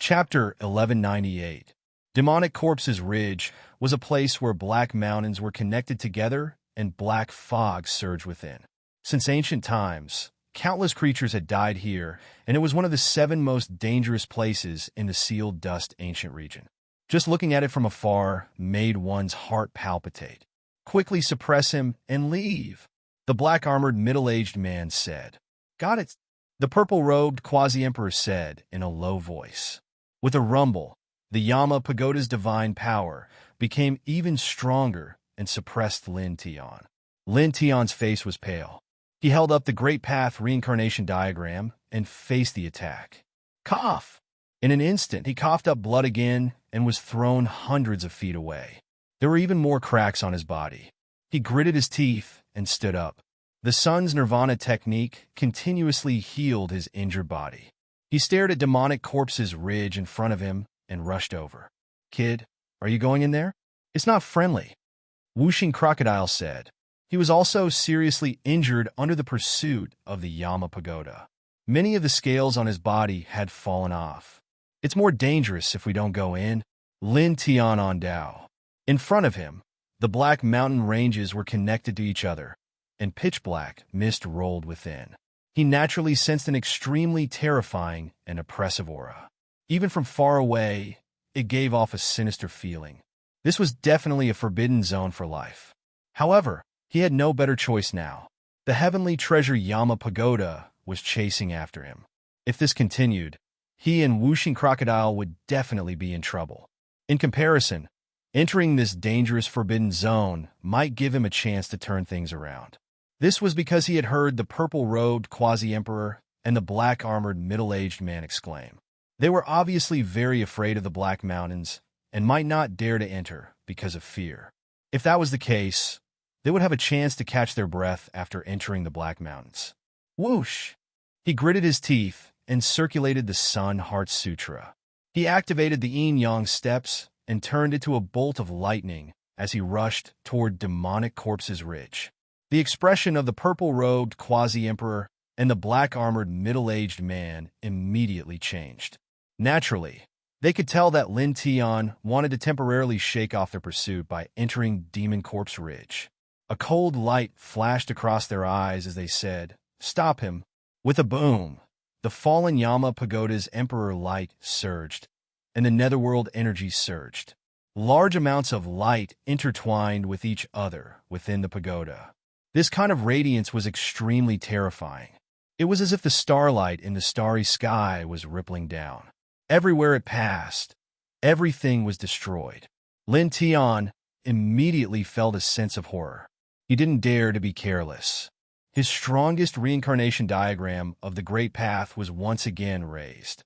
Chapter 1198. Demonic Corpses Ridge was a place where black mountains were connected together and black fog surged within. Since ancient times, countless creatures had died here, and it was one of the 7 most dangerous places in the sealed dust ancient region. Just looking at it from afar made one's heart palpitate. "Quickly suppress him and leave," the black-armored middle-aged man said. "Got it," the purple-robed quasi-emperor said in a low voice. With a rumble, the Yama Pagoda's divine power became even stronger and suppressed Lin Tian. Lin Tian's face was pale. He held up the Great Path reincarnation diagram and faced the attack. Cough! In an instant, he coughed up blood again and was thrown hundreds of feet away. There were even more cracks on his body. He gritted his teeth and stood up. The sun's nirvana technique continuously healed his injured body. He stared at Demonic Corpses Ridge in front of him and rushed over. "Kid, are you going in there? It's not friendly," Whooshing Crocodile said. He was also seriously injured under the pursuit of the Yama Pagoda. Many of the scales on his body had fallen off. "It's more dangerous if we don't go in," Lin Tian on Dao. In front of him, the black mountain ranges were connected to each other, and pitch-black mist rolled within. He naturally sensed an extremely terrifying and oppressive aura. Even from far away, it gave off a sinister feeling. This was definitely a forbidden zone for life. However, he had no better choice now. The heavenly treasure Yama Pagoda was chasing after him. If this continued, he and Whooshing Crocodile would definitely be in trouble. In comparison, entering this dangerous forbidden zone might give him a chance to turn things around. This was because he had heard the purple-robed quasi-emperor and the black-armored middle-aged man exclaim. They were obviously very afraid of the Black Mountains and might not dare to enter because of fear. If that was the case, they would have a chance to catch their breath after entering the Black Mountains. Whoosh! He gritted his teeth and circulated the Sun Heart Sutra. He activated the yin-yang steps and turned into a bolt of lightning as he rushed toward Demonic Corpses Ridge. The expression of the purple-robed quasi-emperor and the black-armored middle-aged man immediately changed. Naturally, they could tell that Lin Tian wanted to temporarily shake off their pursuit by entering Demon Corpse Ridge. A cold light flashed across their eyes as they said, "Stop him." With a boom, the fallen Yama Pagoda's Emperor light surged, and the netherworld energy surged. Large amounts of light intertwined with each other within the pagoda. This kind of radiance was extremely terrifying. It was as if the starlight in the starry sky was rippling down. Everywhere it passed, everything was destroyed. Lin Tian immediately felt a sense of horror. He didn't dare to be careless. His strongest reincarnation diagram of the Great Path was once again raised.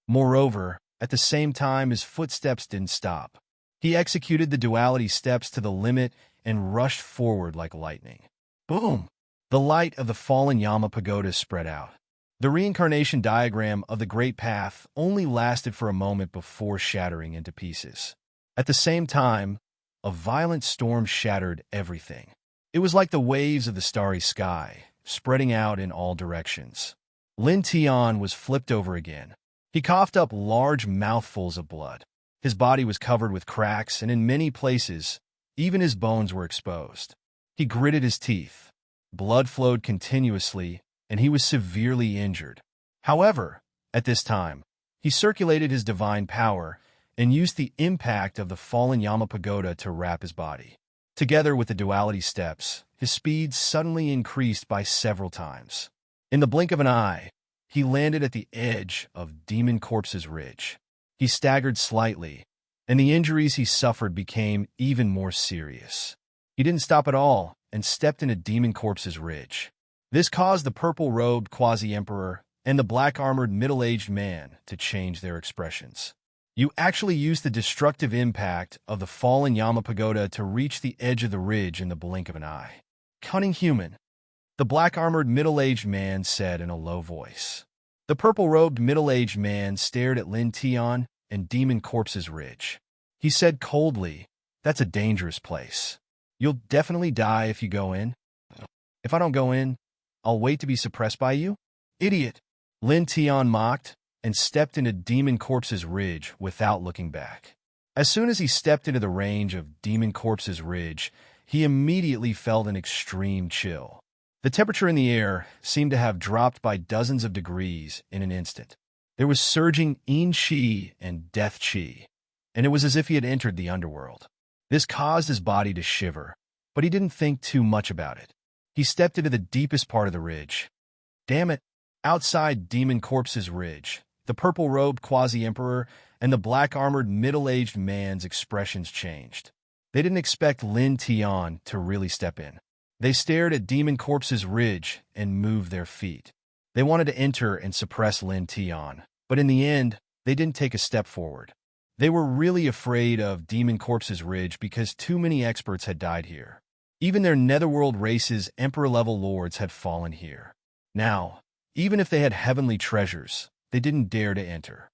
Moreover, at the same time, his footsteps didn't stop. He executed the duality steps to the limit and rushed forward like lightning. Boom! The light of the fallen Yama Pagoda spread out. The reincarnation diagram of the Great Path only lasted for a moment before shattering into pieces. At the same time, a violent storm shattered everything. It was like the waves of the starry sky, spreading out in all directions. Lin Tian was flipped over again. He coughed up large mouthfuls of blood. His body was covered with cracks, and in many places, even his bones were exposed. He gritted his teeth. Blood flowed continuously, and he was severely injured. However, at this time, he circulated his divine power and used the impact of the fallen Yama Pagoda to wrap his body. Together with the duality steps, his speed suddenly increased by several times. In the blink of an eye, he landed at the edge of Demon Corpses Ridge. He staggered slightly, and the injuries he suffered became even more serious. He didn't stop at all and stepped into Demon Corpses Ridge. This caused the purple-robed quasi-emperor and the black-armored middle-aged man to change their expressions. "You actually used the destructive impact of the fallen Yama Pagoda to reach the edge of the ridge in the blink of an eye. Cunning human," the black-armored middle-aged man said in a low voice. The purple-robed middle-aged man stared at Lin Tian and Demon Corpses Ridge. He said coldly, "That's a dangerous place. You'll definitely die if you go in." "If I don't go in, I'll wait to be suppressed by you?" "Idiot," Lin Tian mocked, and stepped into Demon Corpse's Ridge without looking back. As soon as he stepped into the range of Demon Corpse's Ridge, he immediately felt an extreme chill. The temperature in the air seemed to have dropped by dozens of degrees in an instant. There was surging yin qi and death qi, and it was as if he had entered the underworld. This caused his body to shiver, but he didn't think too much about it. He stepped into the deepest part of the ridge. Damn it! Outside Demon Corpse's Ridge, the purple-robed quasi-emperor and the black-armored middle-aged man's expressions changed. They didn't expect Lin Tian to really step in. They stared at Demon Corpse's Ridge and moved their feet. They wanted to enter and suppress Lin Tian, but in the end, they didn't take a step forward. They were really afraid of Demon Corpse's Ridge because too many experts had died here. Even their netherworld race's emperor-level lords had fallen here. Now, even if they had heavenly treasures, they didn't dare to enter.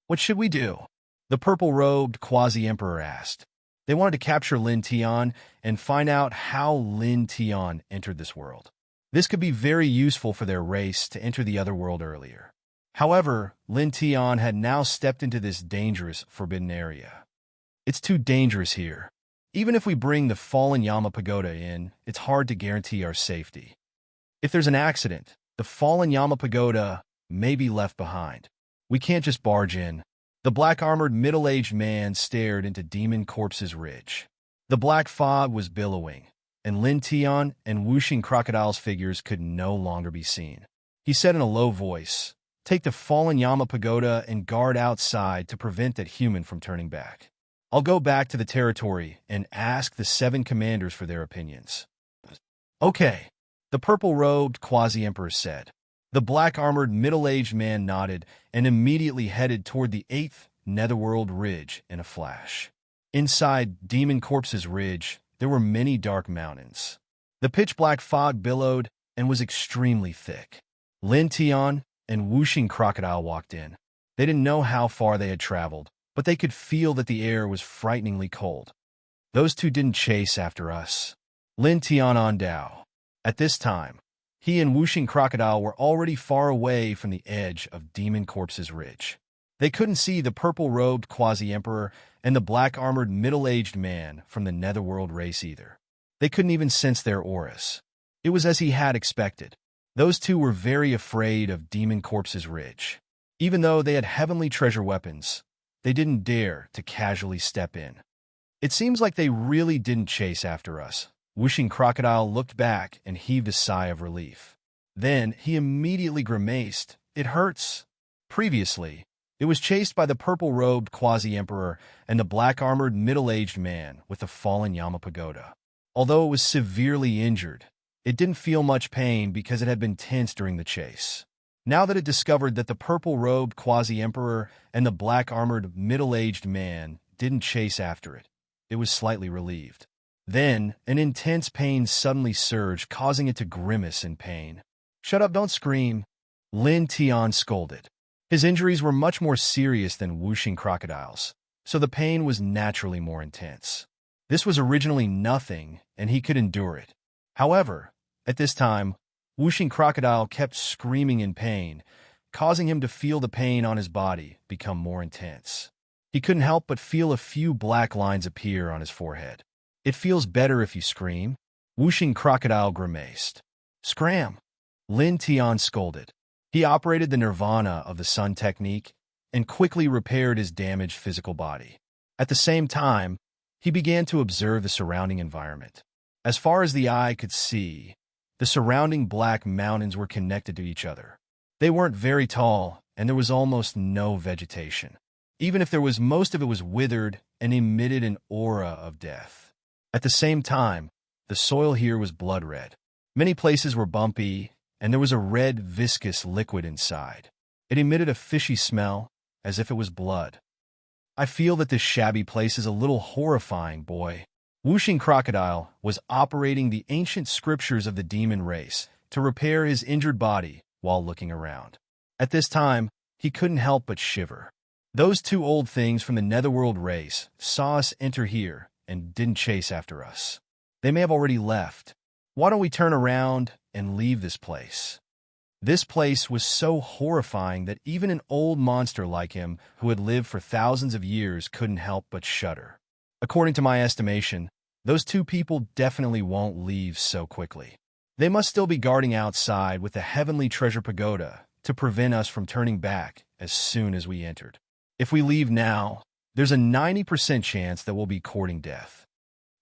What should we do? The purple-robed quasi-emperor asked. They wanted to capture Lin Tian and find out how Lin Tian entered this world. This could be very useful for their race to enter the other world earlier. However, Lin Tian had now stepped into this dangerous, forbidden area. It's too dangerous here. Even if we bring the fallen Yama Pagoda in, it's hard to guarantee our safety. If there's an accident, the fallen Yama Pagoda may be left behind. We can't just barge in. The black-armored middle-aged man stared into Demon Corpse's Ridge. The black fog was billowing, and Lin Tian and whooshing crocodile's figures could no longer be seen. He said in a low voice, "Take the fallen Yama Pagoda and guard outside to prevent that human from turning back. I'll go back to the territory and ask the 7 commanders for their opinions." "Okay," the purple-robed quasi-emperor said. The black-armored middle-aged man nodded and immediately headed toward the 8th Netherworld Ridge in a flash. Inside Demon Corpse's Ridge, there were many dark mountains. The pitch-black fog billowed and was extremely thick. Lin Tian and whooshing crocodile walked in. They didn't know how far they had traveled, but they could feel that the air was frighteningly cold. Those two didn't chase after us. Lin Tian on Dao. At this time, he and whooshing crocodile were already far away from the edge of Demon Corpse's Ridge. They couldn't see the purple-robed quasi-emperor and the black-armored middle-aged man from the netherworld race either. They couldn't even sense their auras. It was as he had expected. Those two were very afraid of Demon Corpse's Ridge. Even though they had heavenly treasure weapons, they didn't dare to casually step in. "It seems like they really didn't chase after us." Whooshing crocodile looked back and heaved a sigh of relief. Then he immediately grimaced. "It hurts." Previously, it was chased by the purple-robed quasi-emperor and the black-armored middle-aged man with the fallen Yama Pagoda. Although it was severely injured, it didn't feel much pain because it had been tense during the chase. Now that it discovered that the purple-robed quasi-emperor and the black-armored middle-aged man didn't chase after it, it was slightly relieved. Then, an intense pain suddenly surged, causing it to grimace in pain. "Shut up, don't scream," Lin Tian scolded. His injuries were much more serious than whooshing crocodiles, so the pain was naturally more intense. This was originally nothing, and he could endure it. However, at this time, whooshing crocodile kept screaming in pain, causing him to feel the pain on his body become more intense. He couldn't help but feel a few black lines appear on his forehead. "It feels better if you scream," whooshing crocodile grimaced. "Scram!" Lin Tian scolded. He operated the nirvana of the sun technique and quickly repaired his damaged physical body. At the same time, he began to observe the surrounding environment. As far as the eye could see, the surrounding black mountains were connected to each other. They weren't very tall, and there was almost no vegetation. Even if there was, most of it was withered and emitted an aura of death. At the same time, the soil here was blood red. Many places were bumpy, and there was a red, viscous liquid inside. It emitted a fishy smell, as if it was blood. "I feel that this shabby place is a little horrifying, boy." Whooshing crocodile was operating the ancient scriptures of the demon race to repair his injured body while looking around. At this time, he couldn't help but shiver. Those two old things from the netherworld race saw us enter here and didn't chase after us. They may have already left. Why don't we turn around and leave this place? This place was so horrifying that even an old monster like him, who had lived for thousands of years, couldn't help but shudder. According to my estimation, those two people definitely won't leave so quickly. They must still be guarding outside with the heavenly treasure pagoda to prevent us from turning back as soon as we entered. If we leave now, there's a 90% chance that we'll be courting death.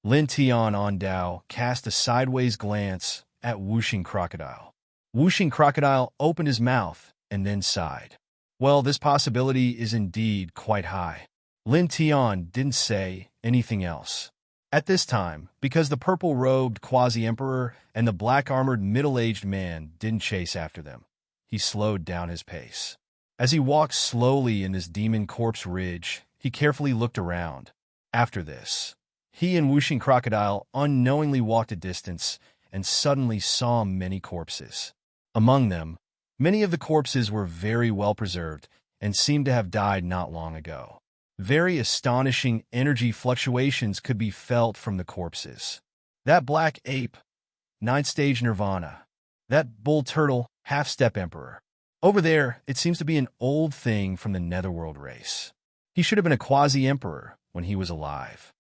Lin Tian on Dao cast a sideways glance at Whooshing Crocodile. Whooshing Crocodile opened his mouth and then sighed. Well, this possibility is indeed quite high. Lin Tian didn't say anything else at this time because the purple-robed quasi-emperor and the black-armored middle-aged man didn't chase after them. He slowed down his pace. As he walked slowly in this demon corpse ridge, he carefully looked around. After this, he and Whooshing Crocodile unknowingly walked a distance and suddenly saw many corpses. Among them, many of the corpses were very well preserved and seemed to have died not long ago. Very astonishing energy fluctuations could be felt from the corpses. That black ape, ninth-stage Nirvana. That bull turtle, half-step emperor. Over there, it seems to be an old thing from the Netherworld race. He should have been a quasi-emperor when he was alive.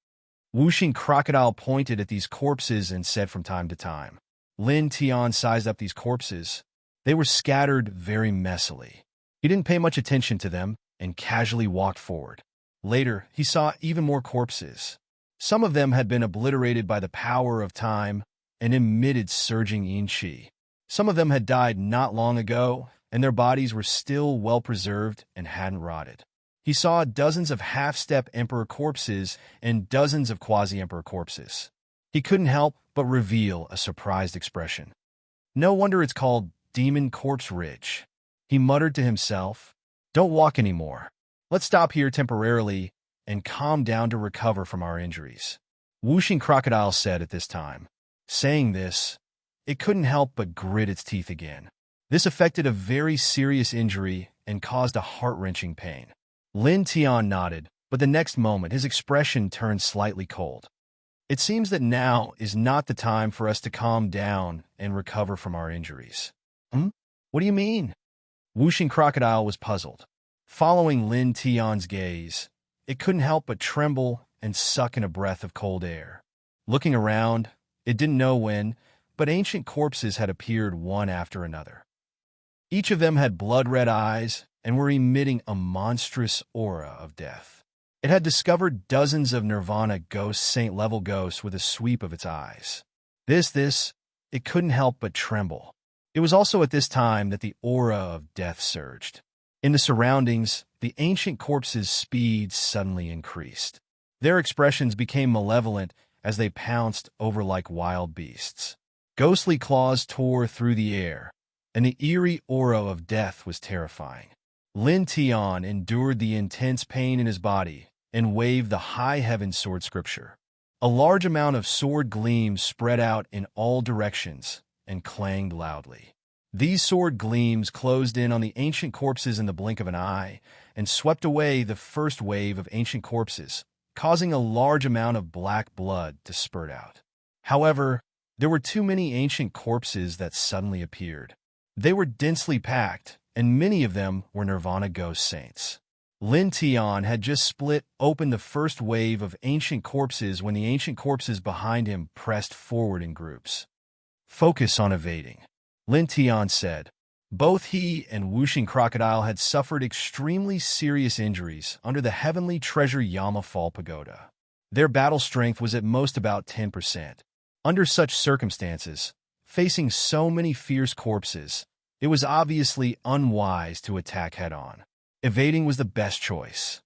Whooshing Crocodile pointed at these corpses and said from time to time. Lin Tian sized up these corpses. They were scattered very messily. He didn't pay much attention to them and casually walked forward. Later, he saw even more corpses. Some of them had been obliterated by the power of time and emitted surging yin qi. Some of them had died not long ago, and their bodies were still well preserved and hadn't rotted. He saw dozens of half-step emperor corpses and dozens of quasi-emperor corpses. He couldn't help but reveal a surprised expression. No wonder it's called Demon Corpse Ridge. He muttered to himself, "Don't walk anymore. Let's stop here temporarily and calm down to recover from our injuries," Whooshing Crocodile said at this time. Saying this, it couldn't help but grit its teeth again. This affected a very serious injury and caused a heart-wrenching pain. Lin Tian nodded, but the next moment his expression turned slightly cold. It seems that now is not the time for us to calm down and recover from our injuries. What do you mean? Whooshing Crocodile was puzzled. Following Lin Tian's gaze, it couldn't help but tremble and suck in a breath of cold air. Looking around, it didn't know when, but ancient corpses had appeared one after another. Each of them had blood-red eyes and were emitting a monstrous aura of death. It had discovered dozens of Nirvana ghost saint-level ghosts with a sweep of its eyes. It couldn't help but tremble. It was also at this time that the aura of death surged. In the surroundings, the ancient corpses' speed suddenly increased. Their expressions became malevolent as they pounced over like wild beasts. Ghostly claws tore through the air, and the eerie aura of death was terrifying. Lin Tian endured the intense pain in his body and waved the high heaven sword scripture. A large amount of sword gleams spread out in all directions and clanged loudly. These sword gleams closed in on the ancient corpses in the blink of an eye and swept away the first wave of ancient corpses, causing a large amount of black blood to spurt out. However, there were too many ancient corpses that suddenly appeared. They were densely packed, and many of them were Nirvana ghost saints. Lin Tian had just split open the first wave of ancient corpses when the ancient corpses behind him pressed forward in groups. "Focus on evading," Lin Tian said. Both he and Whooshing Crocodile had suffered extremely serious injuries under the heavenly treasure Yama Fall Pagoda. Their battle strength was at most about 10%. Under such circumstances, facing so many fierce corpses, it was obviously unwise to attack head-on. Evading was the best choice.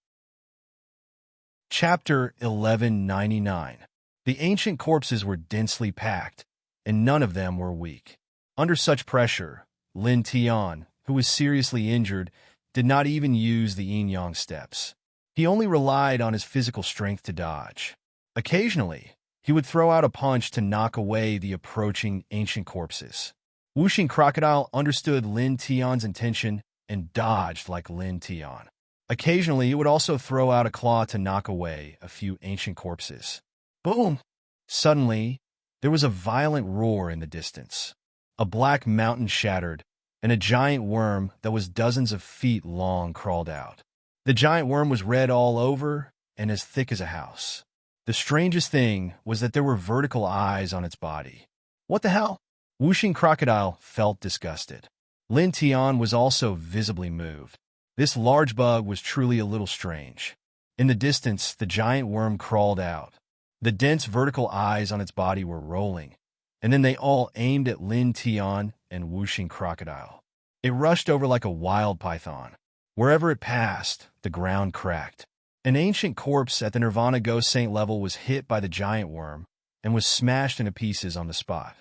Chapter 1199. The ancient corpses were densely packed, and none of them were weak. Under such pressure, Lin Tian, who was seriously injured, did not even use the yin-yang steps. He only relied on his physical strength to dodge. Occasionally, he would throw out a punch to knock away the approaching ancient corpses. Whooshing Crocodile understood Lin Tian's intention and dodged like Lin Tian. Occasionally, he would also throw out a claw to knock away a few ancient corpses. Boom! Suddenly, there was a violent roar in the distance. A black mountain shattered, and a giant worm that was dozens of feet long crawled out. The giant worm was red all over and as thick as a house. The strangest thing was that there were vertical eyes on its body. What the hell? Whooshing Crocodile felt disgusted. Lin Tian was also visibly moved. This large bug was truly a little strange. In the distance, the giant worm crawled out. The dense vertical eyes on its body were rolling, and then they all aimed at Lin Tian and Whooshing Crocodile. It rushed over like a wild python. Wherever it passed, the ground cracked. An ancient corpse at the Nirvana Ghost Saint level was hit by the giant worm and was smashed into pieces on the spot.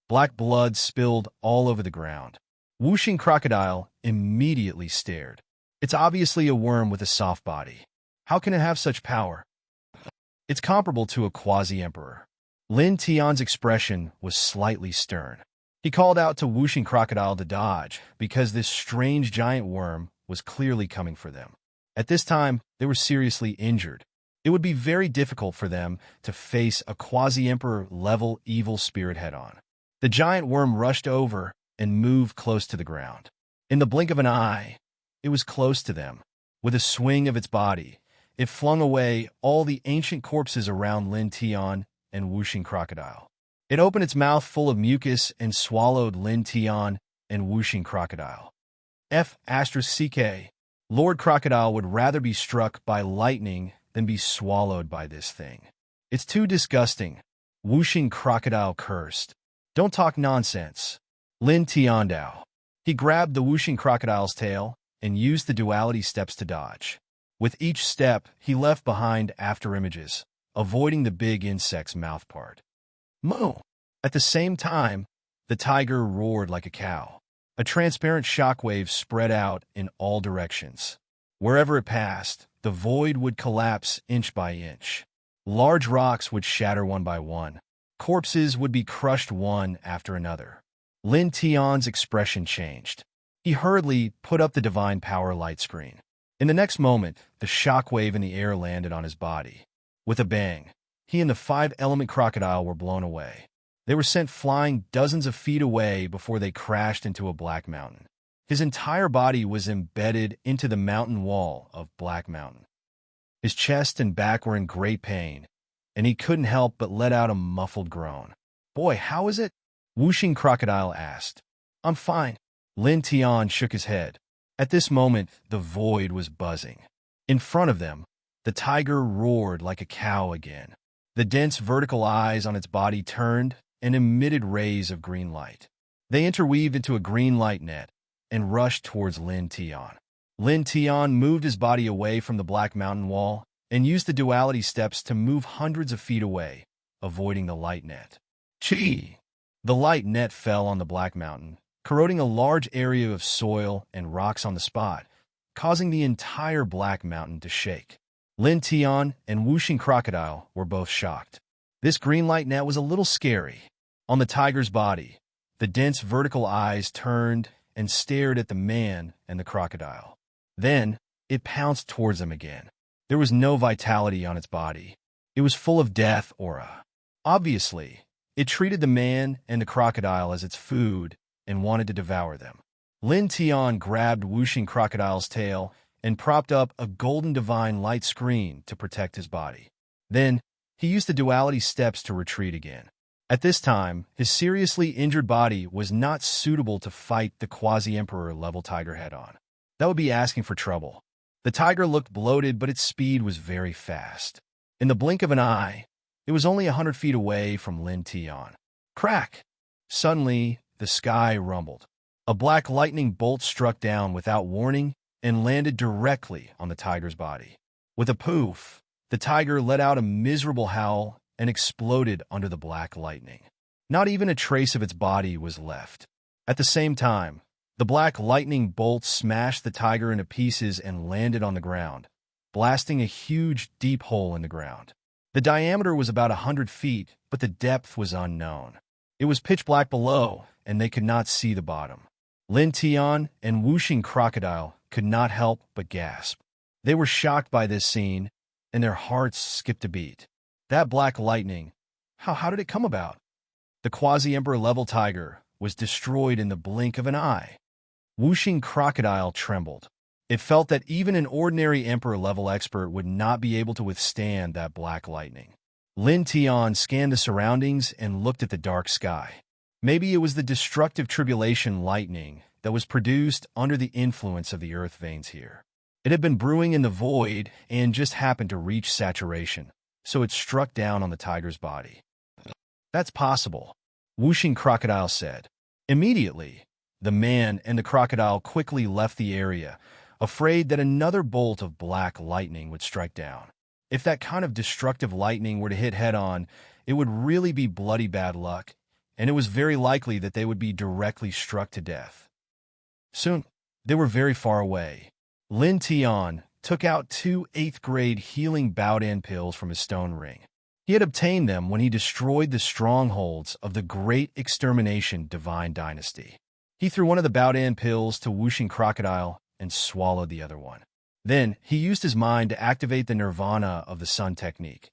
Black blood spilled all over the ground. Whooshing Crocodile immediately stared. It's obviously a worm with a soft body. How can it have such power? It's comparable to a quasi-emperor. Lin Tian's expression was slightly stern. He called out to Whooshing Crocodile to dodge because this strange giant worm was clearly coming for them. At this time, they were seriously injured. It would be very difficult for them to face a quasi-emperor level evil spirit head-on. The giant worm rushed over and moved close to the ground. In the blink of an eye, it was close to them. With a swing of its body, it flung away all the ancient corpses around Lin Tian and Whooshing Crocodile. It opened its mouth full of mucus and swallowed Lin Tian and Whooshing Crocodile. F***CK. Lord Crocodile would rather be struck by lightning than be swallowed by this thing. It's too disgusting. Whooshing Crocodile cursed. Don't talk nonsense. Lin Tiandao. He grabbed the Whooshing Crocodile's tail and used the duality steps to dodge. With each step, he left behind after images, avoiding the big insect's mouth part. Moo! At the same time, the tiger roared like a cow. A transparent shockwave spread out in all directions. Wherever it passed, the void would collapse inch by inch. Large rocks would shatter one by one. Corpses would be crushed one after another. Lin Tian's expression changed. He hurriedly put up the divine power light screen. In the next moment, the shockwave in the air landed on his body. With a bang, he and the five-element crocodile were blown away. They were sent flying dozens of feet away before they crashed into a black mountain. His entire body was embedded into the mountain wall of Black Mountain. His chest and back were in great pain, and he couldn't help but let out a muffled groan. Boy, how is it? Whooshing Crocodile asked. I'm fine. Lin Tian shook his head. At this moment, the void was buzzing. In front of them, the tiger roared like a cow again. The dense vertical eyes on its body turned and emitted rays of green light. They interweaved into a green light net and rushed towards Lin Tian. Lin Tian moved his body away from the Black Mountain wall and used the duality steps to move hundreds of feet away, avoiding the light net. Chee! The light net fell on the Black Mountain, corroding a large area of soil and rocks on the spot, causing the entire Black Mountain to shake. Lin Tian and Whooshing Crocodile were both shocked. This green light net was a little scary. On the tiger's body, the dense vertical eyes turned and stared at the man and the crocodile. Then, it pounced towards them again. There was no vitality on its body. It was full of death aura. Obviously, it treated the man and the crocodile as its food and wanted to devour them. Lin Tian grabbed Whooshing Crocodile's tail and propped up a golden divine light screen to protect his body. Then, he used the duality steps to retreat again. At this time, his seriously injured body was not suitable to fight the quasi-emperor level tiger head-on. That would be asking for trouble. The tiger looked bloated, but its speed was very fast. In the blink of an eye, it was only 100 feet away from Lin Tian. Crack! Suddenly, the sky rumbled. A black lightning bolt struck down without warning and landed directly on the tiger's body. With a poof, the tiger let out a miserable howl and exploded under the black lightning. Not even a trace of its body was left. At the same time, the black lightning bolt smashed the tiger into pieces and landed on the ground, blasting a huge, deep hole in the ground. The diameter was about 100 feet, but the depth was unknown. It was pitch black below, and they could not see the bottom. Lin Tian and Whooshing Crocodile could not help but gasp. They were shocked by this scene, and their hearts skipped a beat. That black lightning, how did it come about? The quasi-emperor level tiger was destroyed in the blink of an eye. Whooshing Crocodile trembled. It felt that even an ordinary Emperor-level expert would not be able to withstand that black lightning. Lin Tian scanned the surroundings and looked at the dark sky. Maybe it was the destructive tribulation lightning that was produced under the influence of the earth veins here. It had been brewing in the void and just happened to reach saturation, so it struck down on the tiger's body. That's possible, Whooshing Crocodile said. Immediately, the man and the crocodile quickly left the area, afraid that another bolt of black lightning would strike down. If that kind of destructive lightning were to hit head-on, it would really be bloody bad luck, and it was very likely that they would be directly struck to death. Soon, they were very far away. Lin Tian took out 2 8th-grade healing Baodan pills from his stone ring. He had obtained them when he destroyed the strongholds of the Great Extermination Divine Dynasty. He threw one of the Baodan pills to Whooshing Crocodile and swallowed the other one. Then, he used his mind to activate the Nirvana of the Sun technique,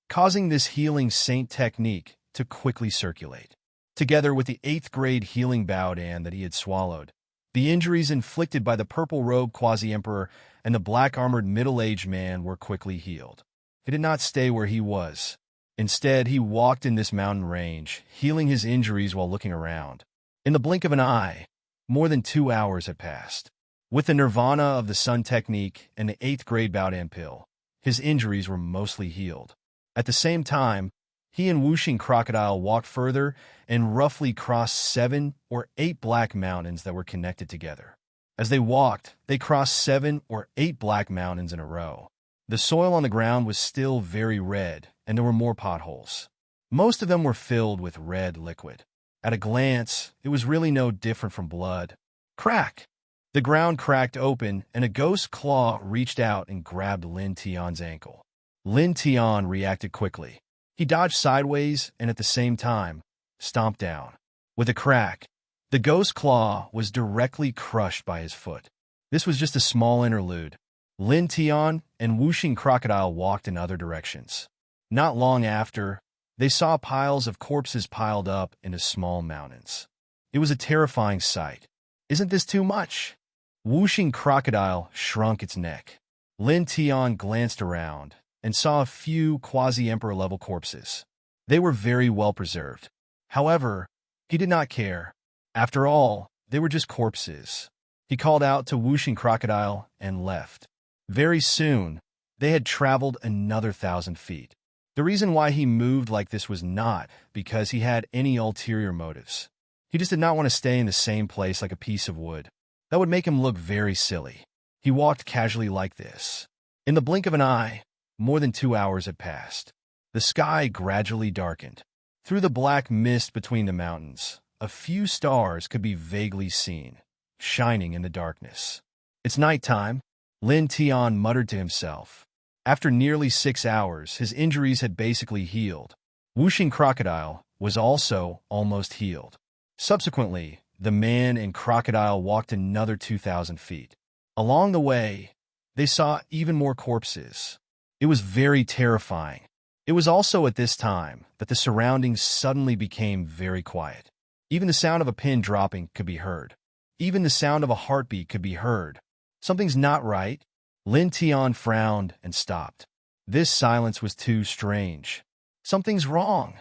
causing this healing saint technique to quickly circulate. Together with the 8th-grade healing Baodan that he had swallowed, the injuries inflicted by the purple-robed quasi-emperor and the black-armored middle-aged man were quickly healed. He did not stay where he was. Instead, he walked in this mountain range, healing his injuries while looking around. In the blink of an eye, more than 2 hours had passed. With the Nirvana of the Sun technique and the 8th-grade Baodan pill, his injuries were mostly healed. At the same time, he and Whooshing Crocodile walked further and roughly crossed 7 or 8 black mountains that were connected together. As they walked, they crossed 7 or 8 black mountains in a row. The soil on the ground was still very red, and there were more potholes. Most of them were filled with red liquid. At a glance, it was really no different from blood. Crack! The ground cracked open, and a ghost claw reached out and grabbed Lin Tian's ankle. Lin Tian reacted quickly. He dodged sideways and at the same time, stomped down. With a crack, the ghost claw was directly crushed by his foot. This was just a small interlude. Lin Tian and Whooshing Crocodile walked in other directions. Not long after, they saw piles of corpses piled up into small mountains. It was a terrifying sight. Isn't this too much? Whooshing Crocodile shrunk its neck. Lin Tian glanced around and saw a few quasi-emperor-level corpses. They were very well preserved. However, he did not care. After all, they were just corpses. He called out to Whooshing Crocodile and left. Very soon, they had traveled another 1,000 feet. The reason why he moved like this was not because he had any ulterior motives. He just did not want to stay in the same place like a piece of wood. That would make him look very silly. He walked casually like this. In the blink of an eye, more than 2 hours had passed. The sky gradually darkened. Through the black mist between the mountains, a few stars could be vaguely seen, shining in the darkness. It's nighttime, Lin Tian muttered to himself. After nearly 6 hours, his injuries had basically healed. Whooshing Crocodile was also almost healed. Subsequently, the man and crocodile walked another 2,000 feet. Along the way, they saw even more corpses. It was very terrifying. It was also at this time that the surroundings suddenly became very quiet. Even the sound of a pin dropping could be heard. Even the sound of a heartbeat could be heard. Something's not right. Lin Tian frowned and stopped. This silence was too strange. Something's wrong,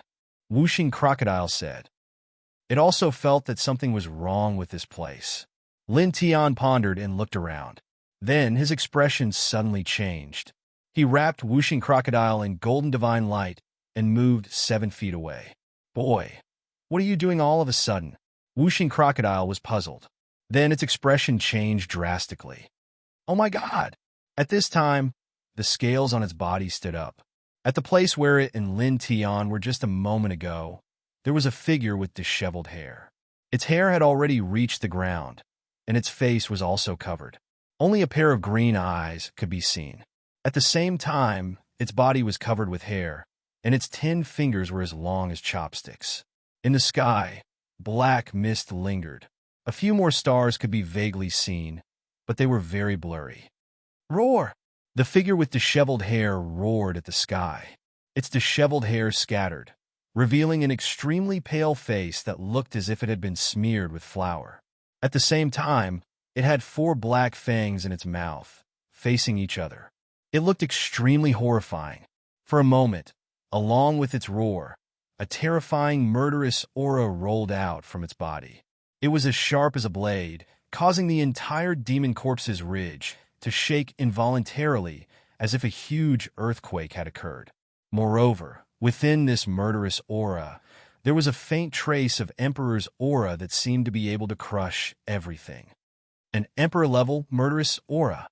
Whooshing Crocodile said. It also felt that something was wrong with this place. Lin Tian pondered and looked around. Then his expression suddenly changed. He wrapped Whooshing Crocodile in golden divine light and moved 7 feet away. Boy, what are you doing all of a sudden? Whooshing Crocodile was puzzled. Then its expression changed drastically. Oh my God! At this time, the scales on its body stood up. At the place where it and Lin Tian were just a moment ago, there was a figure with disheveled hair. Its hair had already reached the ground, and its face was also covered. Only a pair of green eyes could be seen. At the same time, its body was covered with hair, and its 10 fingers were as long as chopsticks. In the sky, black mist lingered. A few more stars could be vaguely seen, but they were very blurry. Roar! The figure with disheveled hair roared at the sky. Its disheveled hair scattered, revealing an extremely pale face that looked as if it had been smeared with flour. At the same time, It had 4 black fangs in its mouth, facing each other. It looked extremely horrifying. For a moment, along with its roar, a terrifying, murderous aura rolled out from its body. It was as sharp as a blade, causing the entire demon corpse's ridge to shake involuntarily as if a huge earthquake had occurred. Moreover, within this murderous aura, there was a faint trace of Emperor's aura that seemed to be able to crush everything. An Emperor-level murderous aura.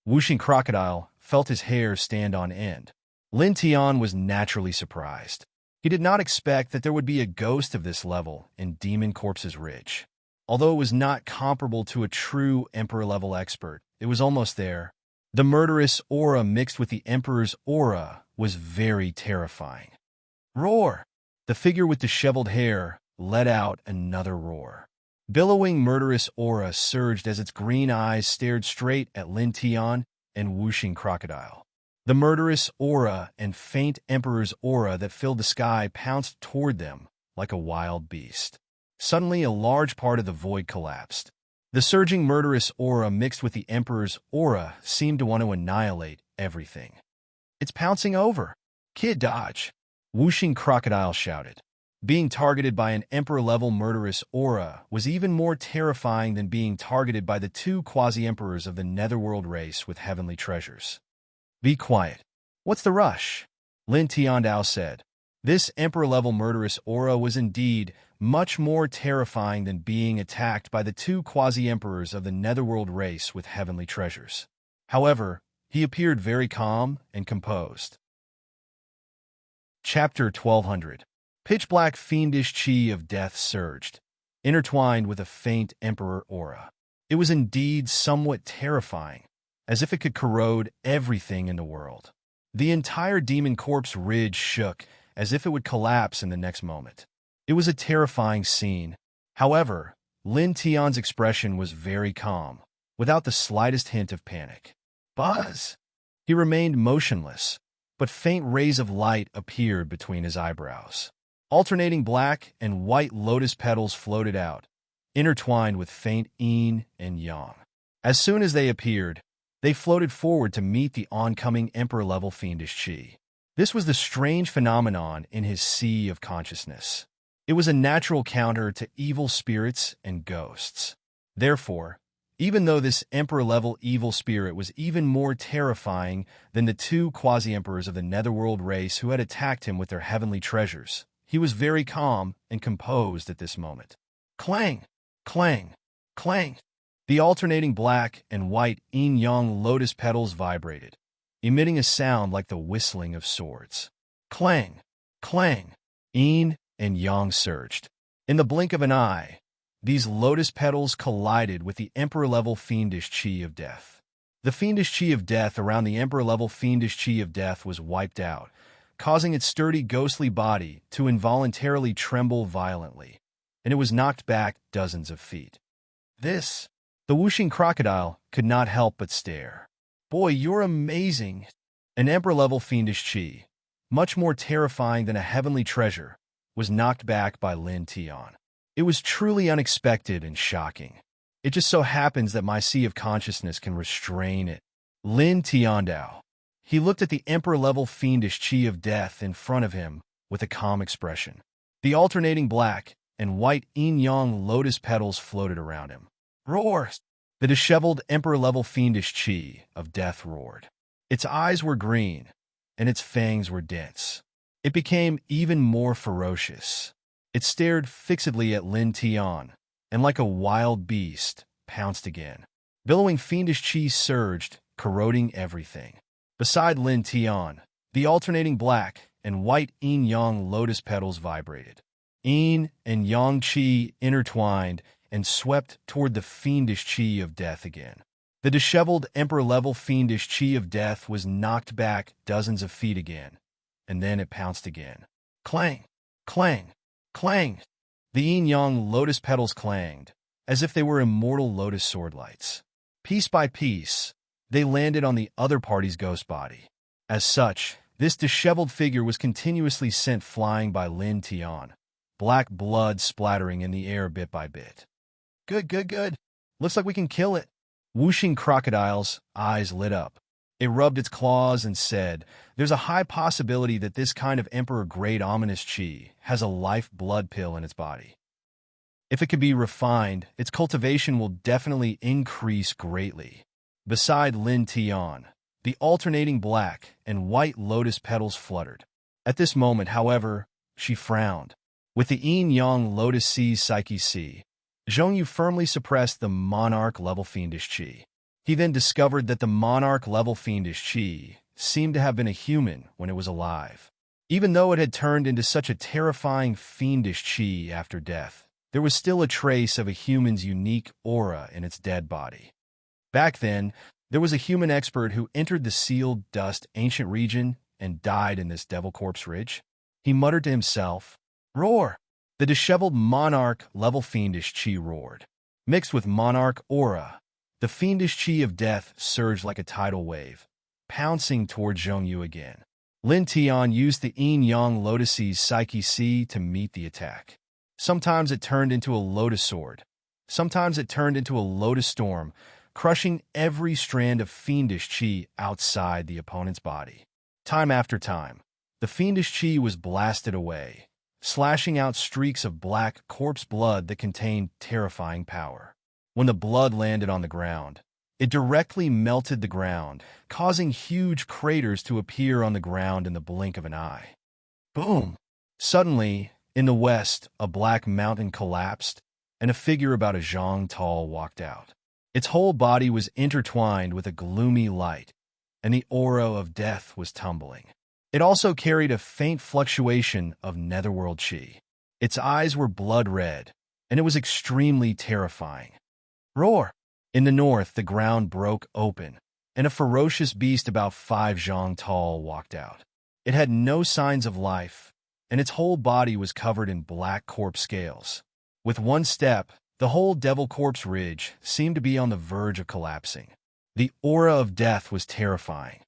Whooshing Crocodile felt his hair stand on end. Lin Tian was naturally surprised. He did not expect that there would be a ghost of this level in Demon Corpse's Ridge. Although it was not comparable to a true Emperor-level expert, it was almost there. The murderous aura mixed with the Emperor's aura was very terrifying. Roar! The figure with disheveled hair let out another roar. Billowing murderous aura surged as its green eyes stared straight at Lin Tian and Whooshing Crocodile. The murderous aura and faint Emperor's aura that filled the sky pounced toward them like a wild beast. Suddenly, a large part of the void collapsed. The surging murderous aura mixed with the Emperor's aura seemed to want to annihilate everything. "It's pouncing over! Kid, dodge!" Whooshing Crocodile shouted. Being targeted by an Emperor-level murderous aura was even more terrifying than being targeted by the 2 quasi-emperors of the Netherworld race with heavenly treasures. "Be quiet. What's the rush?" Lin Tiandao said. This Emperor-level murderous aura was indeed much more terrifying than being attacked by the 2 quasi-emperors of the Netherworld race with heavenly treasures. However, he appeared very calm and composed. Chapter 1200. Pitch-black fiendish chi of death surged, intertwined with a faint Emperor aura. It was indeed somewhat terrifying, as if it could corrode everything in the world. The entire demon corpse ridge shook, as if it would collapse in the next moment. It was a terrifying scene. However, Lin Tian's expression was very calm, without the slightest hint of panic. "Buzz!" He remained motionless, but faint rays of light appeared between his eyebrows. Alternating black and white lotus petals floated out, intertwined with faint yin and yang. As soon as they appeared, they floated forward to meet the oncoming Emperor-level fiendish chi. This was the strange phenomenon in his sea of consciousness. It was a natural counter to evil spirits and ghosts. Therefore, even though this Emperor-level evil spirit was even more terrifying than the 2 quasi-emperors of the Netherworld race who had attacked him with their heavenly treasures, he was very calm and composed at this moment. Clang! Clang! Clang! The alternating black and white yin-yang lotus petals vibrated, emitting a sound like the whistling of swords. Clang! Clang! Yin and yang surged. In the blink of an eye, these lotus petals collided with the Emperor-level fiendish chi of death. The fiendish chi of death around the Emperor-level fiendish chi of death was wiped out, causing its sturdy ghostly body to involuntarily tremble violently, and it was knocked back dozens of feet. The Whooshing Crocodile could not help but stare. "Boy, you're amazing!" An Emperor-level fiendish chi, much more terrifying than a heavenly treasure, was knocked back by Lin Tian. It was truly unexpected and shocking. It just so happens that my sea of consciousness can restrain it. Lin Tiandao. He looked at the Emperor-level fiendish chi of death in front of him with a calm expression. The alternating black and white yin-yang lotus petals floated around him. Roar! The disheveled Emperor-level fiendish chi of death roared. Its eyes were green, and its fangs were dense. It became even more ferocious. It stared fixedly at Lin Tian, and like a wild beast, pounced again. Billowing fiendish chi surged, corroding everything. Beside Lin Tian, the alternating black and white yin-yang lotus petals vibrated. Yin and yang chi intertwined and swept toward the fiendish chi of death again. The disheveled Emperor-level fiendish chi of death was knocked back dozens of feet again, and then it pounced again. Clang! Clang! Clang! The yin-yang lotus petals clanged, as if they were immortal lotus swordlights. Piece by piece, they landed on the other party's ghost body. As such, this disheveled figure was continuously sent flying by Lin Tian, black blood splattering in the air bit by bit. Good, good, good. Looks like we can kill it. Whooshing crocodile's eyes lit up. It rubbed its claws and said, there's a high possibility that this kind of emperor-grade ominous chi has a life-blood pill in its body. If it could be refined, its cultivation will definitely increase greatly. Beside Lin Tian, the alternating black and white lotus petals fluttered. At this moment, however, she frowned. With the yin-yang lotus sea's psyche C, Zhongyu firmly suppressed the monarch-level fiendish chi. He then discovered that the monarch-level fiendish chi seemed to have been a human when it was alive. Even though it had turned into such a terrifying fiendish chi after death, there was still a trace of a human's unique aura in its dead body. Back then, there was a human expert who entered the sealed dust ancient region and died in this devil corpse ridge. He muttered to himself, "Roar!" The disheveled monarch-level fiendish chi roared. Mixed with monarch aura, the fiendish chi of death surged like a tidal wave, pouncing toward Zhongyu again. Lin Tian used the yin-yang lotus sea's psyche C to meet the attack. Sometimes it turned into a lotus sword. Sometimes it turned into a lotus storm, crushing every strand of fiendish chi outside the opponent's body. Time after time, the fiendish chi was blasted away, slashing out streaks of black corpse blood that contained terrifying power. When the blood landed on the ground, it directly melted the ground, causing huge craters to appear on the ground in the blink of an eye. Boom! Suddenly, in the west, a black mountain collapsed, and a figure about a zhang tall walked out. Its whole body was intertwined with a gloomy light, and the aura of death was tumbling. It also carried a faint fluctuation of netherworld chi. Its eyes were blood red, and it was extremely terrifying. Roar! In the north, the ground broke open, and a ferocious beast about 5 zhang tall walked out. It had no signs of life, and its whole body was covered in black corpse scales. With one step, the whole devil corpse ridge seemed to be on the verge of collapsing. The aura of death was terrifying.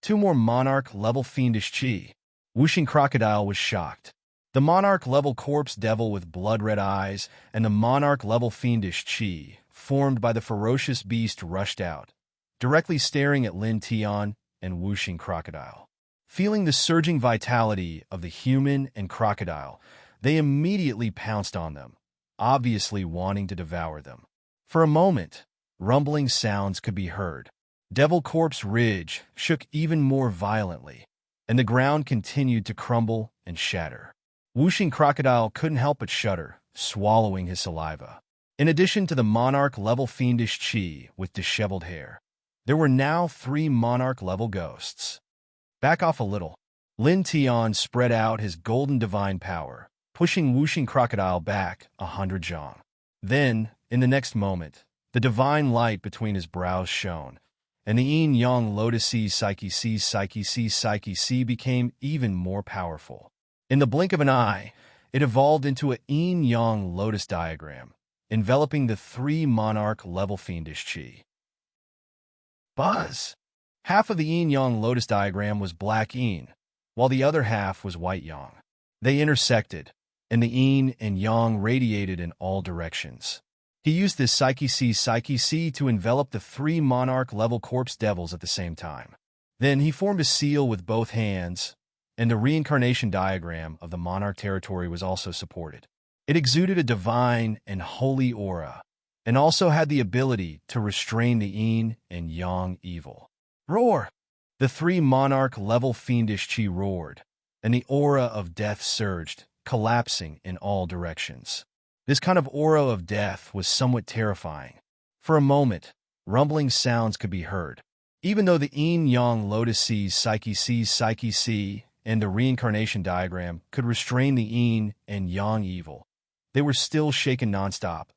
2 more monarch-level fiendish chi. Whooshing crocodile was shocked. The monarch-level corpse devil with blood-red eyes and the monarch-level fiendish chi formed by the ferocious beast rushed out, directly staring at Lin Tian and Whooshing crocodile. Feeling the surging vitality of the human and crocodile, they immediately pounced on them, obviously wanting to devour them. For a moment, rumbling sounds could be heard. Devil Corpse Ridge shook even more violently, and the ground continued to crumble and shatter. Whooshing crocodile couldn't help but shudder, swallowing his saliva. In addition to the monarch-level fiendish chi with disheveled hair, there were now 3 monarch-level ghosts. Back off a little. Lin Tian spread out his golden divine power, pushing Whooshing crocodile back 100 zhang. Then, in the next moment, the divine light between his brows shone, and the yin-yang lotus sea's psyche C became even more powerful. In the blink of an eye, it evolved into a yin-yang lotus diagram, enveloping the 3 monarch-level fiendish chi. Buzz! Half of the yin-yang lotus diagram was black yin, while the other half was white yang. They intersected, and the yin and yang radiated in all directions. He used this psyche C to envelop the 3 monarch-level corpse devils at the same time. Then he formed a seal with both hands, and the reincarnation diagram of the monarch territory was also supported. It exuded a divine and holy aura, and also had the ability to restrain the yin and yang evil. Roar! The 3 monarch-level fiendish chi roared, and the aura of death surged, collapsing in all directions. This kind of aura of death was somewhat terrifying. For a moment, rumbling sounds could be heard. Even though the yin-yang lotus sea's psyche C and the reincarnation diagram could restrain the yin and yang evil, they were still shaken nonstop,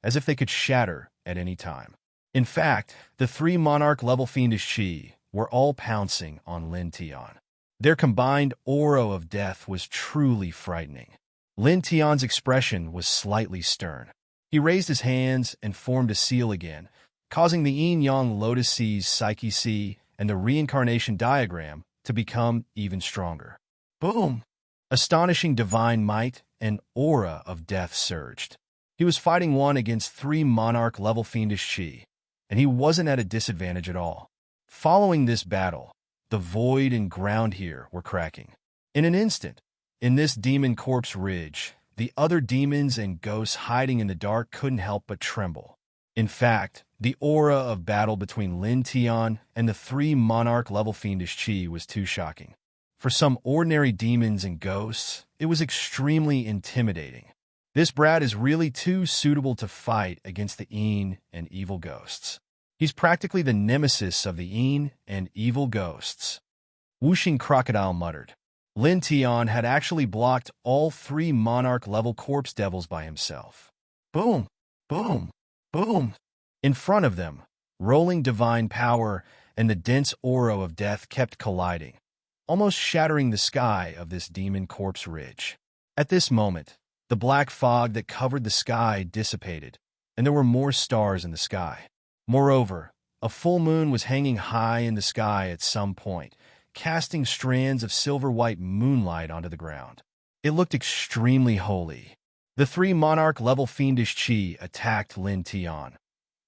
as if they could shatter at any time. In fact, the 3 monarch-level fiendish chi were all pouncing on Lin Tian. Their combined aura of death was truly frightening. Lin Tian's expression was slightly stern. He raised his hands and formed a seal again, causing the yin-yang lotus sea's psyche C and the reincarnation diagram to become even stronger. Boom! Astonishing divine might and aura of death surged. He was fighting one against 3 monarch-level fiendish chi, and he wasn't at a disadvantage at all. Following this battle, the void and ground here were cracking. In an instant, in this demon corpse ridge, the other demons and ghosts hiding in the dark couldn't help but tremble. In fact, the aura of battle between Lin Tian and the 3 monarch-level fiendish chi was too shocking. For some ordinary demons and ghosts, it was extremely intimidating. This brat is really too suitable to fight against the Een and evil ghosts. He's practically the nemesis of the Een and evil ghosts. Wuxing Crocodile muttered. Lin Tian had actually blocked all 3 monarch-level corpse devils by himself. Boom! Boom! Boom! In front of them, rolling divine power and the dense aura of death kept colliding, almost shattering the sky of this demon corpse ridge. At this moment, the black fog that covered the sky dissipated, and there were more stars in the sky. Moreover, a full moon was hanging high in the sky at some point, casting strands of silver-white moonlight onto the ground. It looked extremely holy. The 3 monarch-level fiendish chi attacked Lin Tian,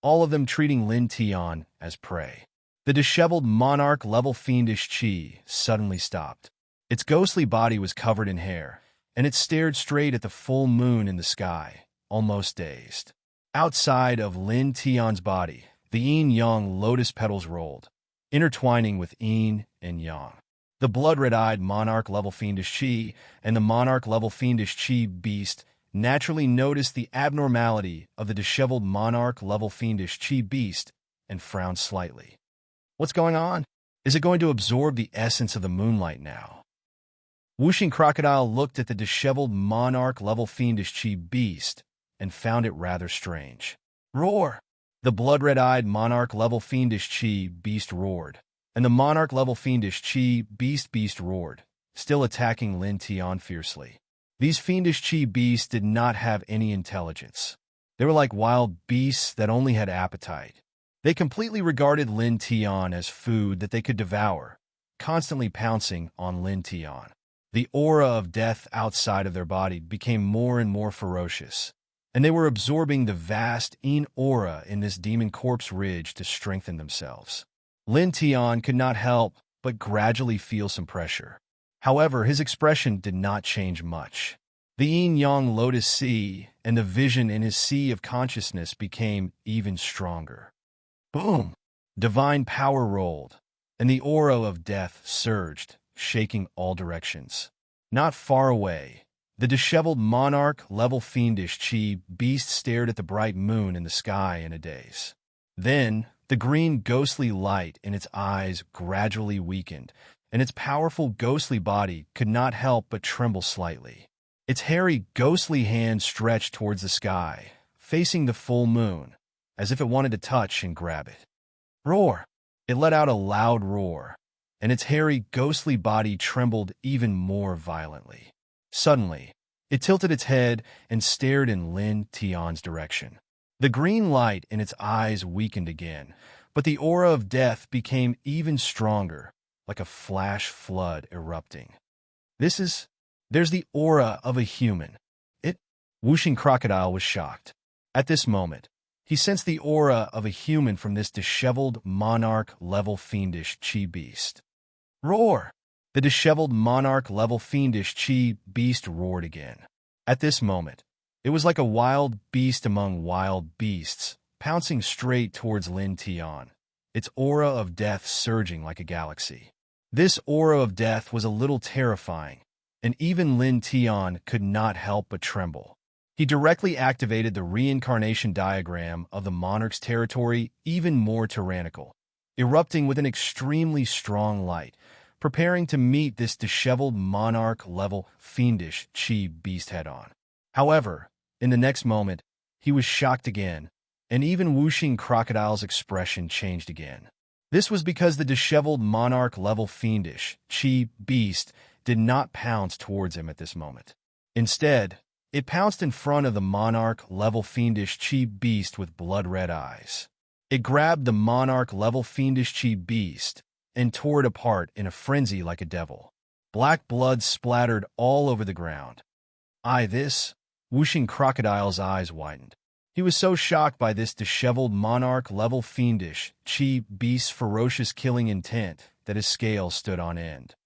all of them treating Lin Tian as prey. The disheveled monarch-level fiendish chi suddenly stopped. Its ghostly body was covered in hair, and it stared straight at the full moon in the sky, almost dazed. Outside of Lin Tian's body, the yin-yang lotus petals rolled, intertwining with yin and yang. The blood-red-eyed monarch-level fiendish chi and the monarch-level fiendish chi beast naturally noticed the abnormality of the disheveled monarch-level fiendish chi beast and frowned slightly. What's going on? Is it going to absorb the essence of the moonlight now? Wuxing Crocodile looked at the disheveled monarch-level fiendish chi beast and found it rather strange. Roar! The blood-red-eyed monarch-level fiendish chi beast roared, and the monarch-level fiendish chi beast roared, still attacking Lin Tian fiercely. These fiendish chi beasts did not have any intelligence. They were like wild beasts that only had appetite. They completely regarded Lin Tian as food that they could devour, constantly pouncing on Lin Tian. The aura of death outside of their body became more and more ferocious, and they were absorbing the vast Een aura in this demon corpse ridge to strengthen themselves. Lin Tian could not help but gradually feel some pressure. However, his expression did not change much. The yin-yang lotus sea and the vision in his sea of consciousness became even stronger. Boom! Divine power rolled, and the aura of death surged, shaking all directions. Not far away, the disheveled monarch-level fiendish chi beast stared at the bright moon in the sky in a daze. Then, the green ghostly light in its eyes gradually weakened, and its powerful ghostly body could not help but tremble slightly. Its hairy ghostly hand stretched towards the sky, facing the full moon, as if it wanted to touch and grab it. Roar! It let out a loud roar, and its hairy ghostly body trembled even more violently. Suddenly, it tilted its head and stared in Lin Tian's direction. The green light in its eyes weakened again, but the aura of death became even stronger, like a flash flood erupting. There's the aura of a human. Wuxing Crocodile was shocked. At this moment, he sensed the aura of a human from this disheveled monarch-level fiendish chi beast. Roar! The disheveled monarch-level fiendish chi beast roared again. At this moment, it was like a wild beast among wild beasts, pouncing straight towards Lin Tian, its aura of death surging like a galaxy. This aura of death was a little terrifying, and even Lin Tian could not help but tremble. He directly activated the reincarnation diagram of the monarch's territory even more tyrannical, erupting with an extremely strong light, preparing to meet this disheveled monarch-level fiendish chi beast head-on. However, in the next moment, he was shocked again, and even Wuxing Crocodile's expression changed again. This was because the disheveled monarch-level fiendish chi beast did not pounce towards him at this moment. Instead, it pounced in front of the monarch-level fiendish chi beast with blood-red eyes. It grabbed the monarch-level fiendish chi beast and tore it apart in a frenzy like a devil. Black blood splattered all over the ground. This, Whooshing Crocodile's eyes widened. He was so shocked by this disheveled monarch-level fiendish, chi beast's ferocious killing intent that his scales stood on end.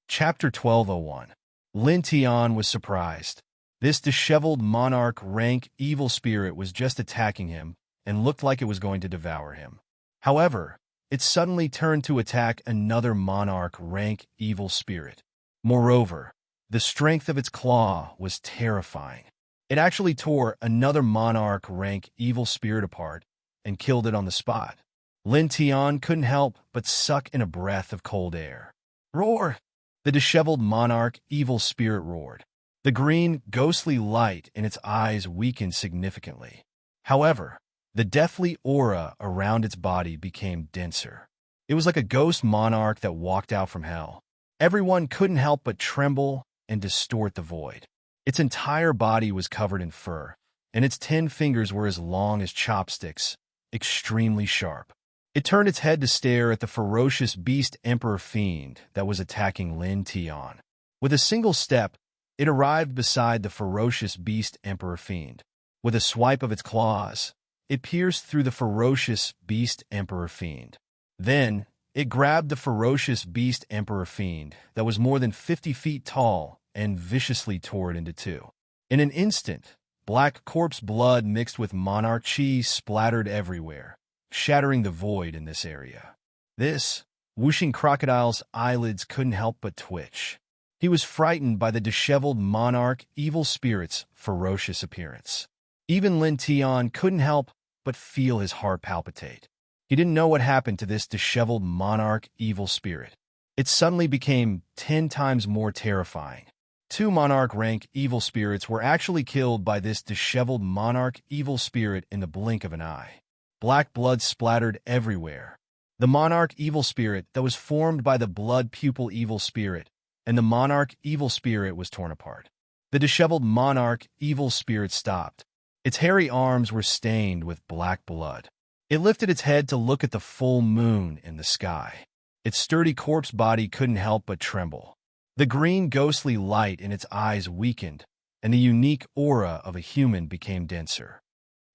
Chapter 1201. Lin Tian was surprised. This disheveled monarch-rank evil spirit was just attacking him and looked like it was going to devour him. However, it suddenly turned to attack another monarch-rank evil spirit. Moreover, the strength of its claw was terrifying. It actually tore another monarch-rank evil spirit apart and killed it on the spot. Lin Tian couldn't help but suck in a breath of cold air. Roar! The disheveled monarch evil spirit roared. The green, ghostly light in its eyes weakened significantly. However, the deathly aura around its body became denser. It was like a ghost monarch that walked out from hell. Everyone couldn't help but tremble and distort the void. Its entire body was covered in fur, and its 10 fingers were as long as chopsticks, extremely sharp. It turned its head to stare at the ferocious beast emperor fiend that was attacking Lin Tian. With a single step, it arrived beside the ferocious beast emperor fiend. With a swipe of its claws, it pierced through the ferocious beast emperor fiend. Then, it grabbed the ferocious beast emperor fiend that was more than 50 feet tall and viciously tore it into two. In an instant, black corpse blood mixed with monarch chi splattered everywhere, shattering the void in this area. This, Whooshing Crocodile's eyelids couldn't help but twitch. He was frightened by the disheveled monarch evil spirit's ferocious appearance. Even Lin Tian couldn't help but feel his heart palpitate. He didn't know what happened to this disheveled monarch evil spirit. It suddenly became 10 times more terrifying. 2 monarch-rank evil spirits were actually killed by this disheveled monarch evil spirit in the blink of an eye. Black blood splattered everywhere. The monarch evil spirit that was formed by the blood pupil evil spirit and the monarch evil spirit was torn apart. The disheveled monarch evil spirit stopped. Its hairy arms were stained with black blood. It lifted its head to look at the full moon in the sky. Its sturdy corpse body couldn't help but tremble. The green ghostly light in its eyes weakened, and the unique aura of a human became denser.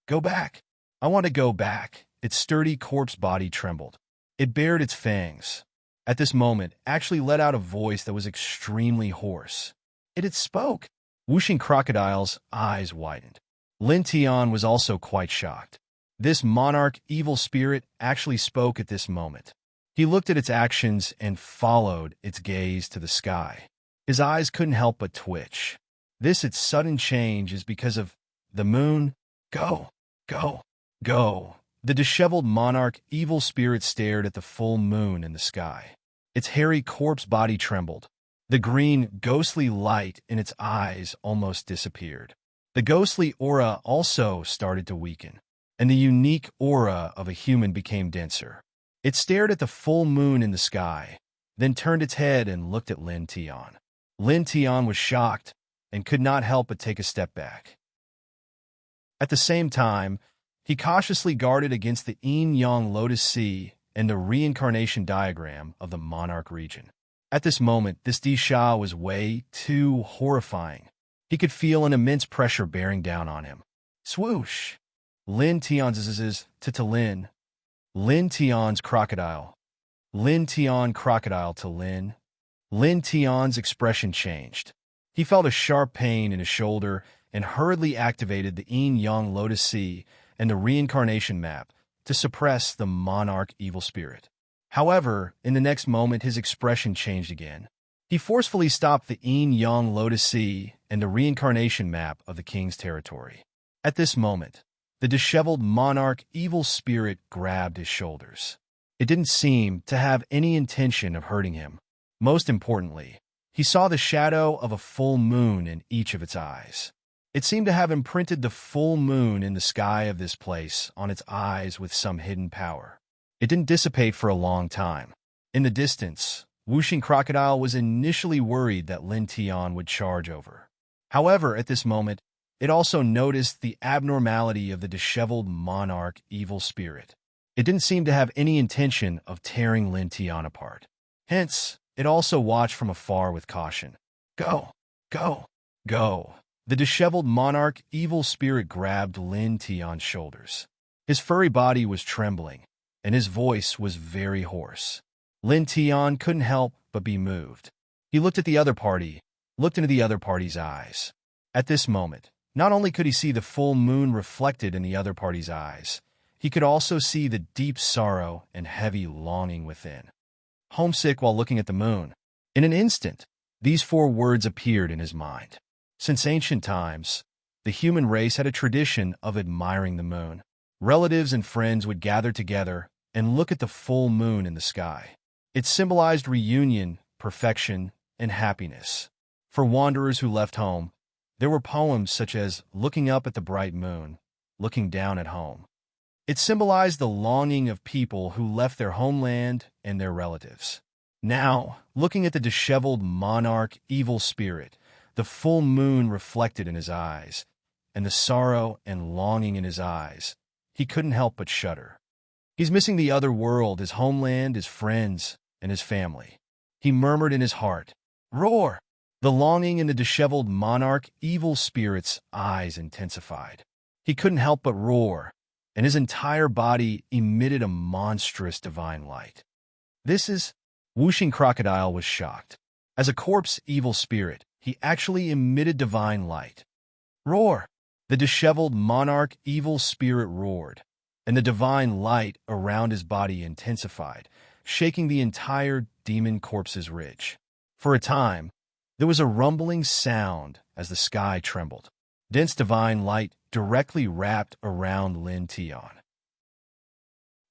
Go back. I want to go back. Its sturdy corpse body trembled. It bared its fangs. At this moment, actually let out a voice that was extremely hoarse. It had spoke. Whooshing Crocodile's eyes widened. Lin Tian was also quite shocked. This monarch evil spirit actually spoke at this moment. He looked at its actions and followed its gaze to the sky. His eyes couldn't help but twitch. Its sudden change is because of the moon. Go, go, go. The disheveled monarch evil spirit stared at the full moon in the sky. Its hairy corpse body trembled. The green, ghostly light in its eyes almost disappeared. The ghostly aura also started to weaken, and the unique aura of a human became denser. It stared at the full moon in the sky, then turned its head and looked at Lin Tian. Lin Tian was shocked and could not help but take a step back. At the same time, he cautiously guarded against the yin-yang lotus sea and the reincarnation diagram of the monarch region. At this moment, this Disha was way too horrifying. He could feel an immense pressure bearing down on him. Swoosh! Lin Tian's to Lin. Lin Tian's crocodile. Lin Tian crocodile to Lin. Lin Tian's expression changed. He felt a sharp pain in his shoulder and hurriedly activated the yin-yang lotus sea and the reincarnation map to suppress the monarch evil spirit. However, in the next moment his expression changed again. He forcefully stopped the yin-yang lotus sea and the reincarnation map of the king's territory. At this moment, the disheveled monarch evil spirit grabbed his shoulders. It didn't seem to have any intention of hurting him. Most importantly, he saw the shadow of a full moon in each of its eyes. It seemed to have imprinted the full moon in the sky of this place on its eyes with some hidden power. It didn't dissipate for a long time. In the distance, Whooshing Crocodile was initially worried that Lin Tian would charge over. However, at this moment, it also noticed the abnormality of the disheveled monarch evil spirit. It didn't seem to have any intention of tearing Lin Tian apart. Hence, it also watched from afar with caution. Go, go. Go. The disheveled monarch evil spirit grabbed Lin Tion's shoulders. His furry body was trembling, and his voice was very hoarse. Lin Tion couldn't help but be moved. He looked at the other party, looked into the other party's eyes. At this moment, not only could he see the full moon reflected in the other party's eyes, he could also see the deep sorrow and heavy longing within. Homesick while looking at the moon. In an instant, these four words appeared in his mind. Since ancient times, the human race had a tradition of admiring the moon. Relatives and friends would gather together and look at the full moon in the sky. It symbolized reunion, perfection, and happiness. For wanderers who left home, there were poems such as Looking Up at the Bright Moon, Looking Down at Home. It symbolized the longing of people who left their homeland and their relatives. Now, looking at the disheveled monarch evil spirit, the full moon reflected in his eyes, and the sorrow and longing in his eyes, he couldn't help but shudder. He's missing the other world, his homeland, his friends, and his family. He murmured in his heart, "Roar!" The longing in the disheveled monarch evil spirit's eyes intensified. He couldn't help but roar, and his entire body emitted a monstrous divine light. This is... Whooshing Crocodile was shocked. As a corpse evil spirit, he actually emitted divine light. Roar! The disheveled monarch evil spirit roared, and the divine light around his body intensified, shaking the entire demon corpse's ridge. For a time, there was a rumbling sound as the sky trembled. Dense divine light directly wrapped around Lin Tion.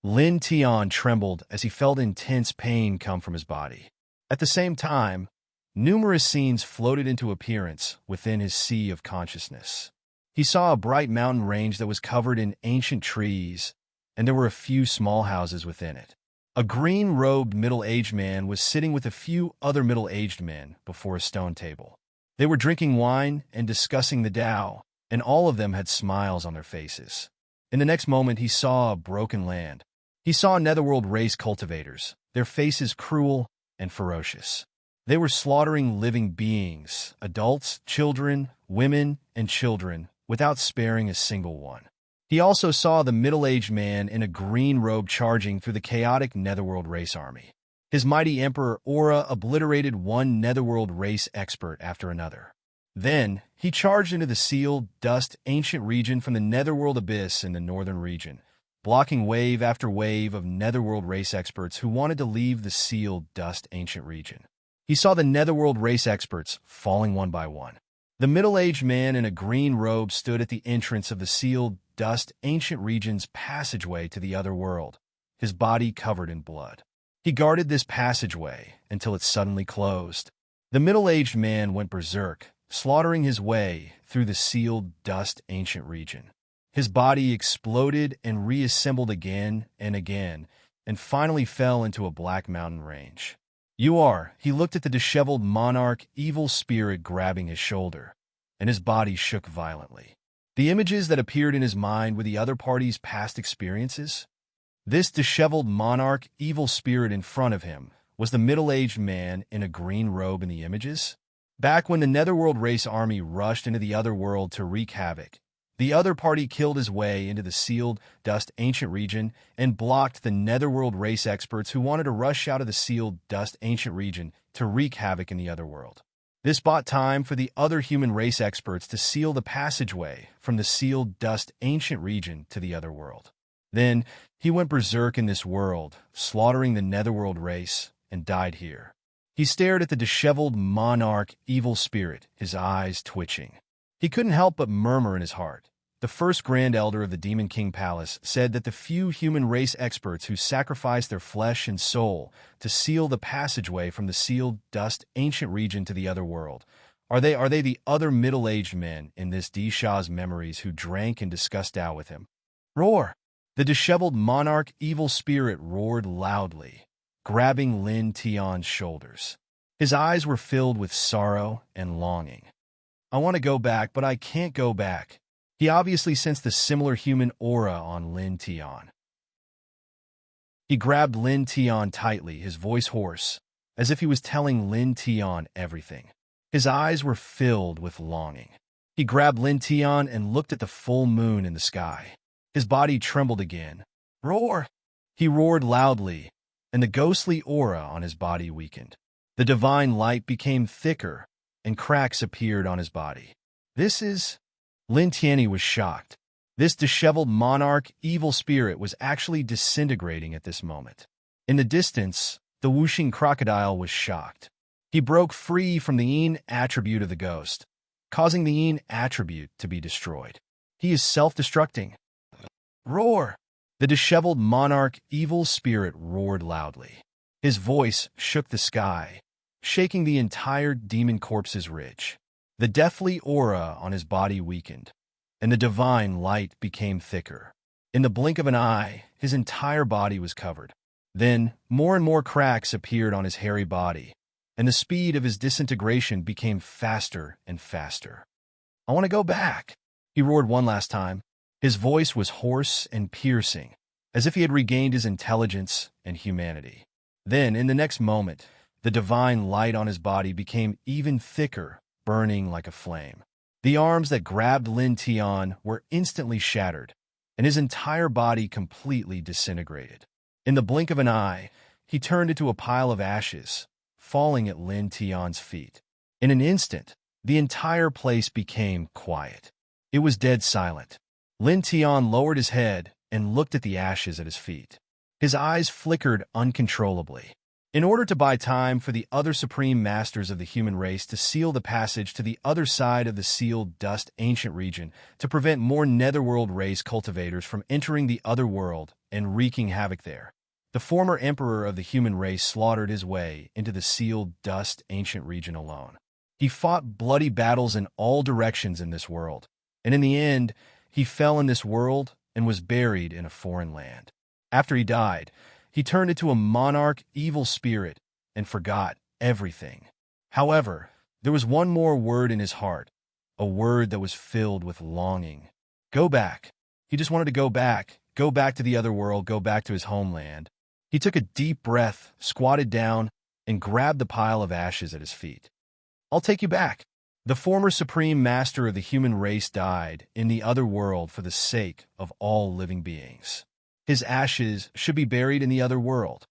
Lin Tion trembled as he felt intense pain come from his body. At the same time, numerous scenes floated into appearance within his sea of consciousness. He saw a bright mountain range that was covered in ancient trees, and there were a few small houses within it. A green-robed middle-aged man was sitting with a few other middle-aged men before a stone table. They were drinking wine and discussing the Tao, and all of them had smiles on their faces. In the next moment, he saw a broken land. He saw netherworld race cultivators, their faces cruel and ferocious. They were slaughtering living beings, adults, children, women, and children, without sparing a single one. He also saw the middle-aged man in a green robe charging through the chaotic netherworld race army. His mighty emperor Aura obliterated one netherworld race expert after another. Then, he charged into the sealed, dust, ancient region from the netherworld abyss in the northern region, blocking wave after wave of netherworld race experts who wanted to leave the sealed, dust, ancient region. He saw the netherworld race experts falling one by one. The middle-aged man in a green robe stood at the entrance of the sealed, dust, ancient region's passageway to the other world, his body covered in blood. He guarded this passageway until it suddenly closed. The middle-aged man went berserk, slaughtering his way through the sealed, dust, ancient region. His body exploded and reassembled again and again, and finally fell into a black mountain range. He looked at the disheveled monarch evil spirit grabbing his shoulder, and his body shook violently. The images that appeared in his mind were the other party's past experiences. This disheveled monarch evil spirit in front of him was the middle-aged man in a green robe in the images. Back when the netherworld race army rushed into the other world to wreak havoc, the other party killed his way into the sealed, dust, ancient region and blocked the netherworld race experts who wanted to rush out of the sealed, dust, ancient region to wreak havoc in the other world. This bought time for the other human race experts to seal the passageway from the sealed, dust, ancient region to the other world. Then, he went berserk in this world, slaughtering the netherworld race, and died here. He stared at the disheveled monarch evil spirit, his eyes twitching. He couldn't help but murmur in his heart. The first Grand Elder of the Demon King Palace said that the few human race experts who sacrificed their flesh and soul to seal the passageway from the sealed, dust, ancient region to the other world, are they the other middle-aged men in this Disha's memories who drank and discussed Tao with him? Roar! The disheveled monarch evil spirit roared loudly, grabbing Lin Tion's shoulders. His eyes were filled with sorrow and longing. I want to go back, but I can't go back. He obviously sensed the similar human aura on Lin Tion. He grabbed Lin Tion tightly, his voice hoarse, as if he was telling Lin Tion everything. His eyes were filled with longing. He grabbed Lin Tian and looked at the full moon in the sky. His body trembled again. Roar! He roared loudly, and the ghostly aura on his body weakened. The divine light became thicker, and cracks appeared on his body. This is... Lin Tianyi was shocked. This disheveled monarch evil spirit was actually disintegrating at this moment. In the distance, the whooshing crocodile was shocked. He broke free from the yin attribute of the ghost, causing the yin attribute to be destroyed. He is self-destructing. Roar! The disheveled monarch evil spirit roared loudly. His voice shook the sky, shaking the entire demon corpse's ridge. The deathly aura on his body weakened, and the divine light became thicker. In the blink of an eye, his entire body was covered. Then, more and more cracks appeared on his hairy body, and the speed of his disintegration became faster and faster. I want to go back, he roared one last time. His voice was hoarse and piercing, as if he had regained his intelligence and humanity. Then, in the next moment, the divine light on his body became even thicker, burning like a flame. The arms that grabbed Lin Tian were instantly shattered, and his entire body completely disintegrated. In the blink of an eye, he turned into a pile of ashes, falling at Lin Tian's feet. In an instant, the entire place became quiet. It was dead silent. Lin Tian lowered his head and looked at the ashes at his feet. His eyes flickered uncontrollably. In order to buy time for the other supreme masters of the human race to seal the passage to the other side of the sealed dust ancient region, to prevent more netherworld race cultivators from entering the other world and wreaking havoc there, the former emperor of the human race slaughtered his way into the sealed dust ancient region alone. He fought bloody battles in all directions in this world, and in the end, he fell in this world and was buried in a foreign land. After he died, he turned into a monarch evil spirit and forgot everything. However, there was one more word in his heart, a word that was filled with longing. Go back. He just wanted to go back to the other world, go back to his homeland. He took a deep breath, squatted down, and grabbed the pile of ashes at his feet. I'll take you back. The former supreme master of the human race died in the other world for the sake of all living beings. His ashes should be buried in the other world.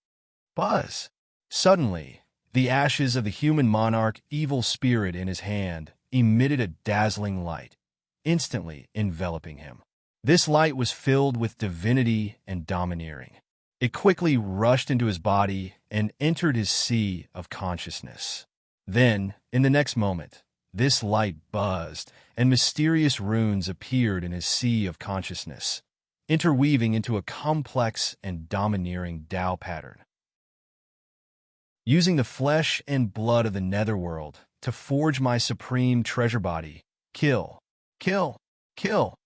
Buzz! Suddenly, the ashes of the human monarch evil spirit in his hand emitted a dazzling light, instantly enveloping him. This light was filled with divinity and domineering. It quickly rushed into his body and entered his sea of consciousness. Then, in the next moment, this light buzzed, and mysterious runes appeared in his sea of consciousness, interweaving into a complex and domineering Tao pattern. Using the flesh and blood of the netherworld to forge my supreme treasure body, kill, kill, kill.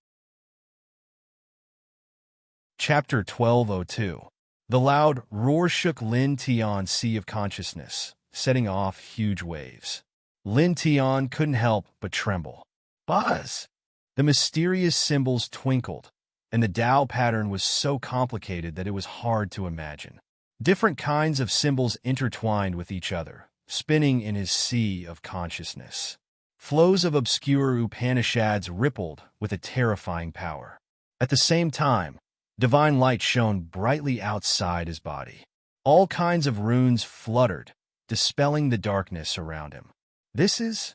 Chapter 1202. The loud roar shook Lin Tian's sea of consciousness, setting off huge waves. Lin Tian couldn't help but tremble. Buzz! The mysterious symbols twinkled, and the Tao pattern was so complicated that it was hard to imagine. Different kinds of symbols intertwined with each other, spinning in his sea of consciousness. Flows of obscure Upanishads rippled with a terrifying power. At the same time, divine light shone brightly outside his body. All kinds of runes fluttered, dispelling the darkness around him. This is...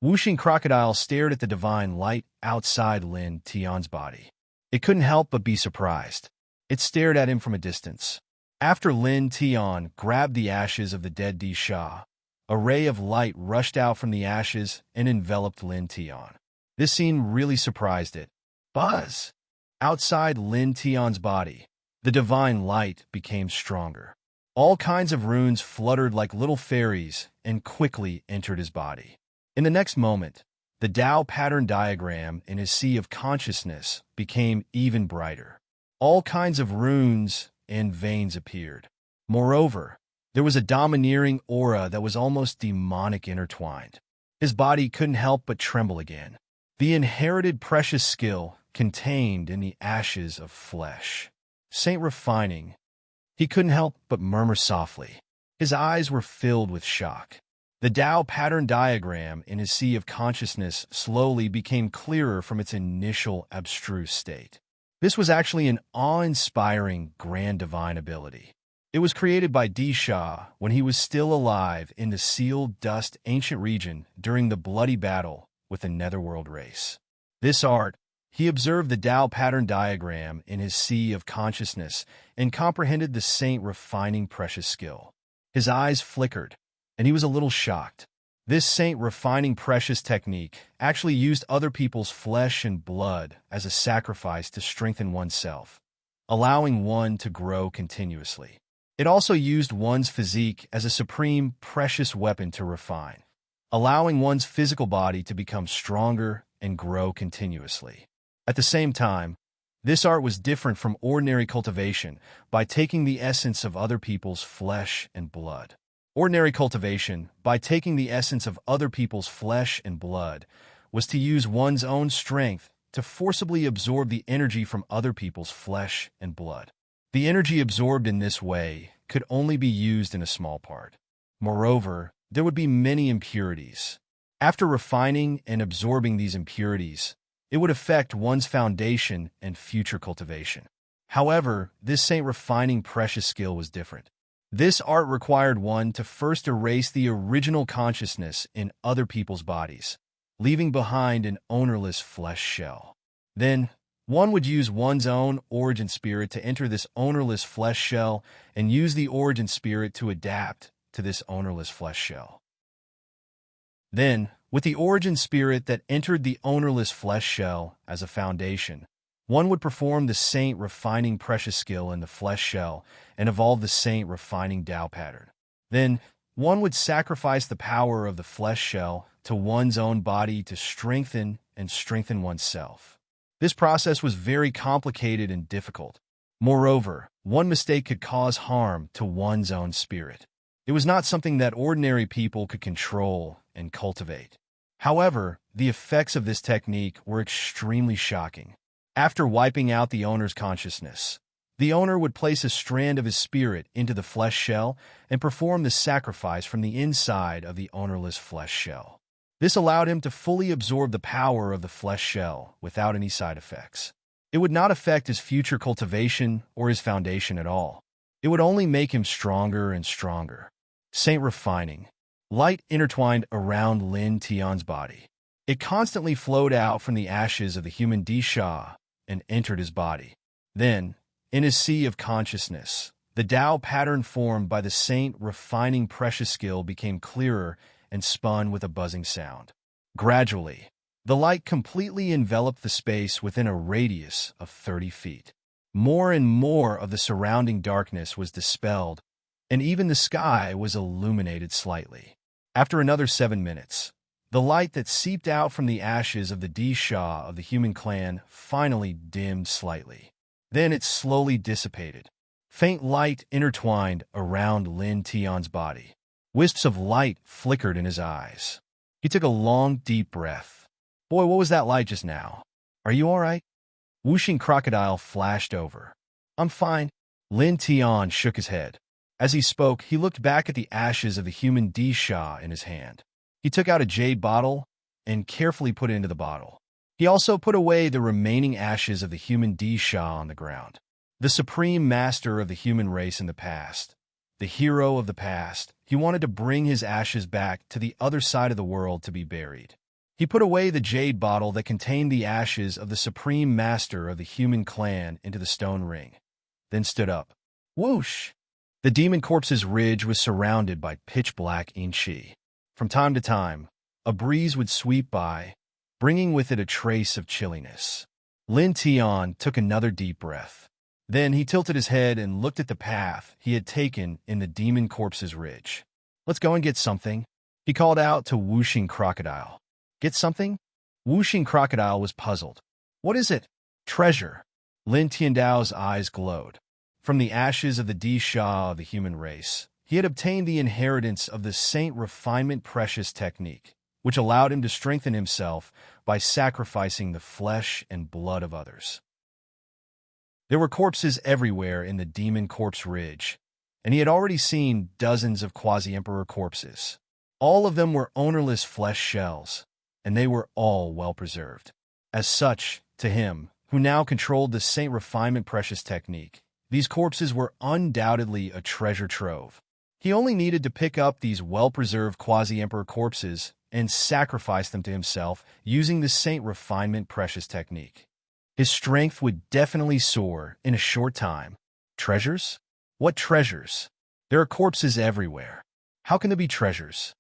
Whooshing crocodile stared at the divine light outside Lin Tian's body. It couldn't help but be surprised. It stared at him from a distance. After Lin Tian grabbed the ashes of the dead Di Sha, a ray of light rushed out from the ashes and enveloped Lin Tian. This scene really surprised it. Buzz! Outside Lin Tian's body, the divine light became stronger. All kinds of runes fluttered like little fairies and quickly entered his body. In the next moment, the Tao pattern diagram in his sea of consciousness became even brighter. All kinds of runes and veins appeared. Moreover, there was a domineering aura that was almost demonic intertwined. His body couldn't help but tremble again. The inherited precious skill contained in the ashes of flesh. Saint refining. He couldn't help but murmur softly. His eyes were filled with shock. The Tao pattern diagram in his sea of consciousness slowly became clearer from its initial abstruse state. This was actually an awe-inspiring grand divine ability. It was created by Di Sha when he was still alive in the sealed dust ancient region during the bloody battle with the Netherworld race. This art, he observed the Tao pattern diagram in his sea of consciousness and comprehended the saint refining precious skill. His eyes flickered, and he was a little shocked. This saint refining precious technique actually used other people's flesh and blood as a sacrifice to strengthen oneself, allowing one to grow continuously. It also used one's physique as a supreme precious weapon to refine, allowing one's physical body to become stronger and grow continuously. At the same time, this art was different from ordinary cultivation by taking the essence of other people's flesh and blood. Ordinary cultivation, by taking the essence of other people's flesh and blood, was to use one's own strength to forcibly absorb the energy from other people's flesh and blood. The energy absorbed in this way could only be used in a small part. Moreover, there would be many impurities. After refining and absorbing these impurities, it would affect one's foundation and future cultivation. However, this saint refining precious skill was different. This art required one to first erase the original consciousness in other people's bodies, leaving behind an ownerless flesh shell. Then, one would use one's own origin spirit to enter this ownerless flesh shell and use the origin spirit to adapt to this ownerless flesh shell. Then, with the origin spirit that entered the ownerless flesh shell as a foundation, one would perform the saint refining precious skill in the flesh shell and evolve the saint refining Tao pattern. Then, one would sacrifice the power of the flesh shell to one's own body to strengthen oneself. This process was very complicated and difficult. Moreover, one mistake could cause harm to one's own spirit. It was not something that ordinary people could control and cultivate. However, the effects of this technique were extremely shocking. After wiping out the owner's consciousness, the owner would place a strand of his spirit into the flesh shell and perform the sacrifice from the inside of the ownerless flesh shell. This allowed him to fully absorb the power of the flesh shell without any side effects. It would not affect his future cultivation or his foundation at all. It would only make him stronger and stronger. Saint refining. Light intertwined around Lin Tian's body. It constantly flowed out from the ashes of the human Di Sha and entered his body. Then, in his sea of consciousness, the Tao pattern formed by the saint refining precious skill became clearer and spun with a buzzing sound. Gradually, the light completely enveloped the space within a radius of 30 feet. More and more of the surrounding darkness was dispelled, and even the sky was illuminated slightly. After another 7 minutes, the light that seeped out from the ashes of the Di Sha of the human clan finally dimmed slightly. Then it slowly dissipated. Faint light intertwined around Lin Tian's body. Wisps of light flickered in his eyes. He took a long, deep breath. Boy, what was that light just now? Are you all right? Whooshing crocodile flashed over. I'm fine. Lin Tian shook his head. As he spoke, he looked back at the ashes of the human Di Sha in his hand. He took out a jade bottle and carefully put it into the bottle. He also put away the remaining ashes of the human Di Sha on the ground. The supreme master of the human race in the past, the hero of the past, he wanted to bring his ashes back to the other side of the world to be buried. He put away the jade bottle that contained the ashes of the supreme master of the human clan into the stone ring, then stood up. Whoosh! The demon corpse's ridge was surrounded by pitch-black inchi. From time to time, a breeze would sweep by, bringing with it a trace of chilliness. Lin Tian took another deep breath. Then he tilted his head and looked at the path he had taken in the demon corpse's ridge. Let's go and get something, he called out to Whooshing Crocodile. Get something? Whooshing Crocodile was puzzled. What is it? Treasure. Lin Tiandao's eyes glowed. From the ashes of the Di Sha of the human race, he had obtained the inheritance of the Saint Refinement Precious technique, which allowed him to strengthen himself by sacrificing the flesh and blood of others. There were corpses everywhere in the Demon Corpse Ridge, and he had already seen dozens of quasi-emperor corpses. All of them were ownerless flesh shells, and they were all well-preserved. As such, to him, who now controlled the Saint Refinement Precious technique, these corpses were undoubtedly a treasure trove. He only needed to pick up these well-preserved quasi-emperor corpses and sacrifice them to himself using the Saint Refinement Precious technique. His strength would definitely soar in a short time. Treasures? What treasures? There are corpses everywhere. How can there be treasures?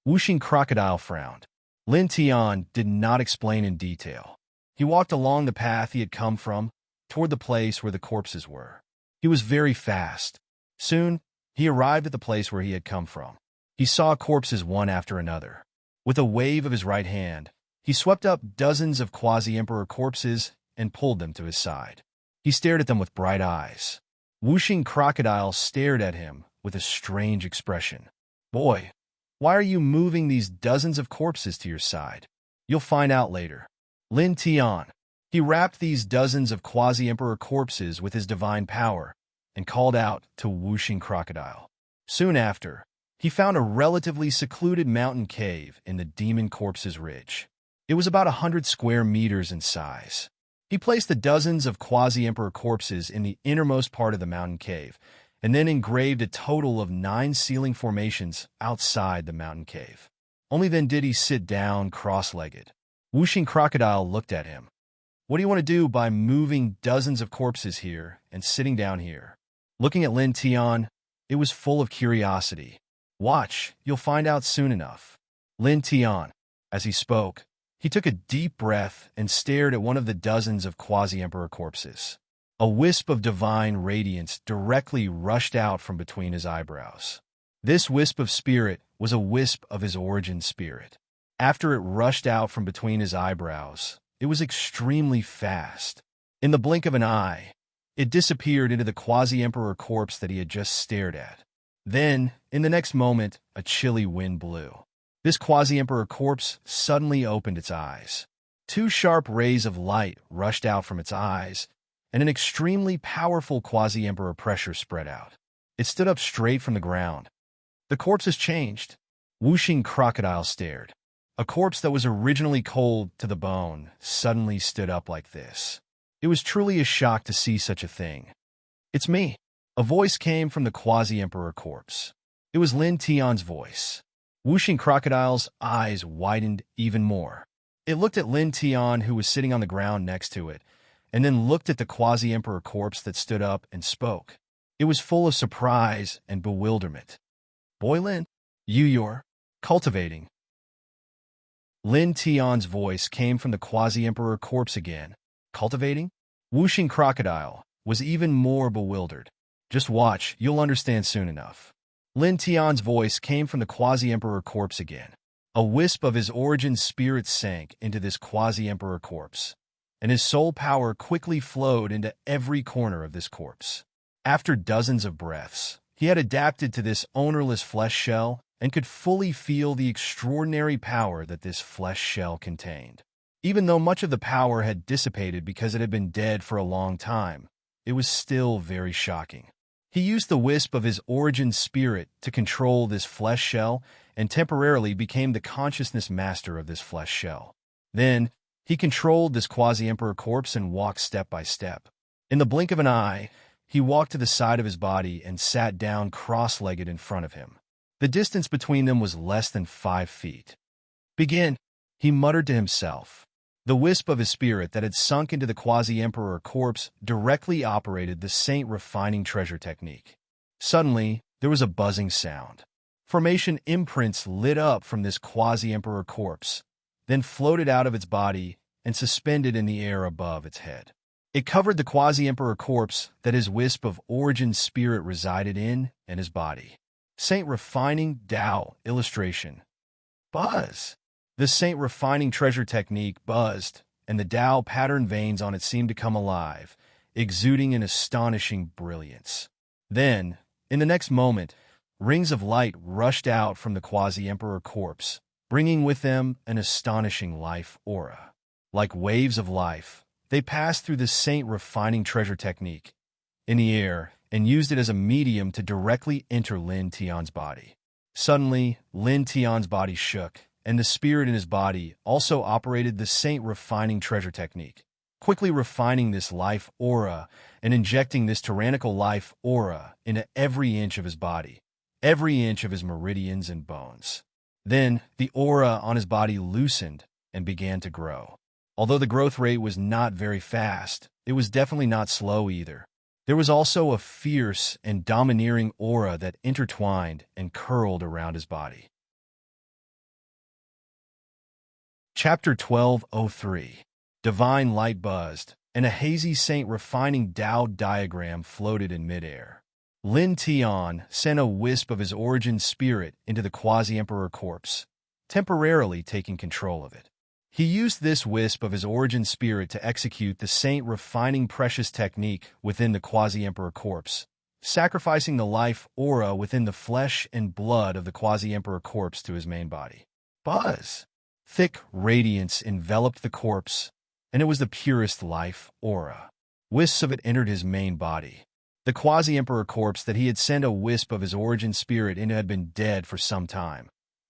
Wuxing Crocodile frowned. Lin Tian did not explain in detail. He walked along the path he had come from, toward the place where the corpses were. He was very fast. Soon, he arrived at the place where he had come from. He saw corpses one after another. With a wave of his right hand, he swept up dozens of quasi-emperor corpses and pulled them to his side. He stared at them with bright eyes. Wuxing Crocodile stared at him with a strange expression. Boy, why are you moving these dozens of corpses to your side? You'll find out later. Lin Tian. He wrapped these dozens of quasi-emperor corpses with his divine power and called out to Wuxing Crocodile. Soon after, he found a relatively secluded mountain cave in the Demon Corpses Ridge. It was about 100 square meters in size. He placed the dozens of quasi-emperor corpses in the innermost part of the mountain cave, and then engraved a total of 9 ceiling formations outside the mountain cave. Only then did he sit down cross-legged. Wuxing Crocodile looked at him. What do you want to do by moving dozens of corpses here and sitting down here? Looking at Lin Tian, it was full of curiosity. Watch, you'll find out soon enough. Lin Tian. As he spoke, he took a deep breath and stared at one of the dozens of quasi-emperor corpses. A wisp of divine radiance directly rushed out from between his eyebrows. This wisp of spirit was a wisp of his origin spirit. After it rushed out from between his eyebrows, it was extremely fast. In the blink of an eye, it disappeared into the quasi-emperor corpse that he had just stared at. Then, in the next moment, a chilly wind blew. This quasi-emperor corpse suddenly opened its eyes. 2 sharp rays of light rushed out from its eyes, and an extremely powerful quasi-emperor pressure spread out. It stood up straight from the ground. The corpse has changed. Wuxing Crocodile stared. A corpse that was originally cold to the bone suddenly stood up like this. It was truly a shock to see such a thing. It's me. A voice came from the quasi-emperor corpse. It was Lin Tian's voice. Wuxing Crocodile's eyes widened even more. It looked at Lin Tian, who was sitting on the ground next to it, and then looked at the quasi-emperor corpse that stood up and spoke. It was full of surprise and bewilderment. Boy Lin, you're cultivating. Lin Tian's voice came from the quasi-emperor corpse again. Cultivating? Wuxing Crocodile was even more bewildered. Just watch, you'll understand soon enough. Lin Tian's voice came from the quasi-emperor corpse again. A wisp of his origin spirit sank into this quasi-emperor corpse, and his soul power quickly flowed into every corner of this corpse. After dozens of breaths, he had adapted to this ownerless flesh shell and could fully feel the extraordinary power that this flesh shell contained. Even though much of the power had dissipated because it had been dead for a long time, it was still very shocking. He used the wisp of his origin spirit to control this flesh shell and temporarily became the consciousness master of this flesh shell. Then, he controlled this quasi-emperor corpse and walked step by step. In the blink of an eye, he walked to the side of his body and sat down cross-legged in front of him. The distance between them was less than 5 feet. Begin, he muttered to himself. The wisp of his spirit that had sunk into the quasi-emperor corpse directly operated the Saint Refining Treasure technique. Suddenly, there was a buzzing sound. Formation imprints lit up from this quasi-emperor corpse, then floated out of its body and suspended in the air above its head. It covered the quasi-emperor corpse that his wisp of origin spirit resided in and his body. Saint Refining Tao illustration. Buzz. The Saint Refining Treasure technique buzzed, and the Tao pattern veins on it seemed to come alive, exuding an astonishing brilliance. Then, in the next moment, rings of light rushed out from the quasi-emperor corpse, bringing with them an astonishing life aura. Like waves of life, they passed through the Saint Refining Treasure technique in the air and used it as a medium to directly enter Lin Tian's body. Suddenly, Lin Tian's body shook, and the spirit in his body also operated the Saint refining treasure technique, quickly refining this life aura and injecting this tyrannical life aura into every inch of his body, every inch of his meridians and bones. Then, the aura on his body loosened and began to grow. Although the growth rate was not very fast, it was definitely not slow either. There was also a fierce and domineering aura that intertwined and curled around his body. Chapter 1203. Divine light buzzed, and a hazy saint refining Tao diagram floated in midair. Lin Tian sent a wisp of his origin spirit into the quasi-emperor corpse, temporarily taking control of it. He used this wisp of his origin spirit to execute the saint refining precious technique within the quasi-emperor corpse, sacrificing the life aura within the flesh and blood of the quasi-emperor corpse to his main body. Buzz! Thick radiance enveloped the corpse, and it was the purest life aura. Wisps of it entered his main body. The quasi-emperor corpse that he had sent a wisp of his origin spirit into had been dead for some time.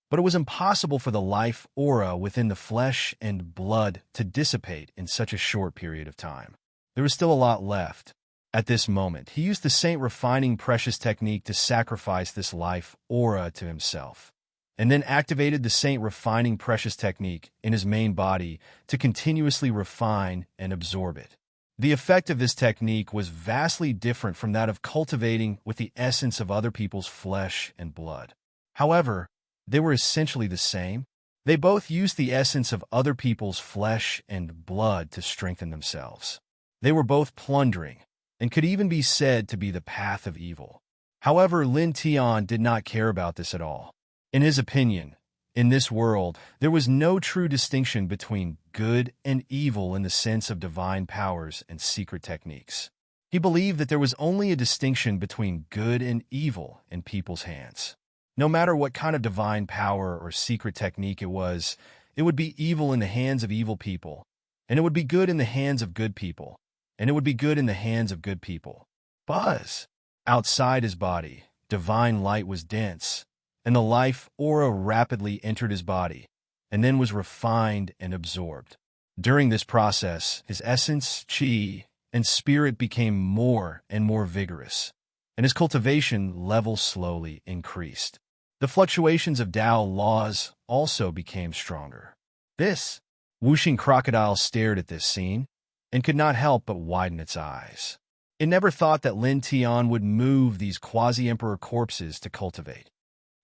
But it was impossible for the life aura within the flesh and blood to dissipate in such a short period of time. There was still a lot left. At this moment, he used the saint refining precious technique to sacrifice this life aura to himself, and then activated the saint refining precious technique in his main body to continuously refine and absorb it. The effect of this technique was vastly different from that of cultivating with the essence of other people's flesh and blood. However, they were essentially the same. They both used the essence of other people's flesh and blood to strengthen themselves. They were both plundering, and could even be said to be the path of evil. However, Lin Tian did not care about this at all. In his opinion, in this world, there was no true distinction between good and evil in the sense of divine powers and secret techniques. He believed that there was only a distinction between good and evil in people's hands. No matter what kind of divine power or secret technique it would be evil in the hands of evil people, and it would be good in the hands of good people, and it would be good in the hands of good people. Buzz! Outside his body, divine light was dense, and the life aura rapidly entered his body, and then was refined and absorbed. During this process, his essence, qi, and spirit became more and more vigorous, and his cultivation level slowly increased. The fluctuations of Tao laws also became stronger. This whooshing crocodile stared at this scene and could not help but widen its eyes. It never thought that Lin Tian would move these quasi-emperor corpses to cultivate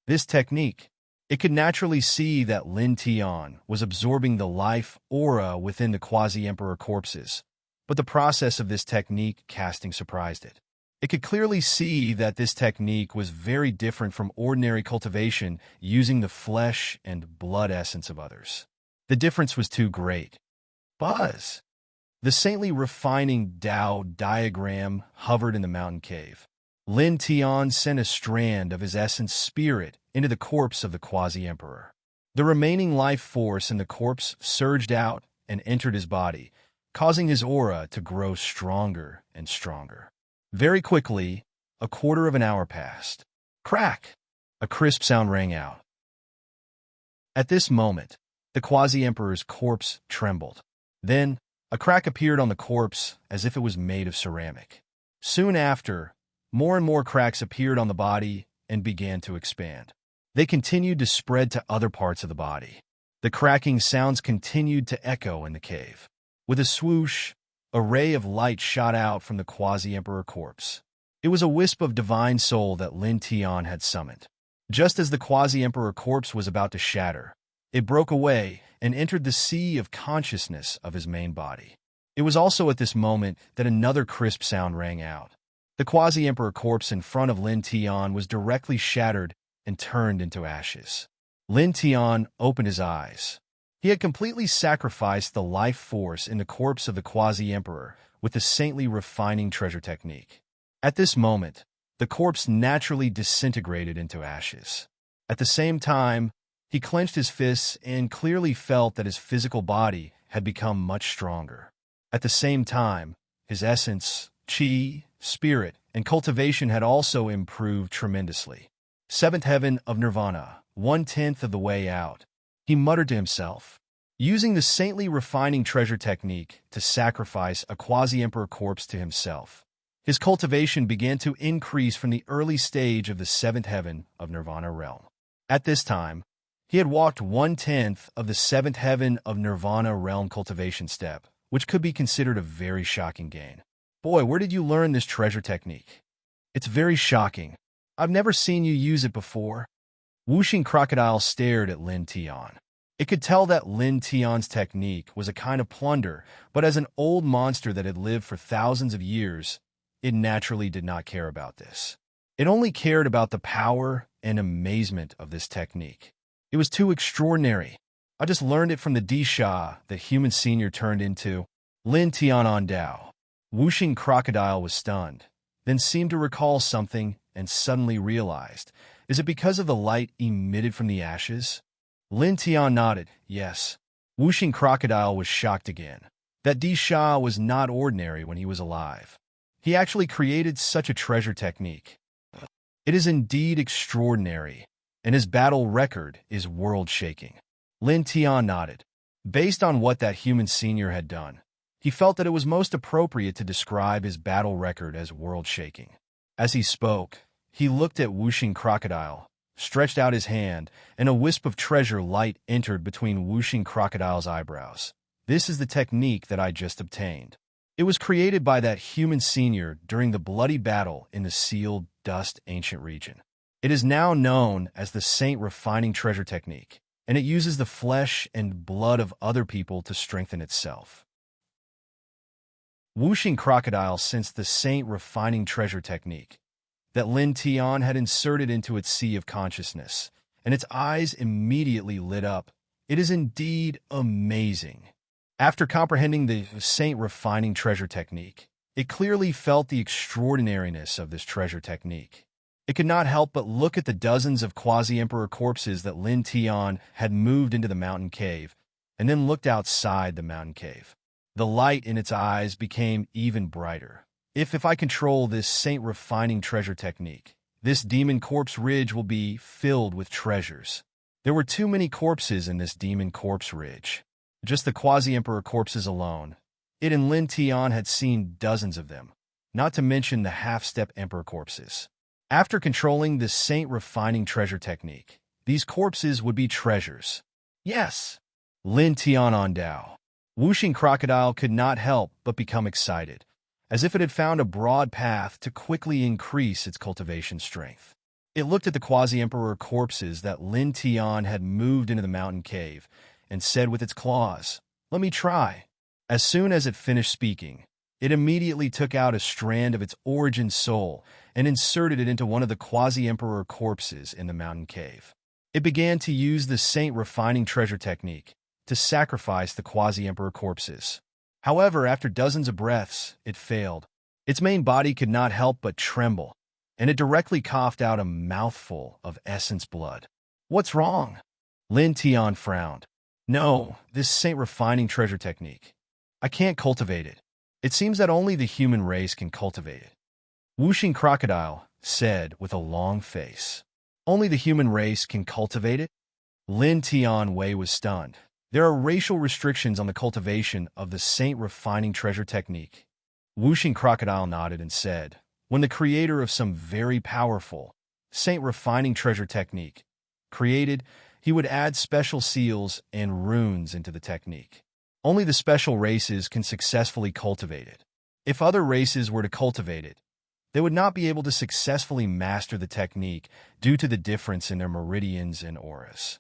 this technique. It could naturally see that Lin Tian was absorbing the life aura within the quasi-emperor corpses, but the process of this technique casting surprised it. It could clearly see that this technique was very different from ordinary cultivation using the flesh and blood essence of others. The difference was too great. Buzz! The saintly refining Tao diagram hovered in the mountain cave. Lin Tian sent a strand of his essence spirit into the corpse of the quasi-emperor. The remaining life force in the corpse surged out and entered his body, causing his aura to grow stronger and stronger. Very quickly, a quarter of an hour passed. Crack! A crisp sound rang out. At this moment, the quasi-emperor's corpse trembled. Then, a crack appeared on the corpse as if it was made of ceramic. Soon after, more and more cracks appeared on the body and began to expand. They continued to spread to other parts of the body. The cracking sounds continued to echo in the cave. With a swoosh, a ray of light shot out from the quasi-emperor corpse. It was a wisp of divine soul that Lin Tian had summoned. Just as the quasi-emperor corpse was about to shatter, it broke away and entered the sea of consciousness of his main body. It was also at this moment that another crisp sound rang out. The quasi-emperor corpse in front of Lin Tian was directly shattered and turned into ashes. Lin Tian opened his eyes. He had completely sacrificed the life force in the corpse of the quasi-emperor with the saintly refining treasure technique. At this moment, the corpse naturally disintegrated into ashes. At the same time, he clenched his fists and clearly felt that his physical body had become much stronger. At the same time, his essence, qi, spirit, and cultivation had also improved tremendously. Seventh heaven of nirvana, 1/10 of the way out. He muttered to himself, using the saintly refining treasure technique to sacrifice a quasi-emperor corpse to himself. His cultivation began to increase from the early stage of the seventh heaven of nirvana realm. At this time, he had walked 1/10 of the seventh heaven of nirvana realm cultivation step, which could be considered a very shocking gain. Boy, where did you learn this treasure technique? It's very shocking. I've never seen you use it before. Whooshing Crocodile stared at Lin Tian. It could tell that Lin Tian's technique was a kind of plunder, but as an old monster that had lived for thousands of years, it naturally did not care about this. It only cared about the power and amazement of this technique. It was too extraordinary. I just learned it from the Disha that human senior turned into Lin Tian on Dao. Whooshing Crocodile was stunned, then seemed to recall something and suddenly realized, is it because of the light emitted from the ashes? Lin Tian nodded, yes. Whooshing Crocodile was shocked again. That Disha was not ordinary when he was alive. He actually created such a treasure technique. It is indeed extraordinary, and his battle record is world-shaking. Lin Tian nodded. Based on what that human senior had done, he felt that it was most appropriate to describe his battle record as world-shaking. As he spoke, he looked at Whooshing Crocodile, stretched out his hand, and a wisp of treasure light entered between Whooshing Crocodile's eyebrows. This is the technique that I just obtained. It was created by that human senior during the bloody battle in the sealed dust ancient region. It is now known as the Saint Refining Treasure Technique, and it uses the flesh and blood of other people to strengthen itself. Whooshing Crocodile sensed the Saint Refining Treasure Technique that Lin Tian had inserted into its sea of consciousness, and its eyes immediately lit up. It is indeed amazing. After comprehending the Saint Refining Treasure Technique, it clearly felt the extraordinariness of this treasure technique. It could not help but look at the dozens of quasi-emperor corpses that Lin Tian had moved into the mountain cave, and then looked outside the mountain cave. The light in its eyes became even brighter. If I control this Saint Refining Treasure Technique, this demon corpse ridge will be filled with treasures. There were too many corpses in this demon corpse ridge. Just the quasi-emperor corpses alone. It and Lin Tian had seen dozens of them, not to mention the half-step emperor corpses. After controlling this Saint Refining Treasure Technique, these corpses would be treasures. Yes! Lin Tian on Dao. Whooshing Crocodile could not help but become excited, as if it had found a broad path to quickly increase its cultivation strength. It looked at the quasi-emperor corpses that Lin Tian had moved into the mountain cave, and said with its claws, "Let me try." As soon as it finished speaking, it immediately took out a strand of its origin soul and inserted it into one of the quasi-emperor corpses in the mountain cave. It began to use the Saint Refining Treasure Technique to sacrifice the quasi-emperor corpses. However, after dozens of breaths, it failed. Its main body could not help but tremble, and it directly coughed out a mouthful of essence blood. "What's wrong?" Lin Tian frowned. "No, this Saint Refining Treasure Technique. I can't cultivate it. It seems that only the human race can cultivate it." Whooshing Crocodile said with a long face. "Only the human race can cultivate it?" Lin Tian Wei was stunned. There are racial restrictions on the cultivation of the Saint Refining Treasure Technique. Whooshing Crocodile nodded and said, "When the creator of some very powerful Saint Refining Treasure Technique created, he would add special seals and runes into the technique. Only the special races can successfully cultivate it. If other races were to cultivate it, they would not be able to successfully master the technique due to the difference in their meridians and auras."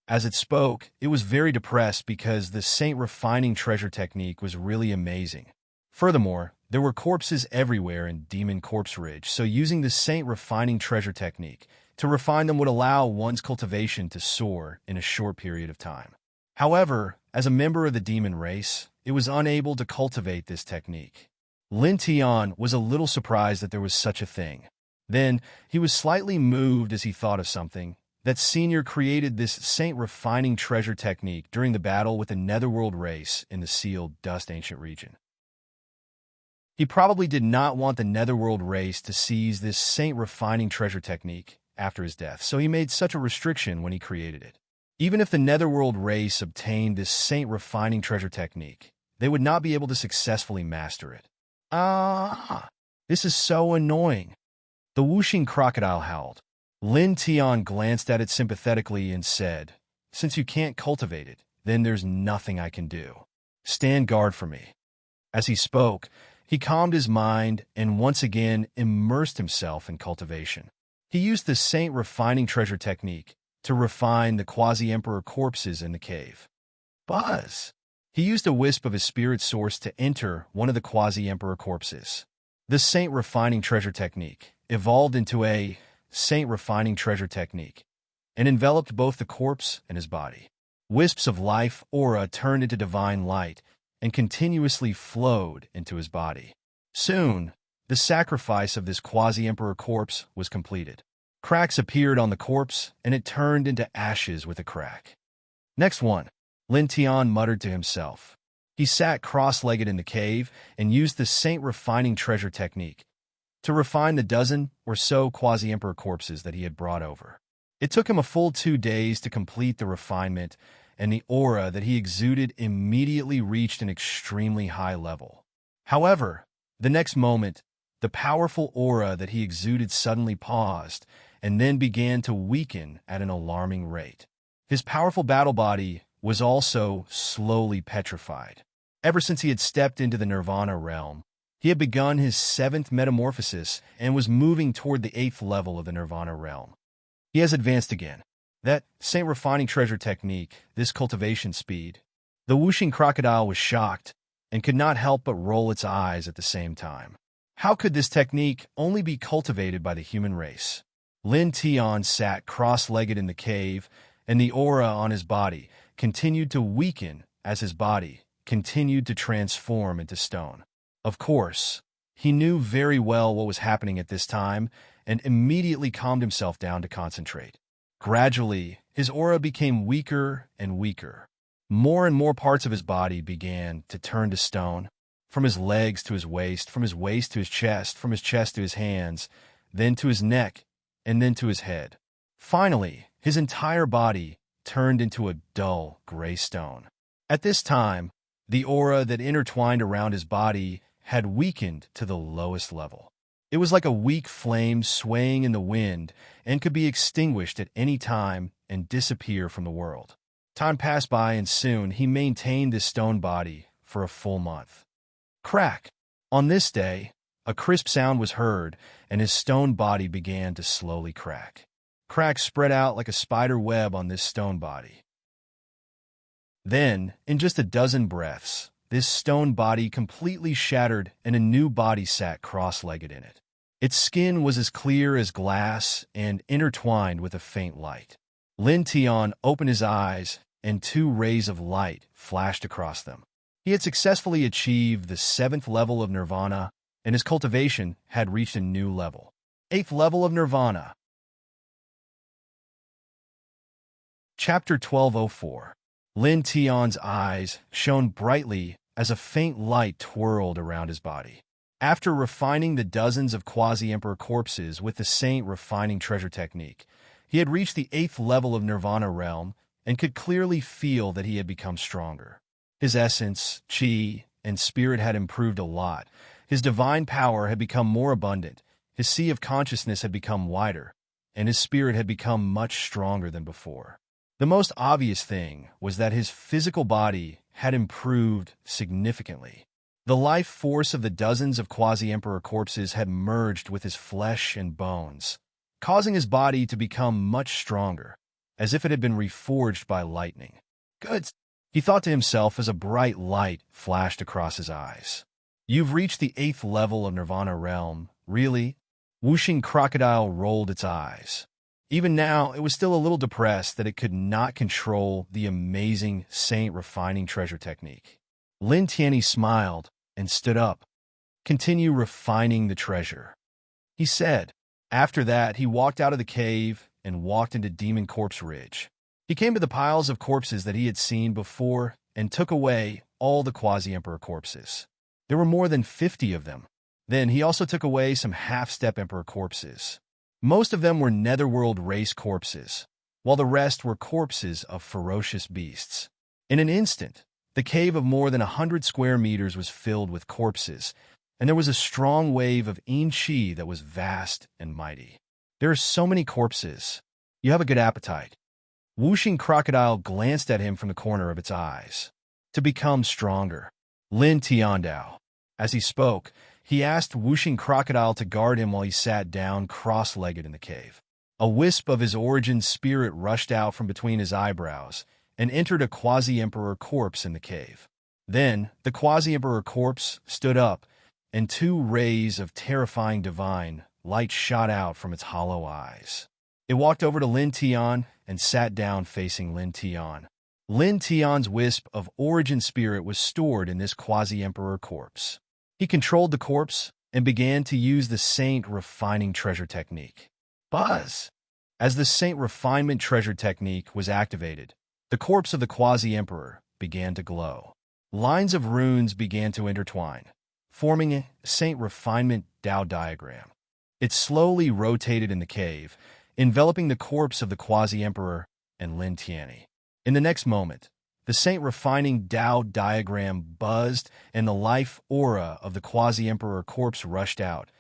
As it spoke, it was very depressed because the Saint Refining Treasure Technique was really amazing. Furthermore, there were corpses everywhere in Demon Corpse Ridge, so using the Saint Refining Treasure Technique to refine them would allow one's cultivation to soar in a short period of time. However, as a member of the demon race, it was unable to cultivate this technique. Lin Tian was a little surprised that there was such a thing. Then, he was slightly moved as he thought of something. That senior created this Saint Refining Treasure Technique during the battle with the Netherworld race in the sealed Dust Ancient region. He probably did not want the Netherworld race to seize this Saint Refining Treasure Technique, after his death, so he made such a restriction when he created it. Even if the Netherworld race obtained this saint-refining treasure technique, they would not be able to successfully master it. This is so annoying. The whooshing crocodile howled. Lin Tian glanced at it sympathetically and said, "Since you can't cultivate it, then there's nothing I can do. Stand guard for me." As he spoke, he calmed his mind and once again immersed himself in cultivation. He used the saint-refining treasure technique to refine the quasi-emperor corpses in the cave. Buzz! He used a wisp of his spirit source to enter one of the quasi-emperor corpses. The saint-refining treasure technique evolved into a saint-refining treasure technique and enveloped both the corpse and his body. Wisps of life aura turned into divine light and continuously flowed into his body. Soon, the sacrifice of this quasi-emperor corpse was completed. Cracks appeared on the corpse, and it turned into ashes with a crack. Next one, Lin Tian muttered to himself. He sat cross-legged in the cave and used the saint-refining treasure technique to refine the dozen or so quasi-emperor corpses that he had brought over. It took him a full 2 days to complete the refinement, and the aura that he exuded immediately reached an extremely high level. However, the next moment, the powerful aura that he exuded suddenly paused and then began to weaken at an alarming rate. His powerful battle body was also slowly petrified. Ever since he had stepped into the Nirvana realm, he had begun his 7th metamorphosis and was moving toward the 8th level of the Nirvana realm. He has advanced again. That saint-refining treasure technique, this cultivation speed. The whooshing crocodile was shocked and could not help but roll its eyes at the same time. How could this technique only be cultivated by the human race? Lin Tian sat cross-legged in the cave, and the aura on his body continued to weaken as his body continued to transform into stone. Of course, he knew very well what was happening at this time and immediately calmed himself down to concentrate. Gradually, his aura became weaker and weaker. More and more parts of his body began to turn to stone, from his legs to his waist, from his waist to his chest, from his chest to his hands, then to his neck, and then to his head. Finally, his entire body turned into a dull gray stone. At this time, the aura that intertwined around his body had weakened to the lowest level. It was like a weak flame swaying in the wind and could be extinguished at any time and disappear from the world. Time passed by and soon he maintained this stone body for a full month. Crack! On this day, a crisp sound was heard and his stone body began to slowly crack. Cracks spread out like a spider web on this stone body. Then, in just a dozen breaths, this stone body completely shattered and a new body sat cross-legged in it. Its skin was as clear as glass and intertwined with a faint light. Lin Tian opened his eyes and 2 rays of light flashed across them. He had successfully achieved the 7th level of Nirvana and his cultivation had reached a new level. 8th level of Nirvana. Chapter 1204. Lin Tian's eyes shone brightly as a faint light twirled around his body. After refining the dozens of quasi-emperor corpses with the saint-refining treasure technique, he had reached the 8th level of Nirvana realm and could clearly feel that he had become stronger. His essence, chi, and spirit had improved a lot. His divine power had become more abundant, his sea of consciousness had become wider, and his spirit had become much stronger than before. The most obvious thing was that his physical body had improved significantly. The life force of the dozens of quasi-emperor corpses had merged with his flesh and bones, causing his body to become much stronger, as if it had been reforged by lightning. Good, he thought to himself as a bright light flashed across his eyes. You've reached the 8th level of Nirvana realm, really? Whooshing crocodile rolled its eyes. Even now, it was still a little depressed that it could not control the amazing saint-refining treasure technique. Lin Tianyi smiled and stood up. Continue refining the treasure, he said. After that, he walked out of the cave and walked into Demon Corpse Ridge. He came to the piles of corpses that he had seen before and took away all the quasi-emperor corpses. There were more than 50 of them. Then he also took away some half-step emperor corpses. Most of them were netherworld race corpses, while the rest were corpses of ferocious beasts. In an instant, the cave of more than 100 square meters was filled with corpses, and there was a strong wave of qi that was vast and mighty. There are so many corpses. You have a good appetite. Whooshing crocodile glanced at him from the corner of its eyes. To become stronger. Lin Tiandao. As he spoke, he asked Whooshing crocodile to guard him while he sat down cross-legged in the cave. A wisp of his origin spirit rushed out from between his eyebrows and entered a quasi-emperor corpse in the cave. Then, the quasi-emperor corpse stood up, and 2 rays of terrifying divine light shot out from its hollow eyes. It walked over to Lin Tian and sat down facing Lin Tian. Lin Tian's wisp of origin spirit was stored in this quasi-emperor corpse. He controlled the corpse and began to use the Saint Refining Treasure technique. Buzz! As the Saint Refinement Treasure technique was activated, the corpse of the quasi-emperor began to glow. Lines of runes began to intertwine, forming a Saint Refinement Dao diagram. It slowly rotated in the cave, enveloping the corpse of the quasi-emperor and Lin Tianyi. In the next moment, the Saint Refining Dao diagram buzzed and the life aura of the quasi-emperor corpse rushed out,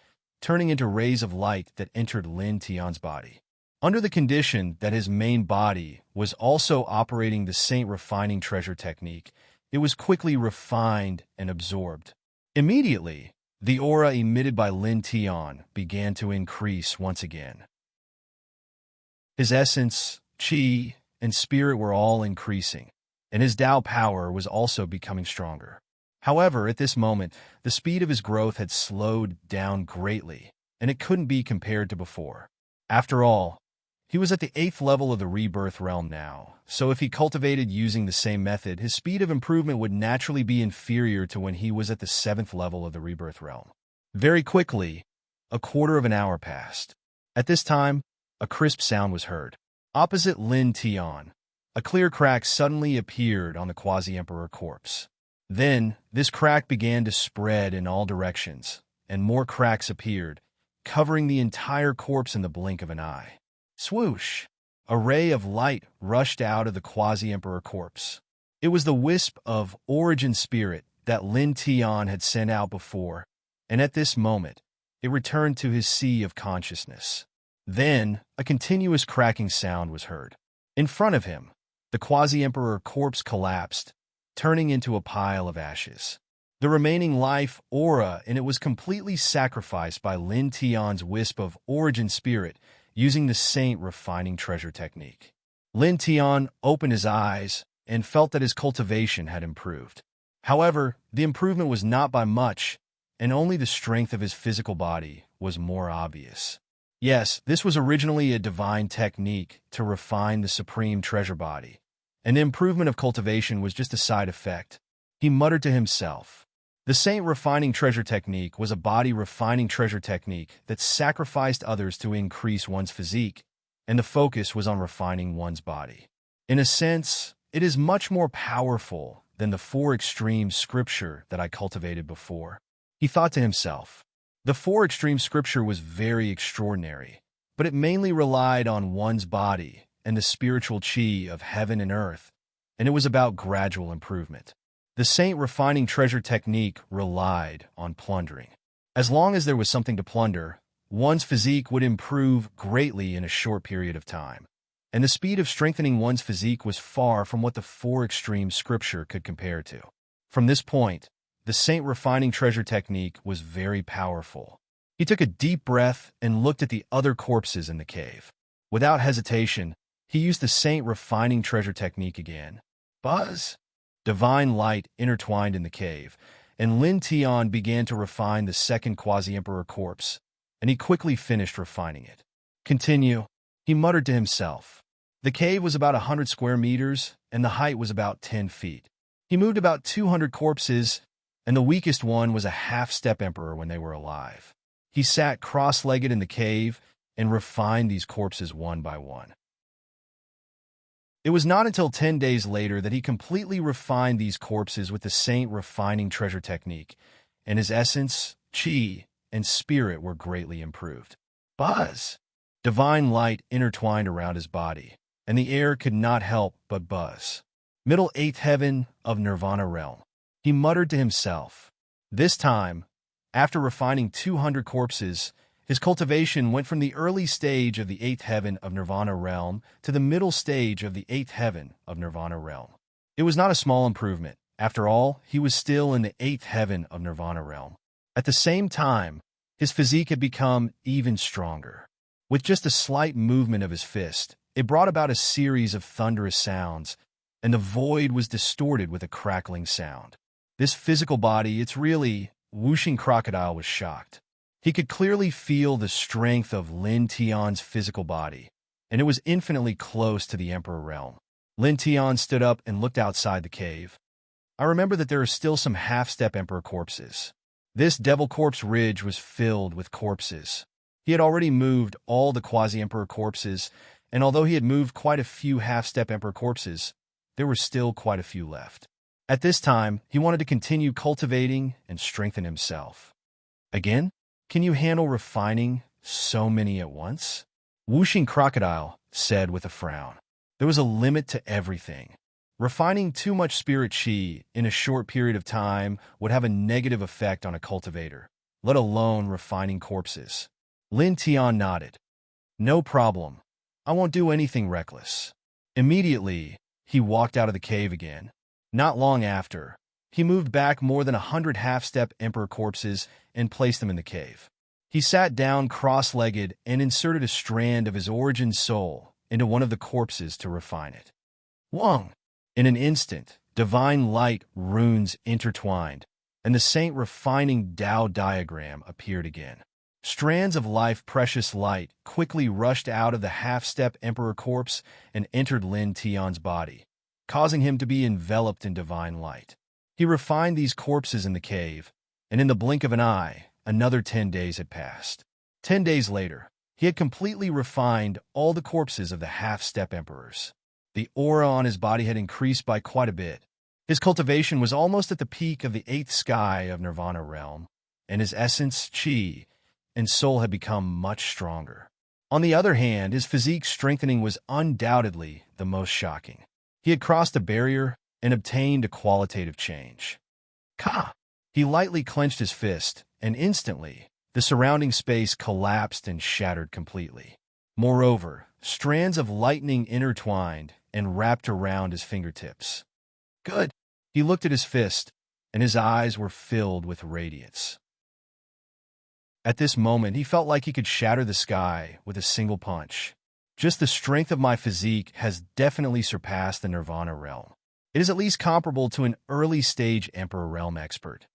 turning into rays of light that entered Lin Tian's body. Under the condition that his main body was also operating the Saint Refining Treasure technique, it was quickly refined and absorbed. Immediately, the aura emitted by Lin Tian began to increase once again. His essence, qi, and spirit were all increasing, and his Dao power was also becoming stronger. However, at this moment, the speed of his growth had slowed down greatly, and it couldn't be compared to before. After all, he was at the 8th level of the rebirth realm now, so if he cultivated using the same method, his speed of improvement would naturally be inferior to when he was at the 7th level of the rebirth realm. Very quickly, a quarter of an hour passed. At this time, a crisp sound was heard. Opposite Lin Tian, a clear crack suddenly appeared on the quasi-emperor corpse. Then, this crack began to spread in all directions, and more cracks appeared, covering the entire corpse in the blink of an eye. Swoosh! A ray of light rushed out of the quasi-emperor corpse. It was the wisp of origin spirit that Lin Tian had sent out before, and at this moment, it returned to his sea of consciousness. Then, a continuous cracking sound was heard. In front of him, the quasi-emperor corpse collapsed, turning into a pile of ashes. The remaining life aura in it was completely sacrificed by Lin Tian's wisp of origin spirit using the Saint Refining Treasure technique. Lin Tian opened his eyes and felt that his cultivation had improved. However, the improvement was not by much, and only the strength of his physical body was more obvious. Yes, this was originally a divine technique to refine the supreme treasure body, and the improvement of cultivation was just a side effect. He muttered to himself. The Saint Refining Treasure technique was a body refining treasure technique that sacrificed others to increase one's physique, and the focus was on refining one's body. In a sense, it is much more powerful than the 4 extreme scripture that I cultivated before. He thought to himself. The 4 extreme scripture was very extraordinary, but it mainly relied on one's body and the spiritual qi of heaven and earth, and it was about gradual improvement. The Saint Refining Treasure technique relied on plundering. As long as there was something to plunder, one's physique would improve greatly in a short period of time, and the speed of strengthening one's physique was far from what the 4 extreme scripture could compare to. From this point, the Saint Refining Treasure technique was very powerful. He took a deep breath and looked at the other corpses in the cave. Without hesitation, he used the Saint Refining Treasure technique again. Buzz! Divine light intertwined in the cave, and Lin Tian began to refine the second quasi-emperor corpse, and he quickly finished refining it. Continue, he muttered to himself. The cave was about 100 square meters, and the height was about 10 feet. He moved about 200 corpses, and the weakest one was a half-step emperor when they were alive. He sat cross-legged in the cave and refined these corpses one by one. It was not until 10 days later that he completely refined these corpses with the Saint Refining Treasure technique, and his essence, qi, and spirit were greatly improved. Buzz! Divine light intertwined around his body, and the air could not help but buzz. Middle eighth heaven of Nirvana realm, he muttered to himself. This time, after refining 200 corpses, his cultivation went from the early stage of the eighth heaven of Nirvana realm to the middle stage of the eighth heaven of Nirvana realm. It was not a small improvement. After all, he was still in the eighth heaven of Nirvana realm. At the same time, his physique had become even stronger. With just a slight movement of his fist, it brought about a series of thunderous sounds, and the void was distorted with a crackling sound. This physical body, it's really... Whooshing Crocodile was shocked. He could clearly feel the strength of Lin Tian's physical body, and it was infinitely close to the Emperor realm. Lin Tian stood up and looked outside the cave. I remember that there are still some half-step Emperor corpses. This Devil Corpse Ridge was filled with corpses. He had already moved all the quasi-Emperor corpses, and although he had moved quite a few half-step Emperor corpses, there were still quite a few left. At this time, he wanted to continue cultivating and strengthen himself. Again? Can you handle refining so many at once? Whooshing Crocodile said with a frown. There was a limit to everything. Refining too much spirit chi in a short period of time would have a negative effect on a cultivator, let alone refining corpses. Lin Tian nodded. No problem. I won't do anything reckless. Immediately, he walked out of the cave again. Not long after, he moved back more than 100 half-step Emperor corpses and placed them in the cave. He sat down cross-legged and inserted a strand of his origin soul into one of the corpses to refine it. Wong! In an instant, divine light runes intertwined, and the saint refining Tao diagram appeared again. Strands of life precious light quickly rushed out of the half-step Emperor corpse and entered Lin Tian's body, causing him to be enveloped in divine light. He refined these corpses in the cave, and in the blink of an eye, another 10 days had passed. 10 days later, he had completely refined all the corpses of the half-step emperors. The aura on his body had increased by quite a bit. His cultivation was almost at the peak of the eighth sky of Nirvana realm, and his essence, chi, and soul had become much stronger. On the other hand, his physique strengthening was undoubtedly the most shocking. He had crossed a barrier and obtained a qualitative change. Ka! He lightly clenched his fist, and instantly, the surrounding space collapsed and shattered completely. Moreover, strands of lightning intertwined and wrapped around his fingertips. Good! He looked at his fist, and his eyes were filled with radiance. At this moment, he felt like he could shatter the sky with a single punch. Just the strength of my physique has definitely surpassed the Nirvana realm. It is at least comparable to an early-stage Emperor realm expert.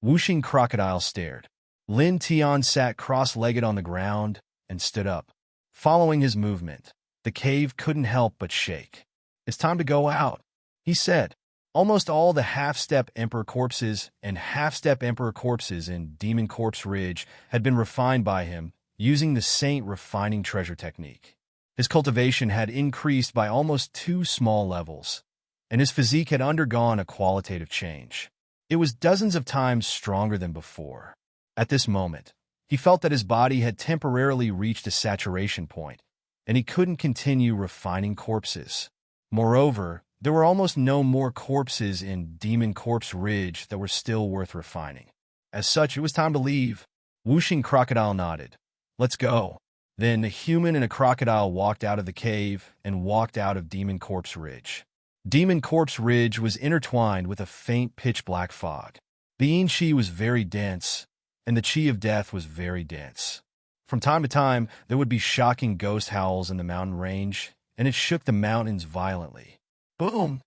Whooshing Crocodile stared. Lin Tian sat cross-legged on the ground and stood up. Following his movement, the cave couldn't help but shake. It's time to go out, he said. Almost all the half-step Emperor corpses and half-step Emperor corpses in Demon Corpse Ridge had been refined by him using the Saint refining treasure technique. His cultivation had increased by almost 2 small levels, and his physique had undergone a qualitative change. It was dozens of times stronger than before. At this moment, he felt that his body had temporarily reached a saturation point, and he couldn't continue refining corpses. Moreover, there were almost no more corpses in Demon Corpse Ridge that were still worth refining. As such, it was time to leave. Whooshing Crocodile nodded. Let's go. Then a human and a crocodile walked out of the cave and walked out of Demon Corpse Ridge. Demon Corpse Ridge was intertwined with a faint pitch-black fog. The yin chi was very dense, and the chi of death was very dense. From time to time, there would be shocking ghost howls in the mountain range, and it shook the mountains violently. Boom!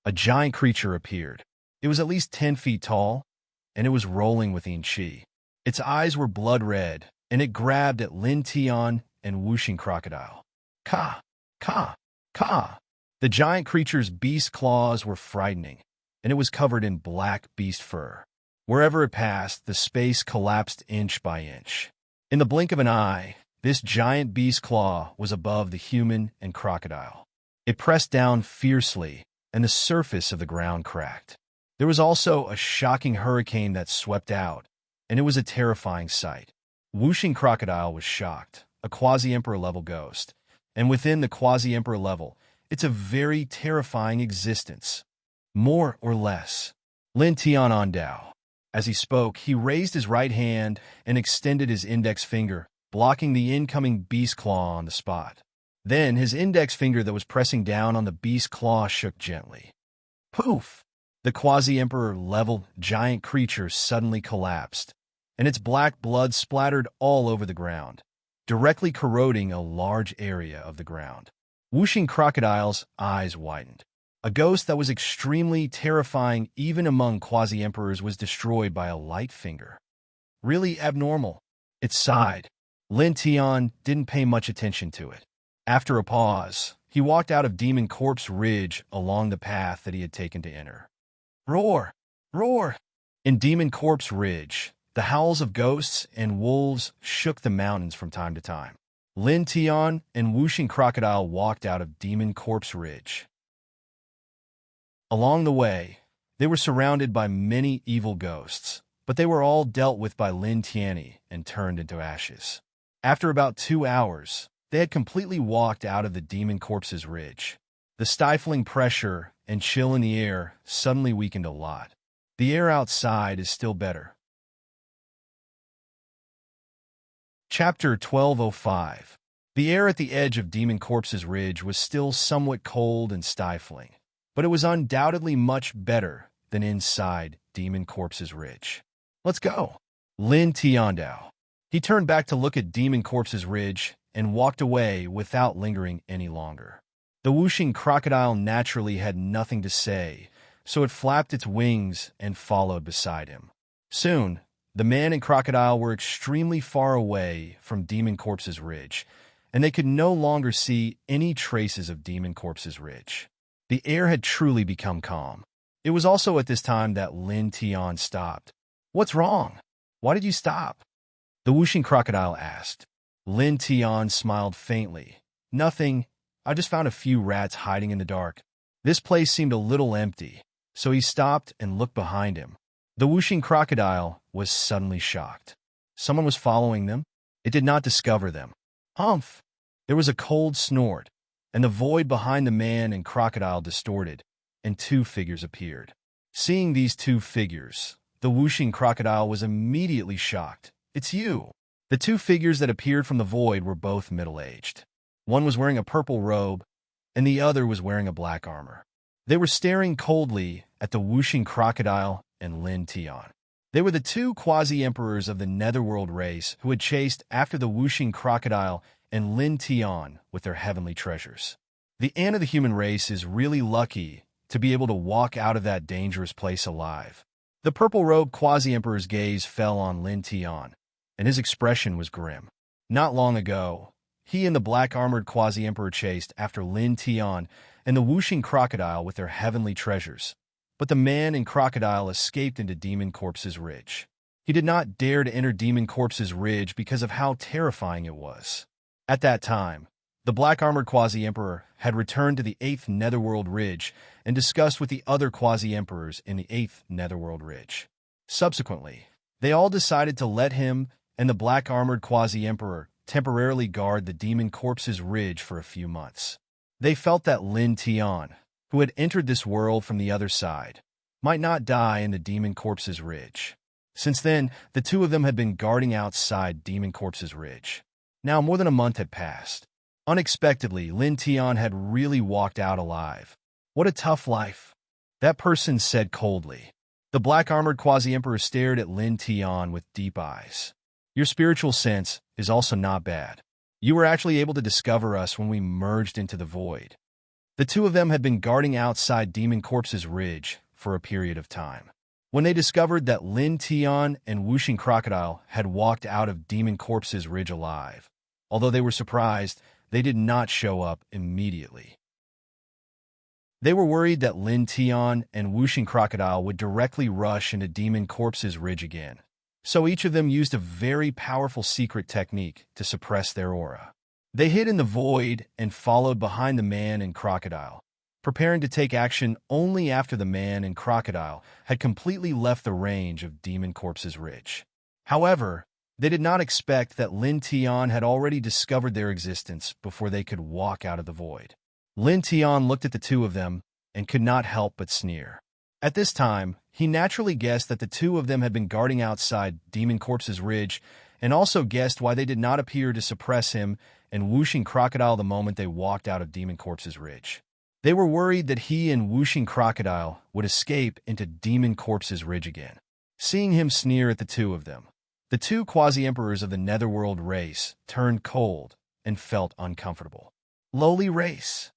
A giant creature appeared. It was at least 10 feet tall, and it was rolling with yin chi. Its eyes were blood red, and it grabbed at Lin Tian and Whooshing Crocodile. Ka! Ka! Ka! The giant creature's beast claws were frightening, and it was covered in black beast fur. Wherever it passed, the space collapsed inch by inch. In the blink of an eye, this giant beast claw was above the human and crocodile. It pressed down fiercely, and the surface of the ground cracked. There was also a shocking hurricane that swept out, and it was a terrifying sight. Whooshing Crocodile was shocked. a quasi-emperor level ghost. And within the quasi-emperor level, it's a very terrifying existence. More or less. Lin Tian Ondao. As he spoke, he raised his right hand and extended his index finger, blocking the incoming beast claw on the spot. Then his index finger that was pressing down on the beast claw shook gently. Poof! The quasi-emperor level giant creature suddenly collapsed, and its black blood splattered all over the ground, directly corroding a large area of the ground. Whooshing Crocodile's eyes widened. A ghost that was extremely terrifying even among quasi-emperors was destroyed by a light finger. Really abnormal. It sighed. Lin Tian didn't pay much attention to it. After a pause, he walked out of Demon Corpse Ridge along the path that he had taken to enter. Roar! Roar! In Demon Corpse Ridge, the howls of ghosts and wolves shook the mountains from time to time. Lin Tian and Whooshing Crocodile walked out of Demon Corpse Ridge. Along the way, they were surrounded by many evil ghosts, but they were all dealt with by Lin Tian and turned into ashes. After about 2 hours, they had completely walked out of the Demon Corpse's Ridge. The stifling pressure and chill in the air suddenly weakened a lot. The air outside is still better. Chapter 1205. The air at the edge of Demon Corpse's Ridge was still somewhat cold and stifling, but it was undoubtedly much better than inside Demon Corpse's Ridge. Let's go. Lin Tiandao. He turned back to look at Demon Corpse's Ridge and walked away without lingering any longer. The whooshing crocodile naturally had nothing to say, so it flapped its wings and followed beside him. Soon, the man and crocodile were extremely far away from Demon Corpse's Ridge, and they could no longer see any traces of Demon Corpse's Ridge. The air had truly become calm. It was also at this time that Lin Tian stopped. What's wrong? Why did you stop? The whooshing crocodile asked. Lin Tian smiled faintly. Nothing. I just found a few rats hiding in the dark. This place seemed a little empty, so he stopped and looked behind him. The whooshing crocodile was suddenly shocked. Someone was following them. It did not discover them. Humph! There was a cold snort, and the void behind the man and crocodile distorted, and 2 figures appeared. Seeing these 2 figures, the whooshing crocodile was immediately shocked. It's you! The 2 figures that appeared from the void were both middle-aged. One was wearing a purple robe, and the other was wearing a black armor. They were staring coldly at the whooshing crocodile and Lin Tian. They were the 2 quasi-emperors of the Netherworld race who had chased after the whooshing crocodile and Lin Tian with their heavenly treasures. The ant of the human race is really lucky to be able to walk out of that dangerous place alive. The purple-robed quasi-emperor's gaze fell on Lin Tian, and his expression was grim. Not long ago, he and the black-armored quasi-emperor chased after Lin Tian and the whooshing crocodile with their heavenly treasures, but the man and crocodile escaped into Demon Corpse's Ridge. He did not dare to enter Demon Corpse's Ridge because of how terrifying it was. At that time, the black-armored quasi-emperor had returned to the 8th Netherworld Ridge and discussed with the other quasi-emperors in the 8th Netherworld Ridge. Subsequently, they all decided to let him and the black-armored quasi-emperor temporarily guard the Demon Corpse's Ridge for a few months. They felt that Lin Tian, who had entered this world from the other side, might not die in the Demon Corpse's Ridge. Since then, the 2 of them had been guarding outside Demon Corpse's Ridge. Now more than a month had passed. Unexpectedly, Lin Tian had really walked out alive. What a tough life, that person said coldly. The black-armored quasi-emperor stared at Lin Tian with deep eyes. Your spiritual sense is also not bad. You were actually able to discover us when we merged into the void. The 2 of them had been guarding outside Demon Corpse's Ridge for a period of time. When they discovered that Lin Tian and whooshing crocodile had walked out of Demon Corpse's Ridge alive, although they were surprised, they did not show up immediately. They were worried that Lin Tian and whooshing crocodile would directly rush into Demon Corpse's Ridge again, so each of them used a very powerful secret technique to suppress their aura. They hid in the void and followed behind the man and crocodile, preparing to take action only after the man and crocodile had completely left the range of Demon Corpse's Ridge. However, They did not expect that Lin Tian had already discovered their existence before they could walk out of the void. Lin Tian looked at the two of them and could not help but sneer. At this time, he naturally guessed that the two of them had been guarding outside Demon Corpse's ridge, and also guessed why they did not appear to suppress him and Whooshing Crocodile the moment they walked out of Demon Corpse's ridge. They were worried that he and Whooshing Crocodile would escape into Demon Corpse's ridge again. Seeing him sneer at the two of them, the two quasi-emperors of the Netherworld race turned cold and felt uncomfortable. Lowly race.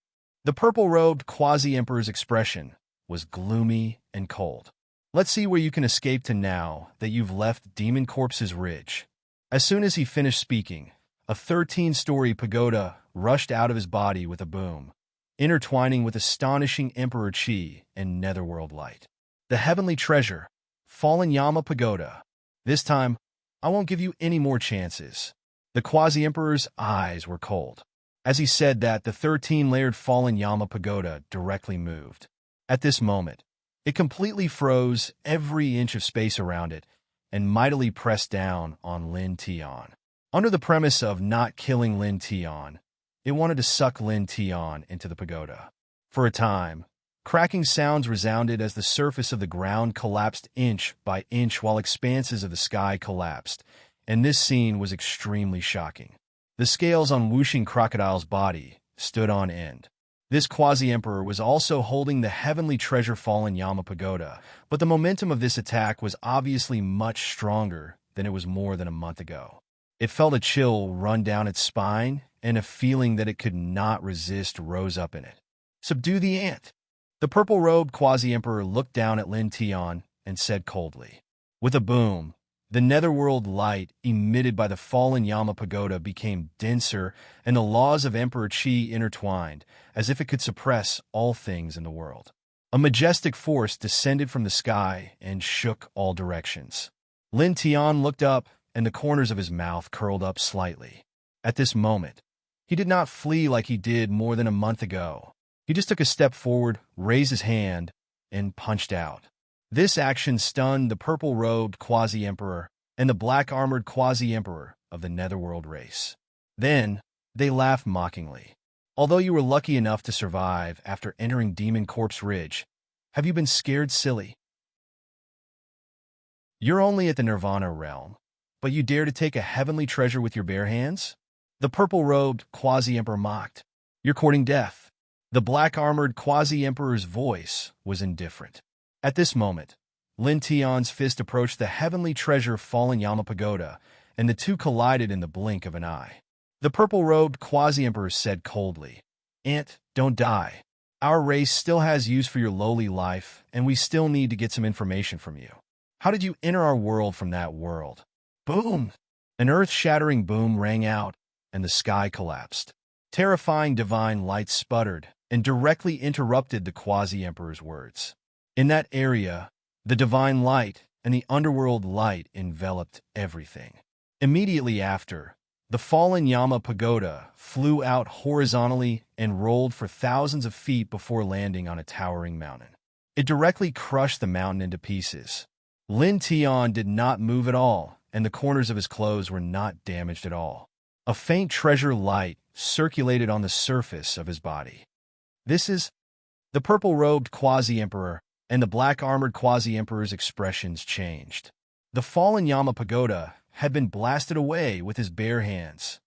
The purple-robed quasi-emperor's expression was gloomy and cold. Let's see where you can escape to now that you've left Demon Corpse's ridge. As soon as he finished speaking, a 13-story pagoda rushed out of his body with a boom, intertwining with astonishing Emperor Qi and Netherworld light. The heavenly treasure, Fallen Yama Pagoda. This time, I won't give you any more chances. The quasi-emperor's eyes were cold. As he said that, the 13-layered Fallen Yama Pagoda directly moved. At this moment, it completely froze every inch of space around it and mightily pressed down on Lin Tian. Under the premise of not killing Lin Tian, it wanted to suck Lin Tian into the pagoda. For a time, cracking sounds resounded as the surface of the ground collapsed inch by inch while expanses of the sky collapsed, and this scene was extremely shocking. The scales on Whooshing Crocodile's body stood on end. This quasi-emperor was also holding the heavenly treasure Fallen Yama Pagoda, but the momentum of this attack was obviously much stronger than it was more than a month ago. It felt a chill run down its spine, and a feeling that it could not resist rose up in it. Subdue the ant. The purple-robed quasi-emperor looked down at Lin Tian and said coldly. With a boom, the netherworld light emitted by the Fallen Yama Pagoda became denser, and the laws of Emperor Qi intertwined, as if it could suppress all things in the world. A majestic force descended from the sky and shook all directions. Lin Tian looked up, and the corners of his mouth curled up slightly. At this moment, he did not flee like he did more than a month ago. He just took a step forward, raised his hand, and punched out. This action stunned the purple-robed quasi-emperor and the black-armored quasi-emperor of the Netherworld race. Then, they laughed mockingly. Although you were lucky enough to survive after entering Demon Corpse Ridge, have you been scared silly? You're only at the Nirvana realm, but you dare to take a heavenly treasure with your bare hands? The purple-robed quasi-emperor mocked. You're courting death. The black-armored quasi-emperor's voice was indifferent. At this moment, Lin Tian's fist approached the heavenly treasure Fallen Yama Pagoda, and the two collided in the blink of an eye. The purple-robed quasi-emperor said coldly, "Ant, don't die. Our race still has use for your lowly life, and we still need to get some information from you. How did you enter our world from that world?" Boom! An earth-shattering boom rang out, and the sky collapsed. Terrifying divine light sputtered and directly interrupted the quasi-emperor's words. In that area, the divine light and the underworld light enveloped everything. Immediately after, the Fallen Yama Pagoda flew out horizontally and rolled for thousands of feet before landing on a towering mountain. It directly crushed the mountain into pieces. Lin Tian did not move at all, and the corners of his clothes were not damaged at all. A faint treasure light circulated on the surface of his body. This is the purple-robed quasi-emperor, and the black-armored quasi-emperor's expressions changed. The Fallen Yama Pagoda had been blasted away with his bare hands.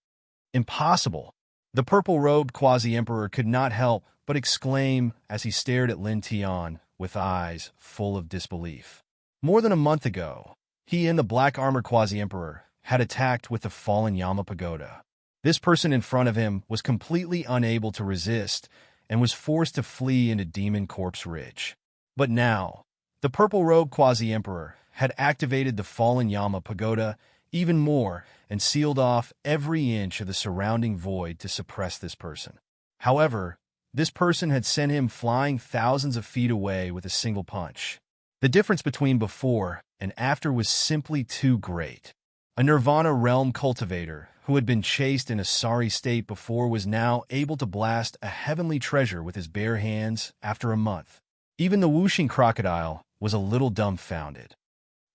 Impossible! The purple-robed quasi-emperor could not help but exclaim as he stared at Lin Tian with eyes full of disbelief. More than a month ago, he and the black-armored quasi-emperor had attacked with the Fallen Yama Pagoda. This person in front of him was completely unable to resist and was forced to flee into Demon Corpse Ridge. But now, the purple-robed quasi-emperor had activated the Fallen Yama Pagoda even more and sealed off every inch of the surrounding void to suppress this person. However, this person had sent him flying thousands of feet away with a single punch. The difference between before and after was simply too great. A Nirvana realm cultivator who had been chased in a sorry state before was now able to blast a heavenly treasure with his bare hands after a month. Even the Whooshing Crocodile was a little dumbfounded.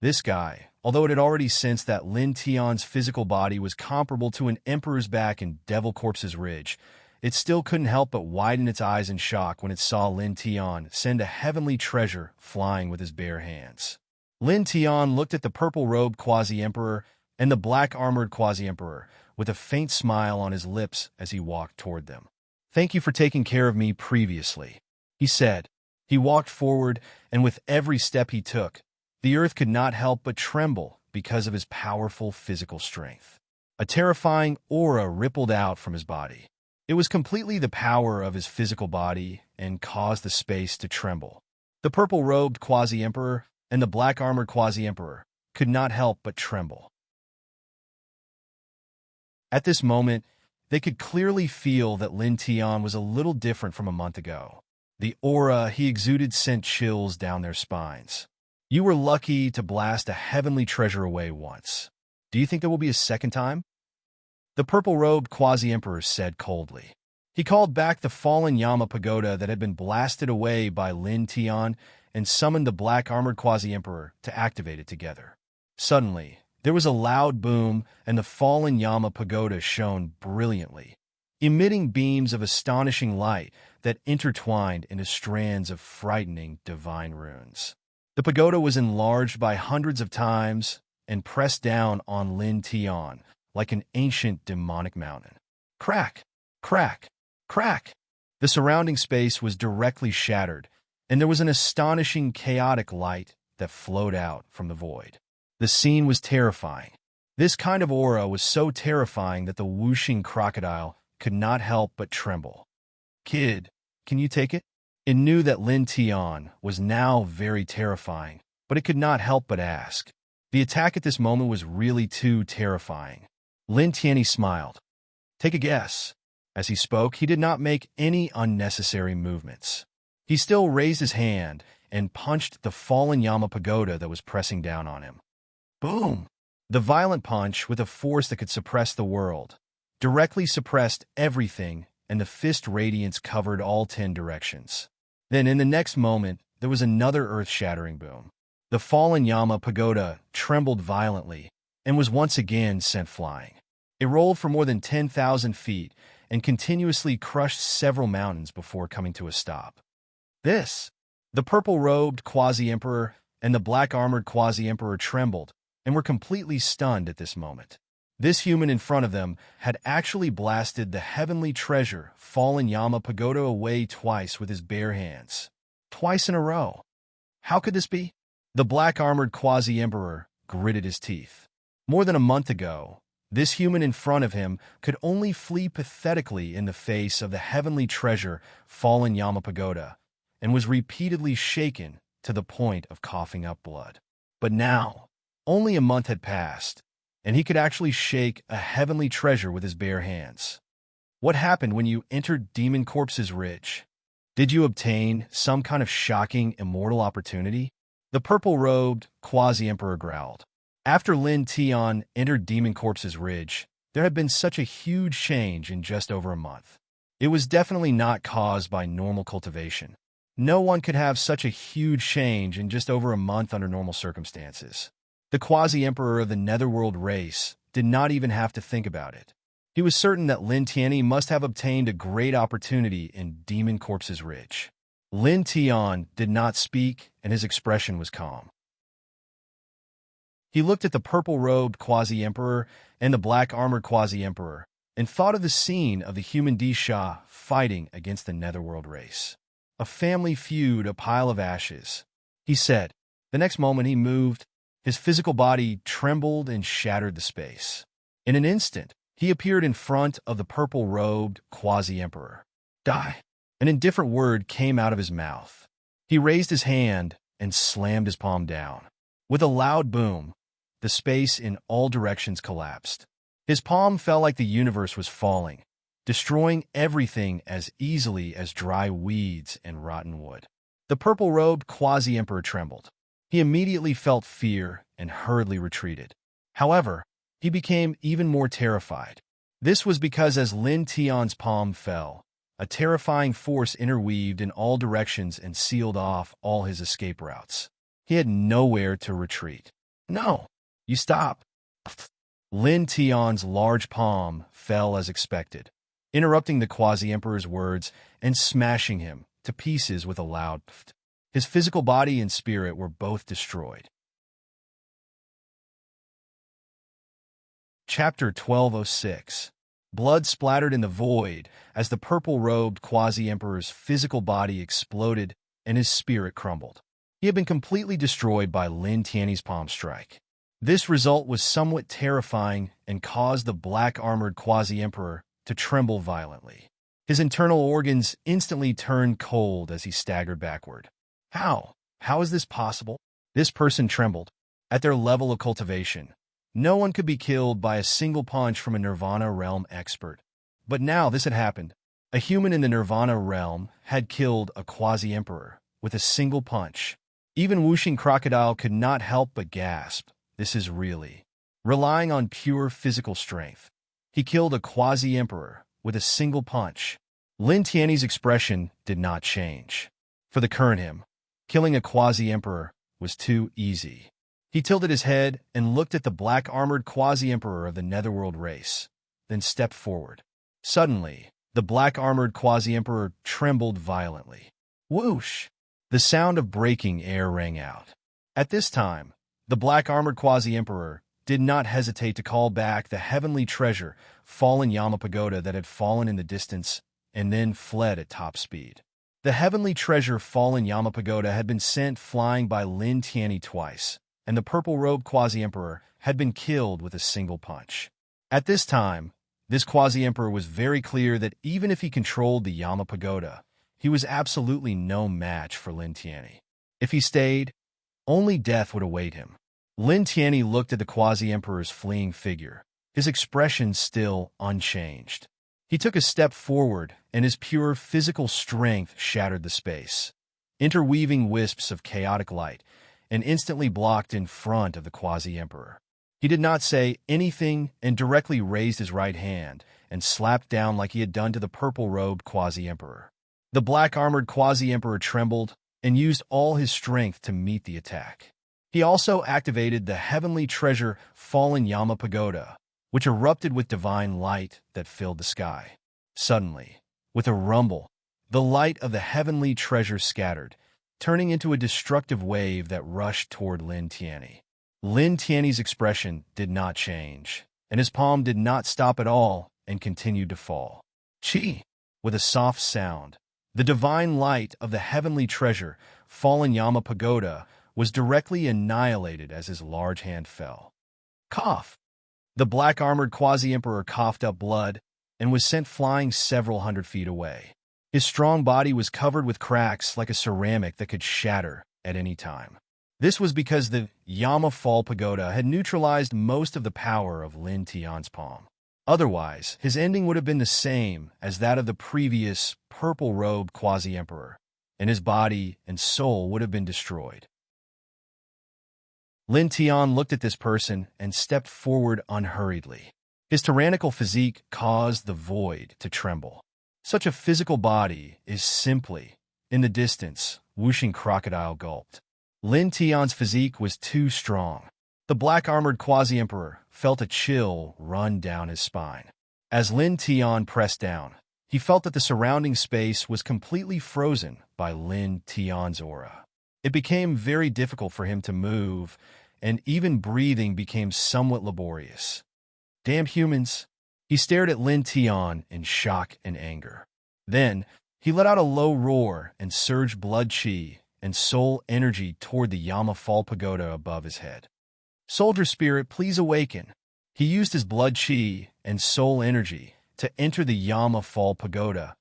This guy Although it had already sensed that Lin Tian's physical body was comparable to an emperor's back in Devil Corpse's Ridge, it still couldn't help but widen its eyes in shock when it saw Lin Tian send a heavenly treasure flying with his bare hands. Lin Tian looked at the purple-robed quasi-emperor and the black-armored quasi-emperor with a faint smile on his lips as he walked toward them. "Thank you for taking care of me previously," he said. He walked forward, and with every step he took, the earth could not help but tremble because of his powerful physical strength. A terrifying aura rippled out from his body. It was completely the power of his physical body and caused the space to tremble. The purple-robed quasi-emperor and the black-armored quasi-emperor could not help but tremble. At this moment, they could clearly feel that Lin Tian was a little different from a month ago. The aura he exuded sent chills down their spines. "You were lucky to blast a heavenly treasure away once. Do you think there will be a second time?" The purple-robed quasi-emperor said coldly. He called back the fallen Yama pagoda that had been blasted away by Lin Tian and summoned the black-armored quasi-emperor to activate it together. Suddenly, there was a loud boom, and the fallen Yama pagoda shone brilliantly, emitting beams of astonishing light that intertwined into strands of frightening divine runes. The pagoda was enlarged by hundreds of times and pressed down on Lin Tian like an ancient demonic mountain. Crack! Crack! Crack! The surrounding space was directly shattered, and there was an astonishing chaotic light that flowed out from the void. The scene was terrifying. This kind of aura was so terrifying that the whooshing crocodile could not help but tremble. "Kid, can you take it?" It knew that Lin Tian was now very terrifying, but it could not help but ask. The attack at this moment was really too terrifying. Lin Tian smiled. "Take a guess." As he spoke, he did not make any unnecessary movements. He still raised his hand and punched the fallen Yama pagoda that was pressing down on him. Boom! The violent punch, with a force that could suppress the world, directly suppressed everything, and the fist radiance covered all 10 directions. Then, in the next moment, there was another earth-shattering boom. The fallen Yama pagoda trembled violently and was once again sent flying. It rolled for more than 10,000 feet and continuously crushed several mountains before coming to a stop. The purple-robed quasi-emperor and the black-armored quasi-emperor trembled and were completely stunned at this moment. This human in front of them had actually blasted the heavenly treasure fallen Yama pagoda away twice with his bare hands. Twice in a row. How could this be? The black-armored quasi-emperor gritted his teeth. More than a month ago, this human in front of him could only flee pathetically in the face of the heavenly treasure fallen Yama pagoda and was repeatedly shaken to the point of coughing up blood. But now, only a month had passed, and he could actually shake a heavenly treasure with his bare hands. What happened when you entered Demon Corpse's Ridge? Did you obtain some kind of shocking immortal opportunity? The purple-robed quasi-emperor growled. After Lin Tian entered Demon Corpse's Ridge, there had been such a huge change in just over a month. It was definitely not caused by normal cultivation. No one could have such a huge change in just over a month under normal circumstances. The quasi-emperor of the Netherworld race did not even have to think about it. He was certain that Lin Tian must have obtained a great opportunity in Demon Corpse's Ridge. Lin Tian did not speak, and his expression was calm. He looked at the purple-robed quasi-emperor and the black-armored quasi-emperor and thought of the scene of the human Disha fighting against the Netherworld race. A family feud, a pile of ashes, he said. The next moment he moved. His physical body trembled and shattered the space. In an instant, he appeared in front of the purple-robed quasi-emperor. "Die!" An indifferent word came out of his mouth. He raised his hand and slammed his palm down. With a loud boom, the space in all directions collapsed. His palm felt like the universe was falling, destroying everything as easily as dry weeds and rotten wood. The purple-robed quasi-emperor trembled. He immediately felt fear and hurriedly retreated. However, he became even more terrified. This was because as Lin Tian's palm fell, a terrifying force interweaved in all directions and sealed off all his escape routes. He had nowhere to retreat. No! You stop. Lin Tian's large palm fell as expected, interrupting the Quasi-Emperor's words and smashing him to pieces with a loud pft. His physical body and spirit were both destroyed. Chapter 1206. Blood splattered in the void as the purple-robed Quasi-Emperor's physical body exploded and his spirit crumbled. He had been completely destroyed by Lin Tian's palm strike. This result was somewhat terrifying and caused the black-armored Quasi-Emperor to tremble violently. His internal organs instantly turned cold as he staggered backward. How? How is this possible? This person trembled. At their level of cultivation, no one could be killed by a single punch from a Nirvana realm expert. But now this had happened. A human in the Nirvana realm had killed a Quasi-Emperor with a single punch. Even Wuxing Crocodile could not help but gasp. This is really relying on pure physical strength. He killed a Quasi-Emperor with a single punch. Lin Tian's expression did not change. For the current him, killing a Quasi-Emperor was too easy. He tilted his head and looked at the black-armored Quasi-Emperor of the Netherworld race, then stepped forward. Suddenly, the black-armored Quasi-Emperor trembled violently. Whoosh! The sound of breaking air rang out. At this time, the black-armored Quasi-Emperor did not hesitate to call back the heavenly treasure, fallen Yama Pagoda that had fallen in the distance and then fled at top speed. The heavenly treasure fallen Yama Pagoda had been sent flying by Lin Tian twice, and the purple-robed Quasi-Emperor had been killed with a single punch. At this time, this Quasi-Emperor was very clear that even if he controlled the Yama Pagoda, he was absolutely no match for Lin Tian. If he stayed, only death would await him. Lin Tian looked at the Quasi-Emperor's fleeing figure, his expression still unchanged. He took a step forward, and his pure physical strength shattered the space, interweaving wisps of chaotic light, and instantly blocked in front of the Quasi-Emperor. He did not say anything and directly raised his right hand and slapped down like he had done to the purple-robed Quasi-Emperor. The black-armored Quasi-Emperor trembled and used all his strength to meet the attack. He also activated the heavenly treasure fallen Yama Pagoda, which erupted with divine light that filled the sky. Suddenly, with a rumble, the light of the heavenly treasure scattered, turning into a destructive wave that rushed toward Lin Tian. Lin Tian's expression did not change, and his palm did not stop at all and continued to fall. Chi! With a soft sound, the divine light of the heavenly treasure, fallen Yama Pagoda, was directly annihilated as his large hand fell. Cough! The black-armored Quasi-Emperor coughed up blood and was sent flying several hundred feet away. His strong body was covered with cracks like a ceramic that could shatter at any time. This was because the Yama Fall Pagoda had neutralized most of the power of Lin Tian's palm. Otherwise, his ending would have been the same as that of the previous purple-robed Quasi-Emperor, and his body and soul would have been destroyed. Lin Tian looked at this person and stepped forward unhurriedly. His tyrannical physique caused the void to tremble. Such a physical body is simply, in the distance, Wuxing Crocodile gulped. Lin Tian's physique was too strong. The black-armored Quasi-Emperor felt a chill run down his spine. As Lin Tian pressed down, he felt that the surrounding space was completely frozen by Lin Tian's aura. It became very difficult for him to move, and even breathing became somewhat laborious. Damn humans! He stared at Lin Tian in shock and anger. Then, he let out a low roar and surged blood chi and soul energy toward the Yama Fall Pagoda above his head. Soldier spirit, please awaken. He used his blood chi and soul energy to enter the Yama Fall Pagoda,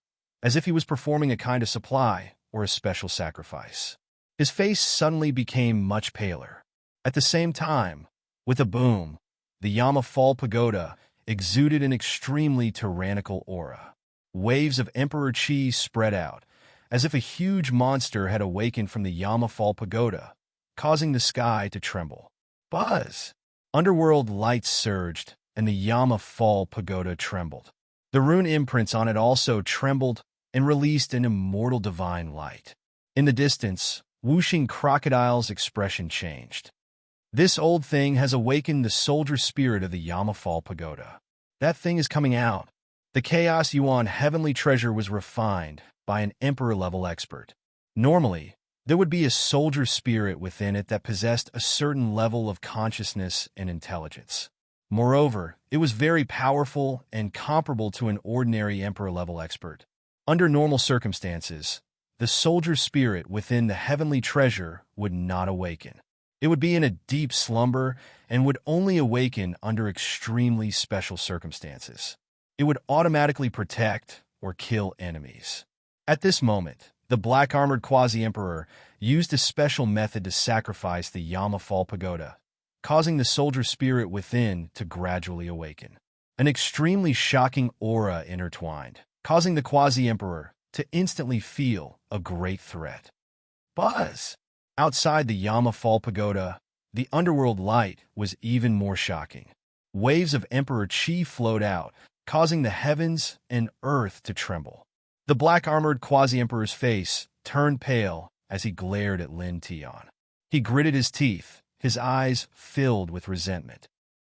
as if he was performing a kind of supply or a special sacrifice. His face suddenly became much paler. At the same time, with a boom, the Yama Fall Pagoda exuded an extremely tyrannical aura. Waves of Emperor Chi spread out, as if a huge monster had awakened from the Yama Fall Pagoda, causing the sky to tremble. Buzz! Underworld lights surged, and the Yama Fall Pagoda trembled. The rune imprints on it also trembled and released an immortal divine light. In the distance, Wuxing Crocodile's expression changed. This old thing has awakened the soldier spirit of the Yamafal Pagoda. That thing is coming out. The Chaos Yuan heavenly treasure was refined by an emperor-level expert. Normally, there would be a soldier spirit within it that possessed a certain level of consciousness and intelligence. Moreover, it was very powerful and comparable to an ordinary emperor-level expert. Under normal circumstances, the soldier spirit within the heavenly treasure would not awaken. It would be in a deep slumber and would only awaken under extremely special circumstances. It would automatically protect or kill enemies. At this moment, the black-armored quasi-emperor used a special method to sacrifice the Yamafal Pagoda, causing the soldier spirit within to gradually awaken. An extremely shocking aura intertwined, causing the quasi-emperor to instantly feel a great threat. Buzz! Outside the Yamafal Pagoda, the underworld light was even more shocking. Waves of Emperor Qi flowed out, causing the heavens and earth to tremble. The black-armored quasi-emperor's face turned pale as he glared at Lin Tian. He gritted his teeth, his eyes filled with resentment.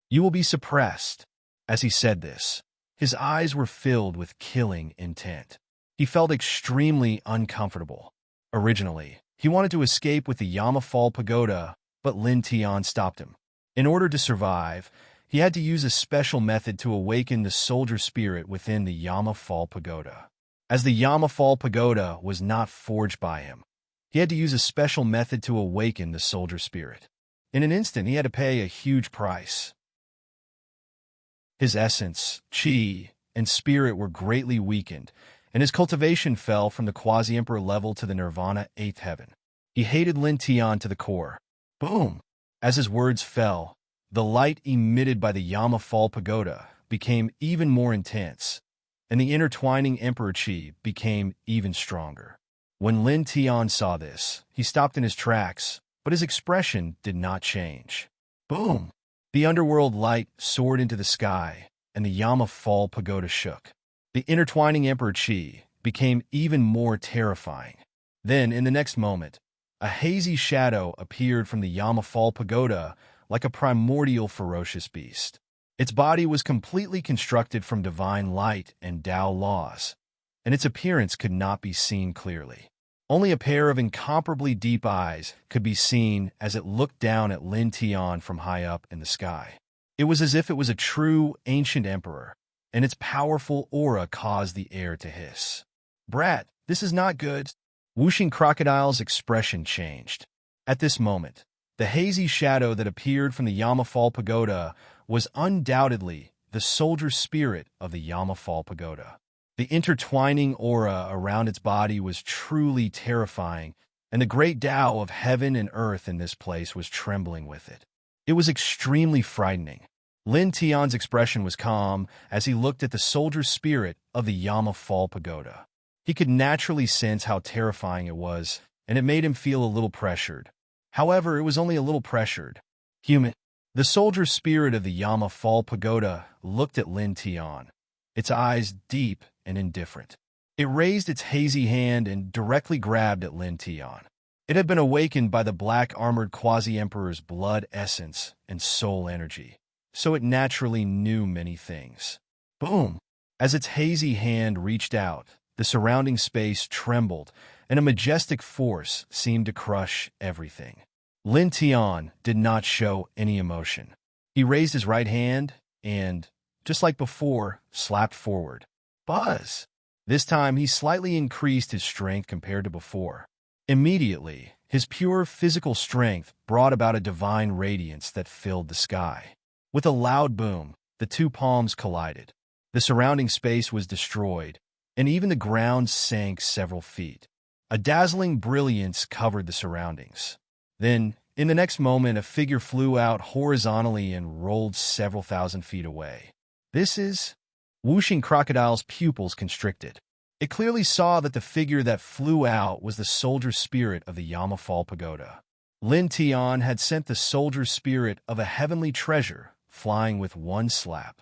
"You will be suppressed." As he said this, his eyes were filled with killing intent. He felt extremely uncomfortable. Originally, he wanted to escape with the Yamafal Pagoda, but Lin Tian stopped him. In order to survive, he had to use a special method to awaken the soldier spirit within the Yamafal Pagoda. As the Yamafal Pagoda was not forged by him, he had to use a special method to awaken the soldier spirit. In an instant, he had to pay a huge price. His essence, qi, and spirit were greatly weakened, and his cultivation fell from the quasi-emperor level to the nirvana 8th heaven. He hated Lin Tian to the core. Boom! As his words fell, the light emitted by the Yamafal Pagoda became even more intense, and the intertwining Emperor Qi became even stronger. When Lin Tian saw this, he stopped in his tracks, but his expression did not change. Boom! The underworld light soared into the sky, and the Yamafal Pagoda shook. The intertwining Emperor Qi became even more terrifying. Then, in the next moment, a hazy shadow appeared from the Yamafal Pagoda like a primordial ferocious beast. Its body was completely constructed from divine light and Tao laws, and its appearance could not be seen clearly. Only a pair of incomparably deep eyes could be seen as it looked down at Lin Tian from high up in the sky. It was as if it was a true ancient emperor, and its powerful aura caused the air to hiss. "Brat, this is not good." Whooshing Crocodile's expression changed. At this moment, the hazy shadow that appeared from the Yamafal Pagoda was undoubtedly the soldier spirit of the Yamafal Pagoda. The intertwining aura around its body was truly terrifying, and the great Tao of heaven and earth in this place was trembling with it. It was extremely frightening. Lin Tian's expression was calm as he looked at the soldier spirit of the Yamafal Pagoda. He could naturally sense how terrifying it was, and it made him feel a little pressured. However, it was only a little pressured. Human. The soldier spirit of the Yamafal Pagoda looked at Lin Tian, its eyes deep and indifferent. It raised its hazy hand and directly grabbed at Lin Tian. It had been awakened by the black-armored quasi-emperor's blood essence and soul energy, so it naturally knew many things. Boom! As its hazy hand reached out, the surrounding space trembled, and a majestic force seemed to crush everything. Lin Tian did not show any emotion. He raised his right hand and, just like before, slapped forward. Buzz! This time he slightly increased his strength compared to before. Immediately, his pure physical strength brought about a divine radiance that filled the sky. With a loud boom, the two palms collided. The surrounding space was destroyed, and even the ground sank several feet. A dazzling brilliance covered the surroundings. Then, in the next moment, a figure flew out horizontally and rolled several thousand feet away. This is... Whooshing Crocodile's pupils constricted. It clearly saw that the figure that flew out was the soldier spirit of the Yamafal Pagoda. Lin Tian had sent the soldier spirit of a heavenly treasure, flying with one slap.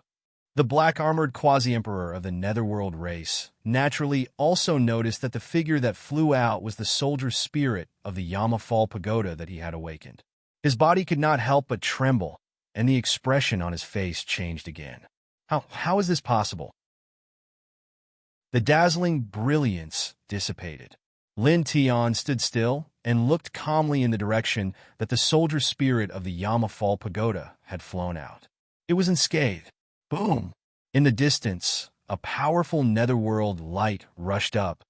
The black-armored quasi-emperor of the netherworld race naturally also noticed that the figure that flew out was the soldier spirit of the Yamafal Pagoda that he had awakened. His body could not help but tremble, and the expression on his face changed again. How is this possible? The dazzling brilliance dissipated. Lin Tian stood still and looked calmly in the direction that the soldier spirit of the Yama Fall Pagoda had flown out. It was unscathed. Boom! In the distance, a powerful netherworld light rushed up,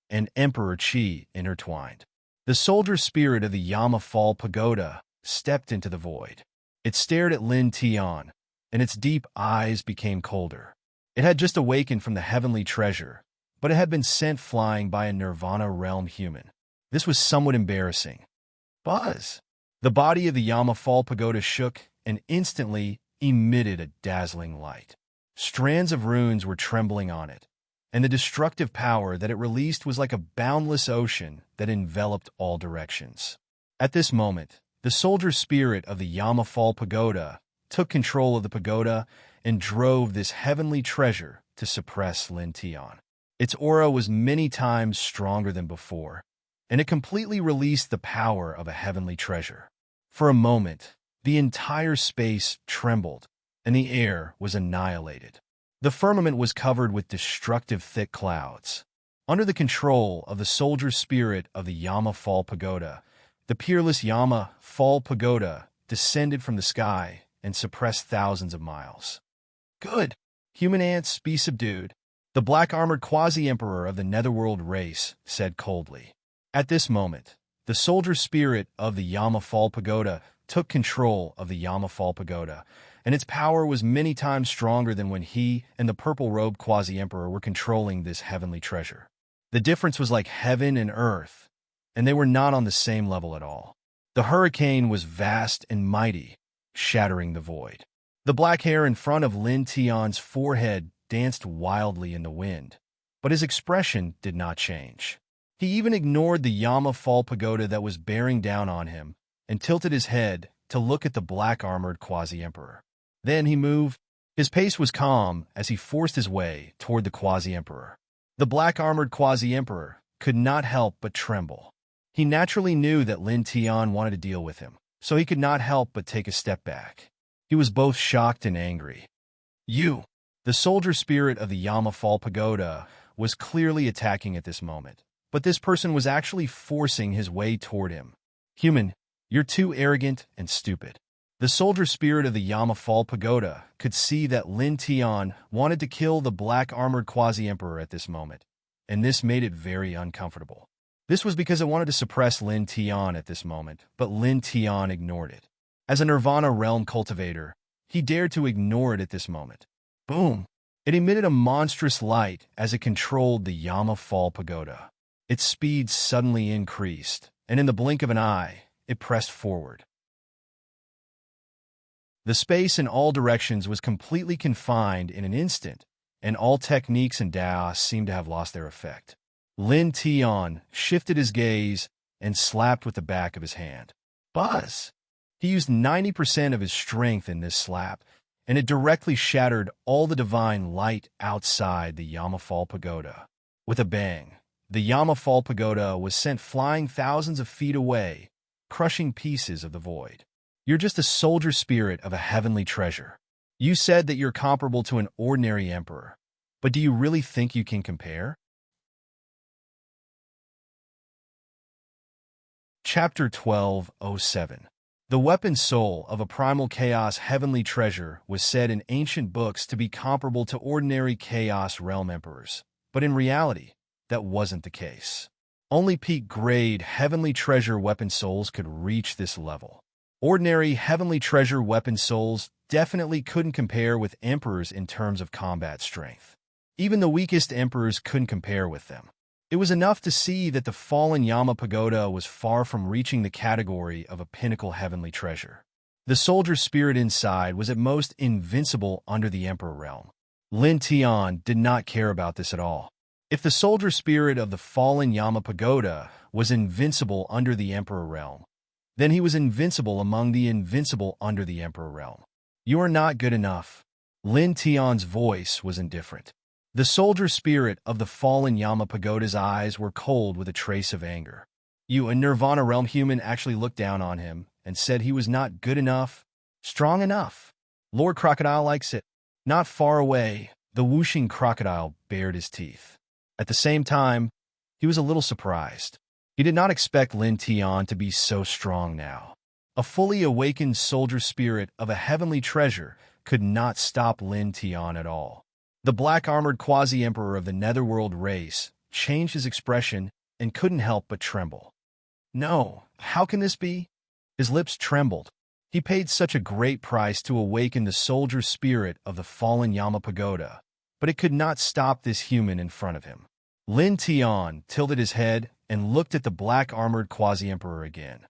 and Emperor Qi intertwined. The soldier spirit of the Yama Fall Pagoda stepped into the void. It stared at Lin Tian, and its deep eyes became colder. It had just awakened from the heavenly treasure, but it had been sent flying by a Nirvana realm human. This was somewhat embarrassing. Buzz! The body of the Yama Fall Pagoda shook and instantly emitted a dazzling light. Strands of runes were trembling on it, and the destructive power that it released was like a boundless ocean that enveloped all directions. At this moment, the soldier spirit of the Yama Fall Pagoda took control of the pagoda and drove this heavenly treasure to suppress Lin Tian. Its aura was many times stronger than before, and it completely released the power of a heavenly treasure. For a moment, the entire space trembled, and the air was annihilated. The firmament was covered with destructive thick clouds. Under the control of the soldier spirit of the Yama Fall Pagoda, the peerless Yama Fall Pagoda descended from the sky and suppressed thousands of miles. Good! Human ants, be subdued, the black-armored quasi-emperor of the netherworld race said coldly. At this moment, the soldier spirit of the Yama Fall Pagoda took control of the Yama Fall Pagoda, and its power was many times stronger than when he and the purple-robed quasi-emperor were controlling this heavenly treasure. The difference was like heaven and earth, and they were not on the same level at all. The hurricane was vast and mighty, shattering the void. The black hair in front of Lin Tian's forehead danced wildly in the wind, but his expression did not change. He even ignored the Yama Fall Pagoda that was bearing down on him and tilted his head to look at the black-armored quasi-emperor. Then he moved. His pace was calm as he forced his way toward the quasi-emperor. The black-armored quasi-emperor could not help but tremble. He naturally knew that Lin Tian wanted to deal with him, so he could not help but take a step back. He was both shocked and angry. You! The soldier spirit of the Yama Fall Pagoda was clearly attacking at this moment, but this person was actually forcing his way toward him. Human, you're too arrogant and stupid. The soldier spirit of the Yama Fall Pagoda could see that Lin Tian wanted to kill the black-armored quasi-emperor at this moment, and this made it very uncomfortable. This was because it wanted to suppress Lin Tian at this moment, but Lin Tian ignored it. As a Nirvana realm cultivator, he dared to ignore it at this moment. Boom! It emitted a monstrous light as it controlled the Yama Fall Pagoda. Its speed suddenly increased, and in the blink of an eye, it pressed forward. The space in all directions was completely confined in an instant, and all techniques and Daos seemed to have lost their effect. Lin Tian shifted his gaze and slapped with the back of his hand. Buzz! He used 90% of his strength in this slap, and it directly shattered all the divine light outside the Yama Fall Pagoda. With a bang, the Yama Fall Pagoda was sent flying thousands of feet away, crushing pieces of the void. You're just a soldier spirit of a heavenly treasure. You said that you're comparable to an ordinary emperor, but do you really think you can compare? Chapter 12:07. The weapon soul of a primal chaos heavenly treasure was said in ancient books to be comparable to ordinary chaos realm emperors, but in reality, that wasn't the case. Only peak-grade heavenly treasure weapon souls could reach this level. Ordinary heavenly treasure weapon souls definitely couldn't compare with emperors in terms of combat strength. Even the weakest emperors couldn't compare with them. It was enough to see that the fallen Yama Pagoda was far from reaching the category of a pinnacle heavenly treasure. The soldier spirit inside was at most invincible under the emperor realm. Lin Tian did not care about this at all. If the soldier spirit of the fallen Yama Pagoda was invincible under the emperor realm, then he was invincible among the invincible under the emperor realm. You are not good enough. Lin Tian's voice was indifferent. The soldier spirit of the fallen Yama Pagoda's eyes were cold with a trace of anger. You, a Nirvana realm human, actually looked down on him and said he was not good enough, strong enough. Lord Crocodile likes it. Not far away, the whooshing crocodile bared his teeth. At the same time, he was a little surprised. He did not expect Lin Tian to be so strong now. A fully awakened soldier spirit of a heavenly treasure could not stop Lin Tian at all. The black-armored quasi-emperor of the netherworld race changed his expression and couldn't help but tremble. No, how can this be? His lips trembled. He paid such a great price to awaken the soldier spirit of the fallen Yama Pagoda, but it could not stop this human in front of him. Lin Tian tilted his head and looked at the black-armored quasi-emperor again.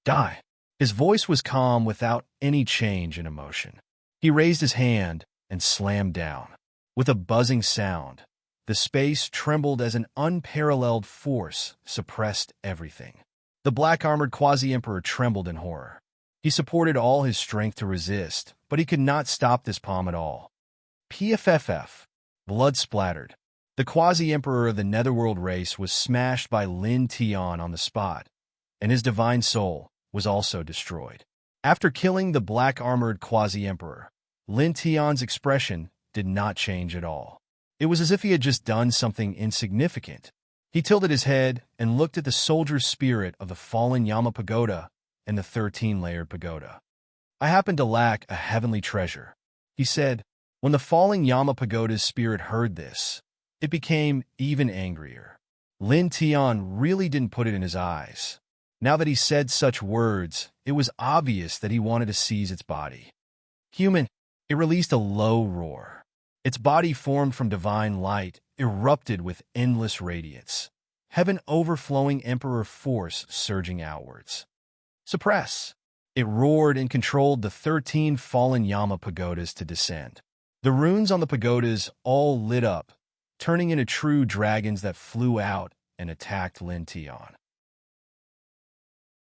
Die! His voice was calm without any change in emotion. He raised his hand and slammed down. With a buzzing sound, the space trembled as an unparalleled force suppressed everything. The black-armored quasi-emperor trembled in horror. He supported all his strength to resist, but he could not stop this palm at all. PFFF. Blood splattered. The quasi-emperor of the netherworld race was smashed by Lin Tian on the spot, and his divine soul was also destroyed. After killing the black-armored quasi-emperor, Lin Tian's expression did not change at all. It was as if he had just done something insignificant. He tilted his head and looked at the soldier spirit of the fallen Yama Pagoda and the 13-layered pagoda. I happen to lack a heavenly treasure, he said. When the falling Yama Pagoda's spirit heard this, it became even angrier. Lin Tian really didn't put it in his eyes. Now that he said such words, it was obvious that he wanted to seize its body. Human, it released a low roar. Its body, formed from divine light, erupted with endless radiance. Heaven overflowing emperor force surging outwards. Suppress! It roared and controlled the 13 fallen Yama pagodas to descend. The runes on the pagodas all lit up, turning into true dragons that flew out and attacked Lin Tian.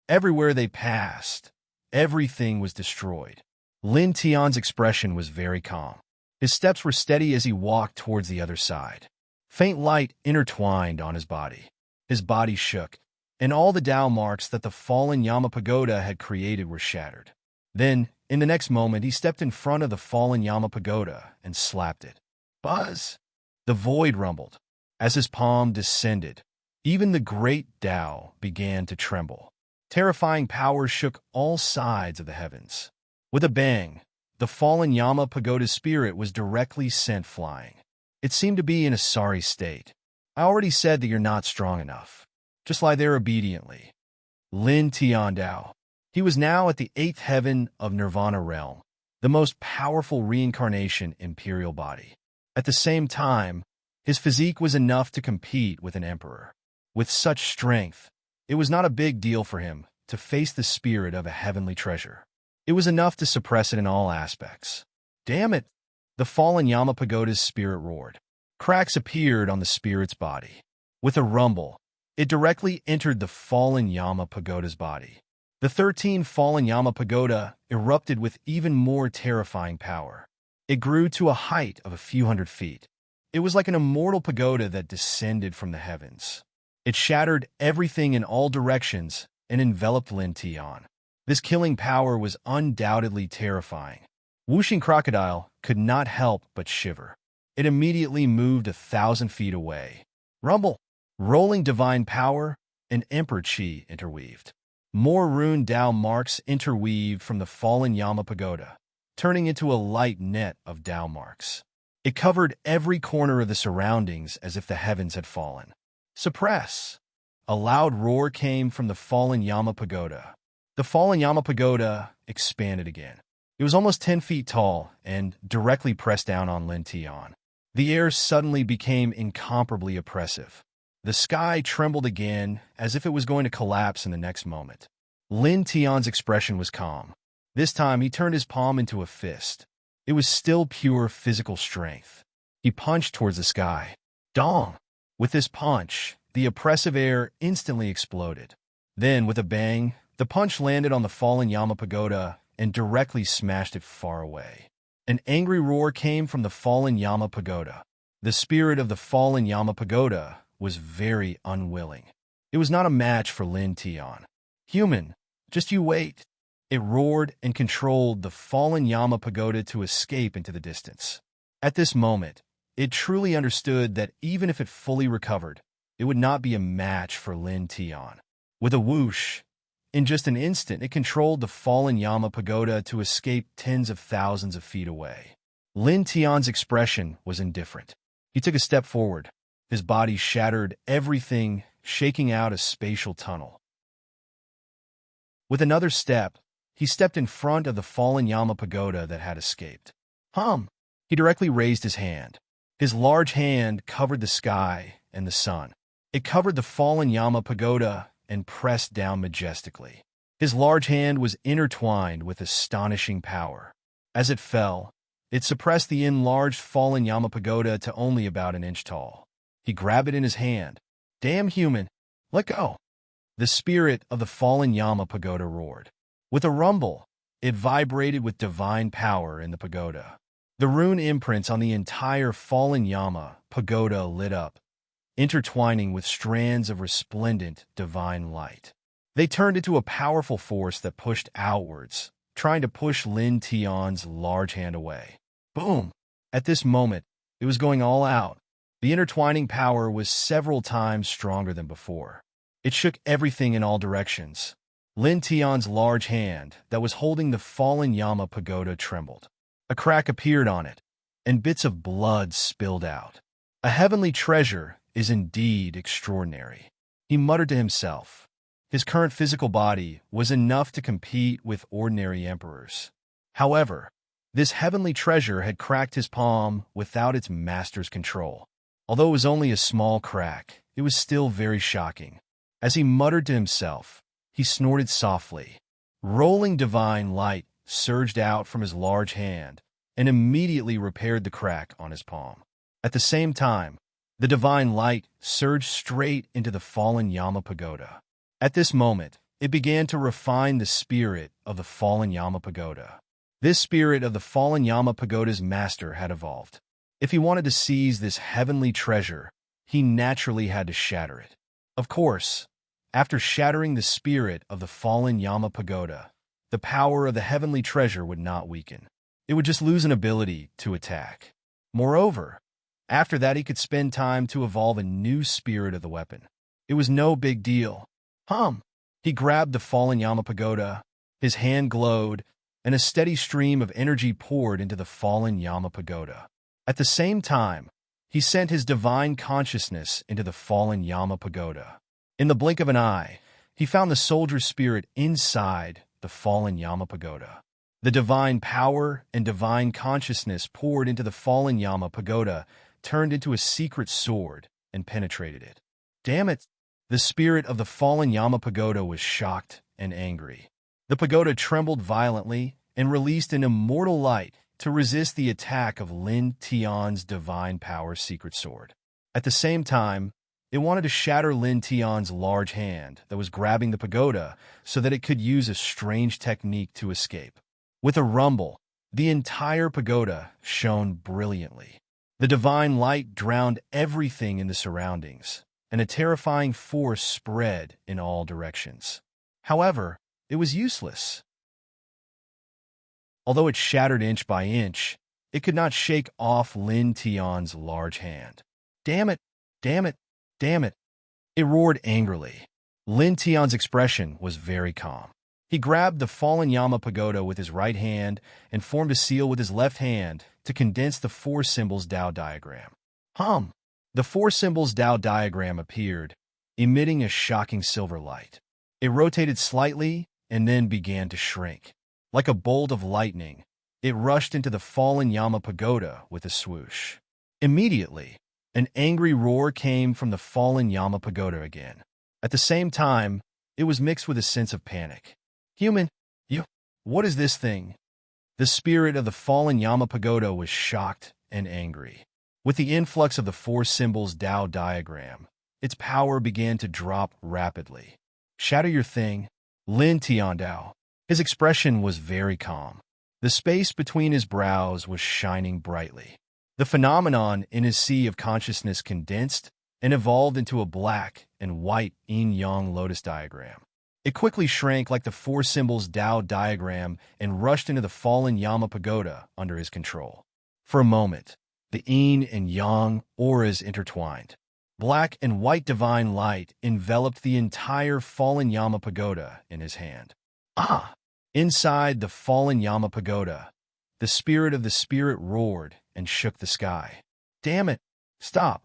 Everywhere they passed, everything was destroyed. Lin Tian's expression was very calm. His steps were steady as he walked towards the other side. Faint light intertwined on his body. His body shook, and all the Tao marks that the fallen Yama Pagoda had created were shattered. Then, in the next moment, he stepped in front of the fallen Yama Pagoda and slapped it. Buzz! The void rumbled. As his palm descended, even the great Tao began to tremble. Terrifying power shook all sides of the heavens. With a bang, the fallen Yama Pagoda's spirit was directly sent flying. It seemed to be in a sorry state. I already said that you're not strong enough. Just lie there obediently. Lin Tian Dao. He was now at the 8th heaven of Nirvana realm, the most powerful reincarnation imperial body. At the same time, his physique was enough to compete with an emperor. With such strength, it was not a big deal for him to face the spirit of a heavenly treasure. It was enough to suppress it in all aspects. Damn it! The fallen Yama Pagoda's spirit roared. Cracks appeared on the spirit's body. With a rumble, it directly entered the fallen Yama Pagoda's body. The 13 fallen Yama Pagoda erupted with even more terrifying power. It grew to a height of a few hundred feet. It was like an immortal pagoda that descended from the heavens. It shattered everything in all directions and enveloped Lin Tian. This killing power was undoubtedly terrifying. Whooshing Crocodile could not help but shiver. It immediately moved 1,000 feet away. Rumble! Rolling divine power and emperor chi interweaved. More rune Tao marks interweaved from the fallen Yama Pagoda, turning into a light net of Tao marks. It covered every corner of the surroundings as if the heavens had fallen. Suppress! A loud roar came from the fallen Yama Pagoda. The fallen Yama Pagoda expanded again. It was almost 10 feet tall and directly pressed down on Lin Tian. The air suddenly became incomparably oppressive. The sky trembled again as if it was going to collapse in the next moment. Lin Tian's expression was calm. This time he turned his palm into a fist. It was still pure physical strength. He punched towards the sky. Dong! With this punch, the oppressive air instantly exploded. Then, with a bang, the punch landed on the fallen Yama Pagoda and directly smashed it far away. An angry roar came from the fallen Yama Pagoda. The spirit of the fallen Yama Pagoda was very unwilling. It was not a match for Lin Tian. Human, just you wait. It roared and controlled the fallen Yama pagoda to escape into the distance. At this moment, it truly understood that even if it fully recovered, it would not be a match for Lin Tian. With a whoosh, in just an instant, it controlled the fallen Yama pagoda to escape tens of thousands of feet away. Lin Tian's expression was indifferent. He took a step forward. His body shattered everything, shaking out a spatial tunnel. With another step, he stepped in front of the fallen Yama pagoda that had escaped. He directly raised his hand. His large hand covered the sky and the sun. It covered the fallen Yama pagoda and pressed down majestically. His large hand was intertwined with astonishing power. As it fell, it suppressed the enlarged fallen Yama pagoda to only about an inch tall. He grabbed it in his hand. "Damn human, let go!" The spirit of the fallen Yama pagoda roared. With a rumble, it vibrated with divine power in the pagoda. The rune imprints on the entire fallen Yama pagoda lit up, intertwining with strands of resplendent divine light. They turned into a powerful force that pushed outwards, trying to push Lin Tian's large hand away. Boom! At this moment, it was going all out. The intertwining power was several times stronger than before. It shook everything in all directions. Lin Tian's large hand that was holding the fallen Yama pagoda trembled. A crack appeared on it, and bits of blood spilled out. A heavenly treasure is indeed extraordinary, he muttered to himself. His current physical body was enough to compete with ordinary emperors. However, this heavenly treasure had cracked his palm without its master's control. Although it was only a small crack, it was still very shocking. As he muttered to himself, he snorted softly. Rolling divine light surged out from his large hand and immediately repaired the crack on his palm. At the same time, the divine light surged straight into the fallen Yama pagoda. At this moment, it began to refine the spirit of the fallen Yama pagoda. This spirit of the fallen Yama pagoda's master had evolved. If he wanted to seize this heavenly treasure, he naturally had to shatter it. Of course, after shattering the spirit of the fallen Yama pagoda, the power of the heavenly treasure would not weaken. It would just lose an ability to attack. Moreover, after that he could spend time to evolve a new spirit of the weapon. It was no big deal. He grabbed the fallen Yama pagoda, his hand glowed, and a steady stream of energy poured into the fallen Yama pagoda. At the same time, he sent his divine consciousness into the fallen Yama pagoda. In the blink of an eye, he found the soldier spirit inside the fallen Yama pagoda. The divine power and divine consciousness poured into the fallen Yama pagoda, turned into a secret sword, and penetrated it. Damn it! The spirit of the fallen Yama pagoda was shocked and angry. The pagoda trembled violently and released an immortal light to resist the attack of Lin Tian's divine power secret sword. At the same time, it wanted to shatter Lin Tian's large hand that was grabbing the pagoda so that it could use a strange technique to escape. With a rumble, the entire pagoda shone brilliantly. The divine light drowned everything in the surroundings, and a terrifying force spread in all directions. However, it was useless. Although it shattered inch by inch, it could not shake off Lin Tian's large hand. Damn it! Damn it! Damn it! It roared angrily. Lin Tian's expression was very calm. He grabbed the fallen Yama pagoda with his right hand and formed a seal with his left hand to condense the four symbols Tao diagram. The four symbols Tao diagram appeared, emitting a shocking silver light. It rotated slightly and then began to shrink. Like a bolt of lightning, it rushed into the fallen Yama pagoda with a swoosh. Immediately, an angry roar came from the fallen Yama pagoda again. At the same time, it was mixed with a sense of panic. Human, what is this thing? The spirit of the fallen Yama pagoda was shocked and angry. With the influx of the four symbols Tao diagram, its power began to drop rapidly. Shatter your thing, Lin Tian Dao. His expression was very calm. The space between his brows was shining brightly. The phenomenon in his sea of consciousness condensed and evolved into a black and white yin-yang lotus diagram. It quickly shrank like the four symbols Tao diagram and rushed into the fallen Yama pagoda under his control. For a moment, the yin and yang auras intertwined. Black and white divine light enveloped the entire fallen Yama pagoda in his hand. Ah! Inside the fallen Yama pagoda, the spirit of the spirit roared and shook the sky. Damn it! Stop!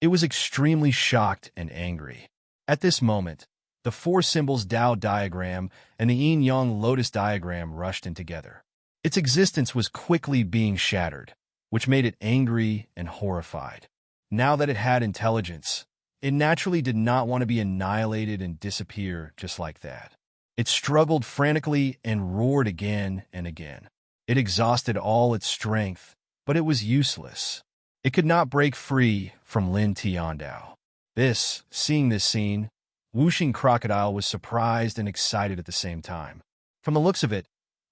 It was extremely shocked and angry. At this moment, the four symbols Tao diagram and the yin-yang lotus diagram rushed in together. Its existence was quickly being shattered, which made it angry and horrified. Now that it had intelligence, it naturally did not want to be annihilated and disappear just like that. It struggled frantically and roared again and again. It exhausted all its strength, but it was useless. It could not break free from Lin Tiandao. Seeing this scene, Wuxing Crocodile was surprised and excited at the same time. From the looks of it,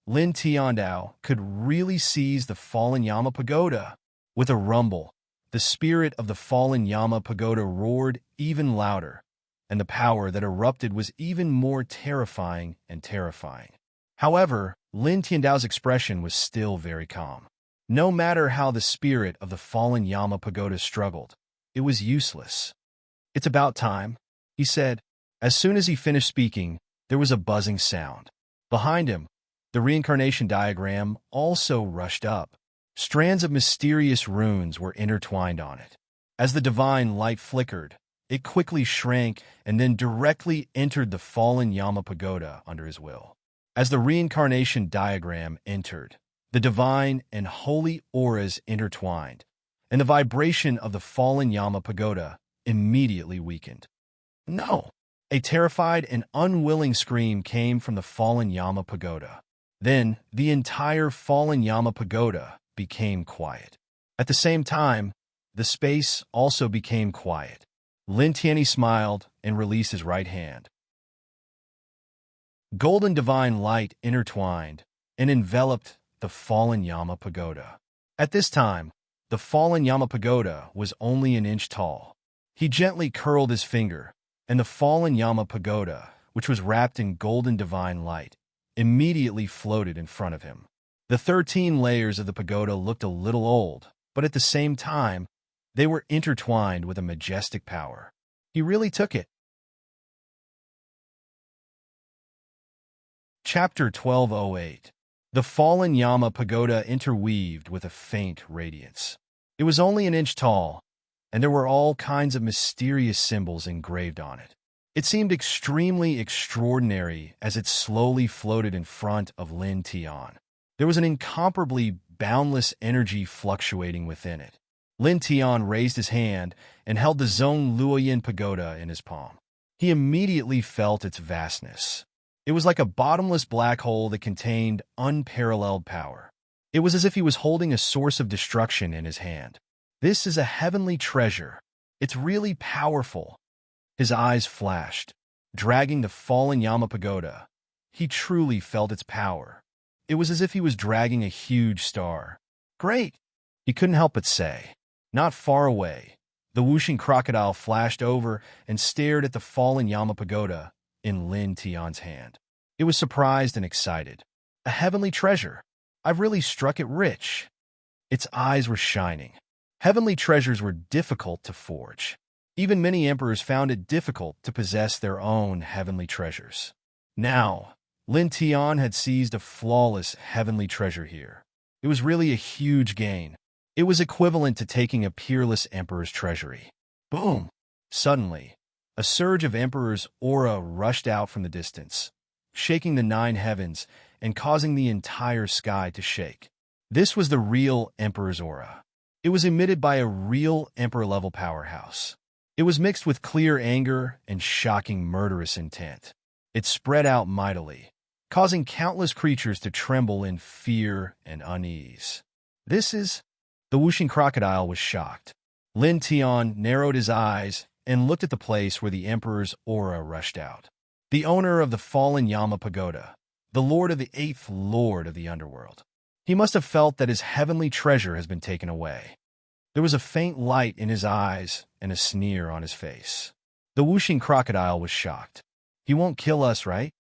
Lin Tiandao could really seize the fallen Yama pagoda. With a rumble, the spirit of the fallen Yama pagoda roared even louder, and the power that erupted was even more terrifying and terrifying. However, Lin Tiandao's expression was still very calm. No matter how the spirit of the fallen Yama pagoda struggled, it was useless. "It's about time," he said. As soon as he finished speaking, there was a buzzing sound. Behind him, the reincarnation diagram also rushed up. Strands of mysterious runes were intertwined on it. As the divine light flickered, it quickly shrank and then directly entered the fallen Yama pagoda under his will. As the reincarnation diagram entered, the divine and holy auras intertwined, and the vibration of the fallen Yama pagoda immediately weakened. "No!" A terrified and unwilling scream came from the fallen Yama pagoda. Then, the entire fallen Yama pagoda became quiet. At the same time, the space also became quiet. Lin Tianyi smiled and released his right hand. Golden divine light intertwined and enveloped the fallen Yama pagoda. At this time, the fallen Yama pagoda was only an inch tall. He gently curled his finger, and the fallen Yama pagoda, which was wrapped in golden divine light, immediately floated in front of him. The 13 layers of the pagoda looked a little old, but at the same time, they were intertwined with a majestic power. He really took it. Chapter 1208. The fallen Yama pagoda interweaved with a faint radiance. It was only an inch tall, and there were all kinds of mysterious symbols engraved on it. It seemed extremely extraordinary as it slowly floated in front of Lin Tian. There was an incomparably boundless energy fluctuating within it. Lin Tian raised his hand and held the Zhong Luoyin pagoda in his palm. He immediately felt its vastness. It was like a bottomless black hole that contained unparalleled power. It was as if he was holding a source of destruction in his hand. "This is a heavenly treasure. It's really powerful." His eyes flashed. Dragging the fallen Yama pagoda, he truly felt its power. It was as if he was dragging a huge star. "Great!" he couldn't help but say. Not far away, the Wuxing Crocodile flashed over and stared at the fallen Yama pagoda in Lin Tian's hand. It was surprised and excited. "A heavenly treasure. I've really struck it rich." Its eyes were shining. Heavenly treasures were difficult to forge. Even many emperors found it difficult to possess their own heavenly treasures. Now, Lin Tian had seized a flawless heavenly treasure here. It was really a huge gain. It was equivalent to taking a peerless emperor's treasury. Boom! Suddenly, a surge of emperor's aura rushed out from the distance, shaking the 9 heavens and causing the entire sky to shake. This was the real emperor's aura. It was emitted by a real emperor-level powerhouse. It was mixed with clear anger and shocking murderous intent. It spread out mightily, causing countless creatures to tremble in fear and unease. The Wuxing Crocodile was shocked. Lin Tian narrowed his eyes and looked at the place where the emperor's aura rushed out. The owner of the fallen Yama pagoda, the lord of the 8th lord of the underworld. He must have felt that his heavenly treasure has been taken away. There was a faint light in his eyes and a sneer on his face. The Wuxing Crocodile was shocked. He won't kill us, right?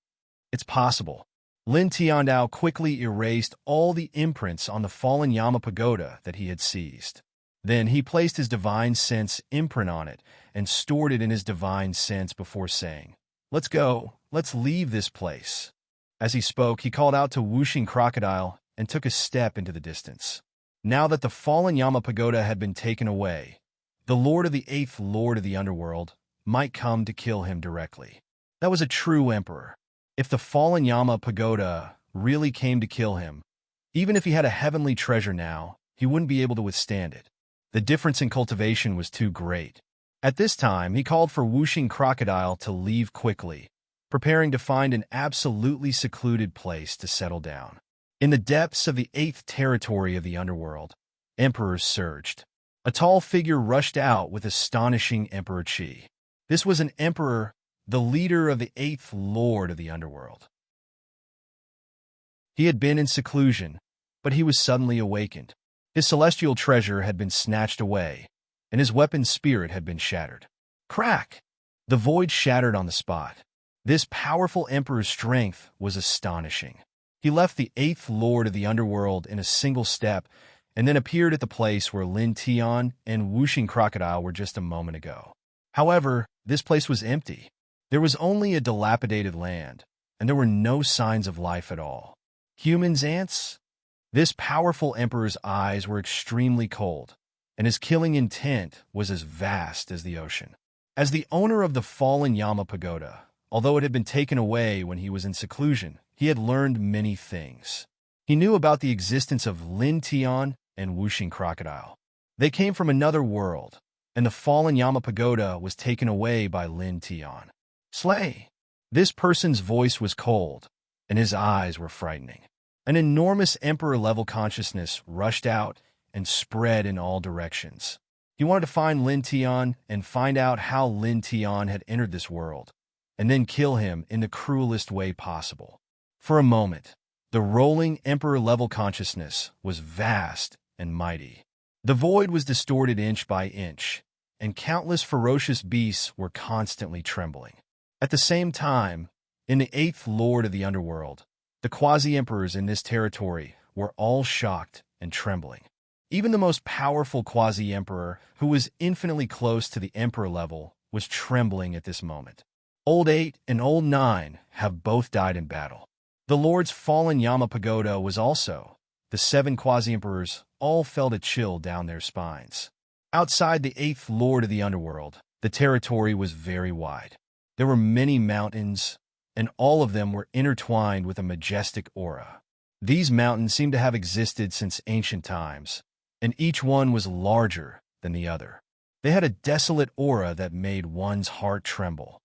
It's possible. Lin Tiandao quickly erased all the imprints on the fallen Yama pagoda that he had seized. Then he placed his divine sense imprint on it and stored it in his divine sense before saying, "Let's go. Let's leave this place." As he spoke, he called out to whooshing crocodile and took a step into the distance. Now that the fallen Yama pagoda had been taken away, the Lord of the Eighth Lord of the Underworld might come to kill him directly. That was a true emperor. If the fallen Yama pagoda really came to kill him, even if he had a heavenly treasure now, he wouldn't be able to withstand it. The difference in cultivation was too great. At this time, he called for whooshing crocodile to leave quickly, preparing to find an absolutely secluded place to settle down. In the depths of the eighth territory of the underworld, emperors surged. A tall figure rushed out with astonishing Emperor Qi. This was an emperor, the leader of the eighth lord of the underworld. He had been in seclusion, but he was suddenly awakened. His celestial treasure had been snatched away, and his weapon spirit had been shattered. Crack! The void shattered on the spot. This powerful emperor's strength was astonishing. He left the eighth lord of the underworld in a single step and then appeared at the place where Lin Tian and whooshing crocodile were just a moment ago. However, this place was empty. There was only a dilapidated land, and there were no signs of life at all. Humans, ants? This powerful emperor's eyes were extremely cold, and his killing intent was as vast as the ocean. As the owner of the fallen Yama pagoda, although it had been taken away when he was in seclusion, he had learned many things. He knew about the existence of Lin Tian and whooshing crocodile. They came from another world, and the fallen Yama pagoda was taken away by Lin Tian. Slay! This person's voice was cold, and his eyes were frightening. An enormous emperor-level consciousness rushed out and spread in all directions. He wanted to find Lin Tian and find out how Lin Tian had entered this world, and then kill him in the cruelest way possible. For a moment, the rolling emperor-level consciousness was vast and mighty. The void was distorted inch by inch, and countless ferocious beasts were constantly trembling. At the same time, in the eighth lord of the underworld, the quasi-emperors in this territory were all shocked and trembling. Even the most powerful quasi-emperor, who was infinitely close to the emperor level, was trembling at this moment. Old 8 and Old 9 have both died in battle. The Lord's fallen Yama pagoda was also. The 7 quasi-emperors all felt a chill down their spines. Outside the eighth lord of the underworld, the territory was very wide. There were many mountains, and all of them were intertwined with a majestic aura. These mountains seemed to have existed since ancient times, and each one was larger than the other. They had a desolate aura that made one's heart tremble.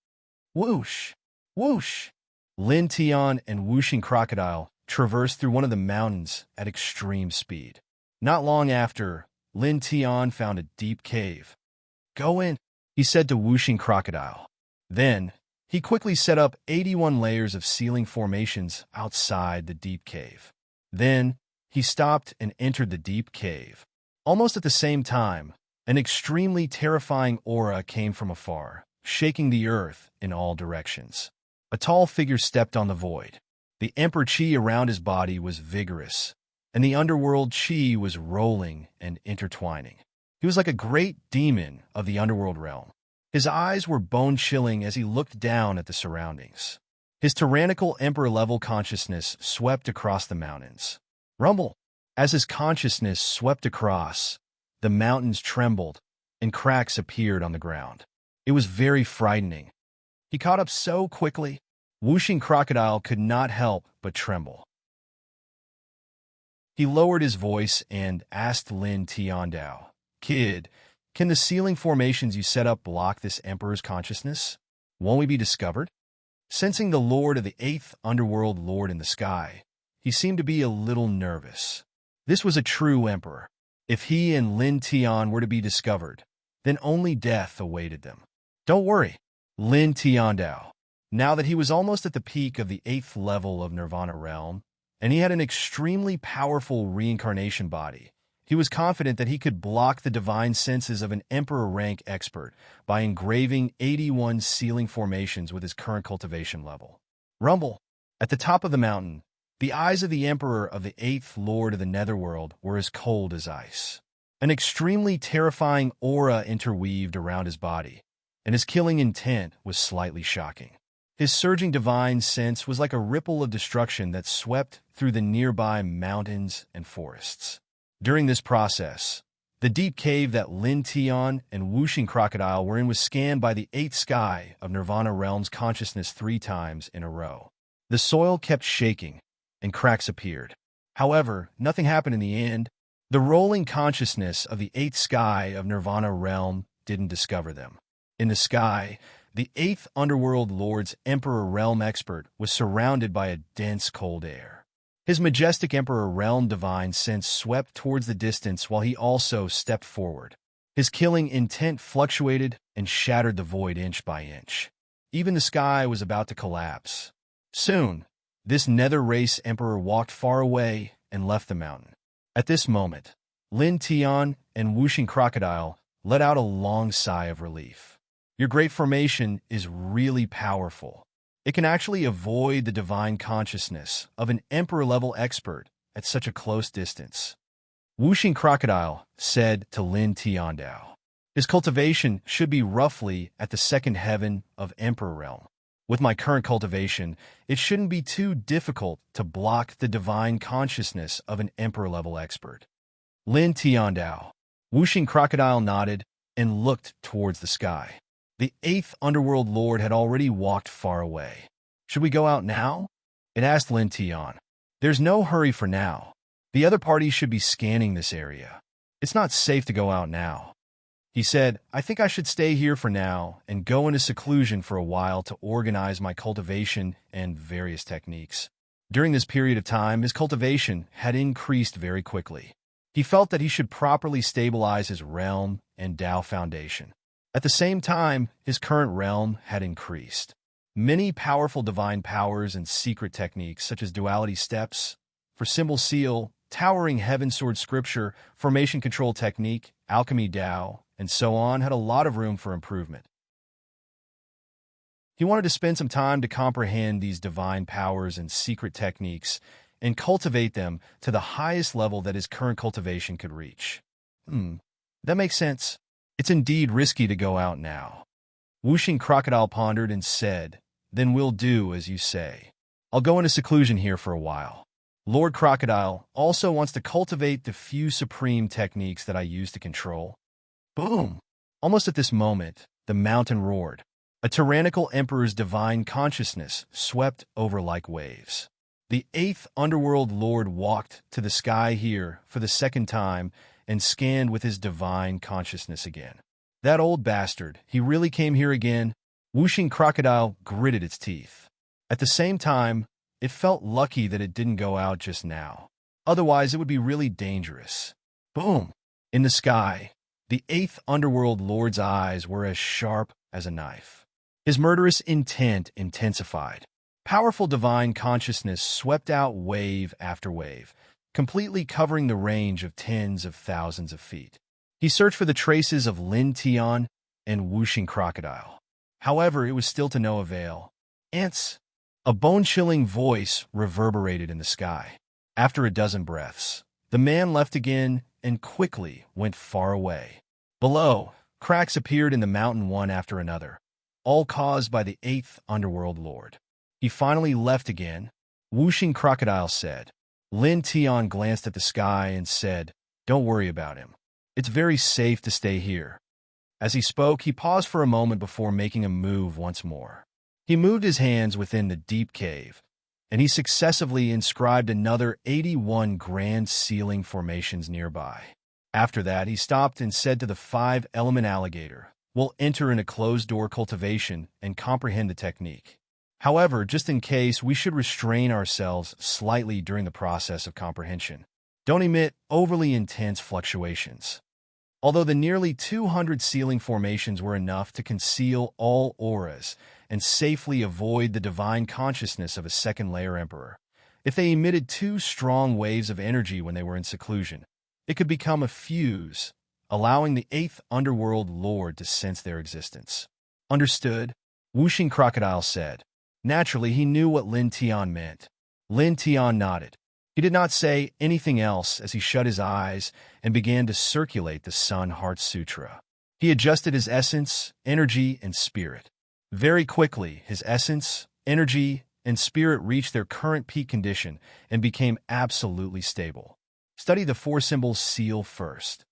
Whoosh! Whoosh! Lin Tian and whooshing crocodile traversed through one of the mountains at extreme speed. Not long after, Lin Tian found a deep cave. "Go in," he said to whooshing crocodile. Then, he quickly set up 81 layers of ceiling formations outside the deep cave. Then, he stopped and entered the deep cave. Almost at the same time, an extremely terrifying aura came from afar, shaking the earth in all directions. A tall figure stepped on the void. The Emperor Qi around his body was vigorous, and the underworld Qi was rolling and intertwining. He was like a great demon of the underworld realm. His eyes were bone-chilling as he looked down at the surroundings. His tyrannical emperor-level consciousness swept across the mountains. Rumble! As his consciousness swept across, the mountains trembled, and cracks appeared on the ground. It was very frightening. He caught up so quickly, whooshing crocodile could not help but tremble. He lowered his voice and asked Lin Tiandao, "Kid, can the ceiling formations you set up block this emperor's consciousness? Won't we be discovered?" Sensing the lord of the eighth underworld lord in the sky, he seemed to be a little nervous. This was a true emperor. If he and Lin Tian were to be discovered, then only death awaited them. "Don't worry, Lin Tiandao." Now that he was almost at the peak of the 8th level of Nirvana realm, and he had an extremely powerful reincarnation body, He was confident that he could block the divine senses of an emperor rank expert by engraving 81 sealing formations with his current cultivation level. Rumble. At the top of the mountain, the eyes of the emperor of the 8th Lord of the Netherworld were as cold as ice. An extremely terrifying aura interweaved around his body, and his killing intent was slightly shocking. His surging divine sense was like a ripple of destruction that swept through the nearby mountains and forests. During this process, the deep cave that Lin Tian and Whooshing Crocodile were in was scanned by the 8th sky of Nirvana Realm's consciousness 3 times in a row. The soil kept shaking, and cracks appeared. However, nothing happened in the end. The rolling consciousness of the 8th sky of Nirvana Realm didn't discover them. In the sky, the 8th Underworld Lord's Emperor Realm expert was surrounded by a dense cold air. His majestic Emperor Realm divine sense swept towards the distance while he also stepped forward. His killing intent fluctuated and shattered the void inch by inch. Even the sky was about to collapse. Soon, this nether race emperor walked far away and left the mountain. At this moment, Lin Tian and Whooshing Crocodile let out a long sigh of relief. Your great formation is really powerful. It can actually avoid the divine consciousness of an emperor-level expert at such a close distance. Whooshing Crocodile said to Lin Tiandao. His cultivation should be roughly at the 2nd heaven of Emperor Realm. With my current cultivation, it shouldn't be too difficult to block the divine consciousness of an emperor-level expert. Lin Tiandao. Whooshing Crocodile nodded and looked towards the sky. The 8th Underworld Lord had already walked far away. Should we go out now? It asked Lin Tian. There's no hurry for now. The other parties should be scanning this area. It's not safe to go out now. He said, I think I should stay here for now and go into seclusion for a while to organize my cultivation and various techniques. During this period of time, his cultivation had increased very quickly. He felt that he should properly stabilize his realm and Dao foundation. At the same time, his current realm had increased. Many powerful divine powers and secret techniques such as duality steps, for symbol seal, towering heaven sword scripture, formation control technique, alchemy Dao, and so on had a lot of room for improvement. He wanted to spend some time to comprehend these divine powers and secret techniques and cultivate them to the highest level that his current cultivation could reach. That makes sense. It's indeed risky to go out now. Whooshing Crocodile pondered and said, Then we'll do as you say. I'll go into seclusion here for a while. Lord Crocodile also wants to cultivate the few supreme techniques that I use to control. Boom! Almost at this moment, the mountain roared. A tyrannical emperor's divine consciousness swept over like waves. The 8th Underworld Lord walked to the sky here for the 2nd time and scanned with his divine consciousness again. That old bastard, he really came here again? Whooshing Crocodile gritted its teeth. At the same time, it felt lucky that it didn't go out just now. Otherwise, it would be really dangerous. Boom! In the sky, the 8th Underworld Lord's eyes were as sharp as a knife. His murderous intent intensified. Powerful divine consciousness swept out wave after wave, completely covering the range of tens of thousands of feet. He searched for the traces of Lin Tian and Whooshing Crocodile. However, it was still to no avail. Ants! A bone-chilling voice reverberated in the sky. After a dozen breaths, the man left again and quickly went far away. Below, cracks appeared in the mountain one after another, all caused by the 8th Underworld Lord. He finally left again. Whooshing Crocodile said. Lin Tian glanced at the sky and said, Don't worry about him. It's very safe to stay here. As he spoke, he paused for a moment before making a move once more. He moved his hands within the deep cave, and he successively inscribed another 81 grand sealing formations nearby. After that, he stopped and said to the 5-element alligator, We'll enter in a closed-door cultivation and comprehend the technique. However, just in case, we should restrain ourselves slightly during the process of comprehension. Don't emit overly intense fluctuations. Although the nearly 200 sealing formations were enough to conceal all auras and safely avoid the divine consciousness of a second-layer emperor, if they emitted too strong waves of energy when they were in seclusion, it could become a fuse, allowing the eighth underworld lord to sense their existence. Understood? Wuxing Crocodile said. Naturally, he knew what Lin Tian meant. Lin Tian nodded. He did not say anything else as he shut his eyes and began to circulate the Sun Heart Sutra. He adjusted his essence, energy, and spirit. Very quickly, his essence, energy, and spirit reached their current peak condition and became absolutely stable. Study the four symbols seal first.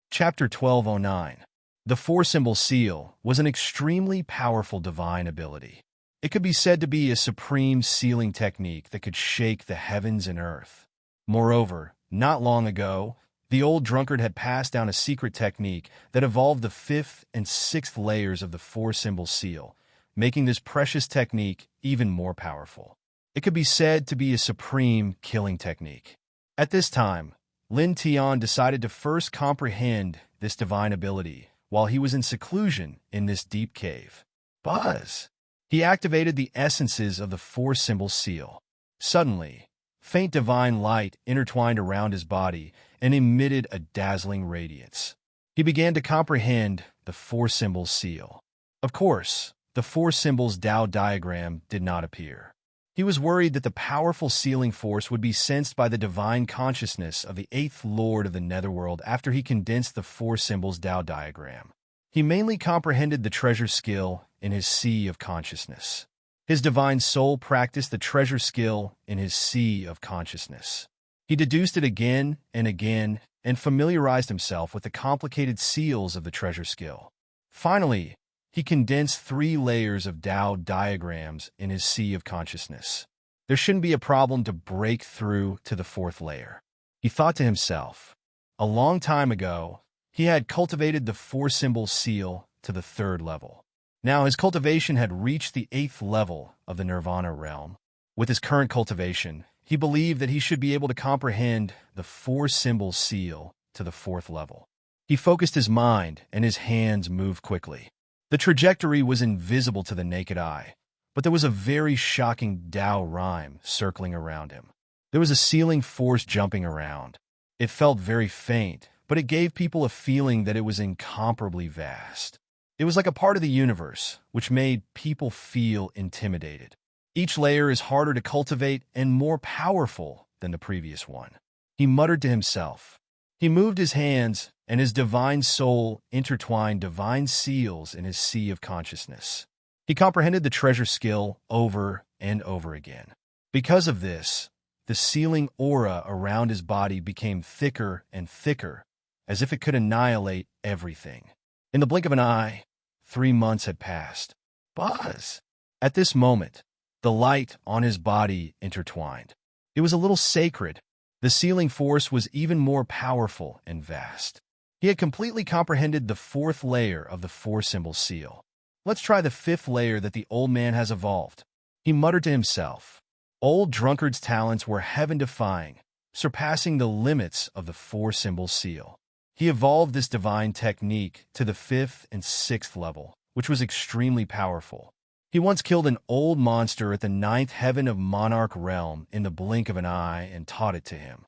Chapter 1209. The four-symbol seal was an extremely powerful divine ability. It could be said to be a supreme sealing technique that could shake the heavens and earth. Moreover, not long ago, the old drunkard had passed down a secret technique that evolved the fifth and sixth layers of the four-symbol seal, making this precious technique even more powerful. It could be said to be a supreme killing technique. At this time, Lin Tian decided to first comprehend this divine ability while he was in seclusion in this deep cave. Buzz! He activated the essences of the four-symbol seal. Suddenly, faint divine light intertwined around his body and emitted a dazzling radiance. He began to comprehend the four-symbol seal. Of course, the four symbols Tao diagram did not appear. He was worried that the powerful sealing force would be sensed by the divine consciousness of the eighth lord of the netherworld after he condensed the four symbols Tao diagram. He mainly comprehended the treasure skill in his sea of consciousness. His divine soul practiced the treasure skill in his sea of consciousness. He deduced it again and familiarized himself with the complicated seals of the treasure skill. Finally, he condensed 3 layers of Tao diagrams in his sea of consciousness. There shouldn't be a problem to break through to the 4th layer. He thought to himself. A long time ago, he had cultivated the 4-symbol seal to the 3rd level. Now his cultivation had reached the 8th level of the Nirvana realm. With his current cultivation, he believed that he should be able to comprehend the 4-symbol seal to the 4th level. He focused his mind and his hands moved quickly. The trajectory was invisible to the naked eye, but there was a very shocking Tao rhyme circling around him. There was a sealing force jumping around. It felt very faint, but it gave people a feeling that it was incomparably vast. It was like a part of the universe, which made people feel intimidated. Each layer is harder to cultivate and more powerful than the previous one. He muttered to himself. He moved his hands, and his divine soul intertwined divine seals in his sea of consciousness. He comprehended the treasure skill over and over again. Because of this, the sealing aura around his body became thicker and thicker, as if it could annihilate everything. In the blink of an eye, 3 months had passed. Buzz! At this moment, the light on his body intertwined. It was a little sacred. The sealing force was even more powerful and vast. He had completely comprehended the 4th layer of the 4-symbol seal. Let's try the 5th layer that the old man has evolved. He muttered to himself. Old Drunkard's talents were heaven-defying, surpassing the limits of the 4-symbol seal. He evolved this divine technique to the 5th and 6th level, which was extremely powerful. He once killed an old monster at the 9th heaven of Monarch Realm in the blink of an eye and taught it to him.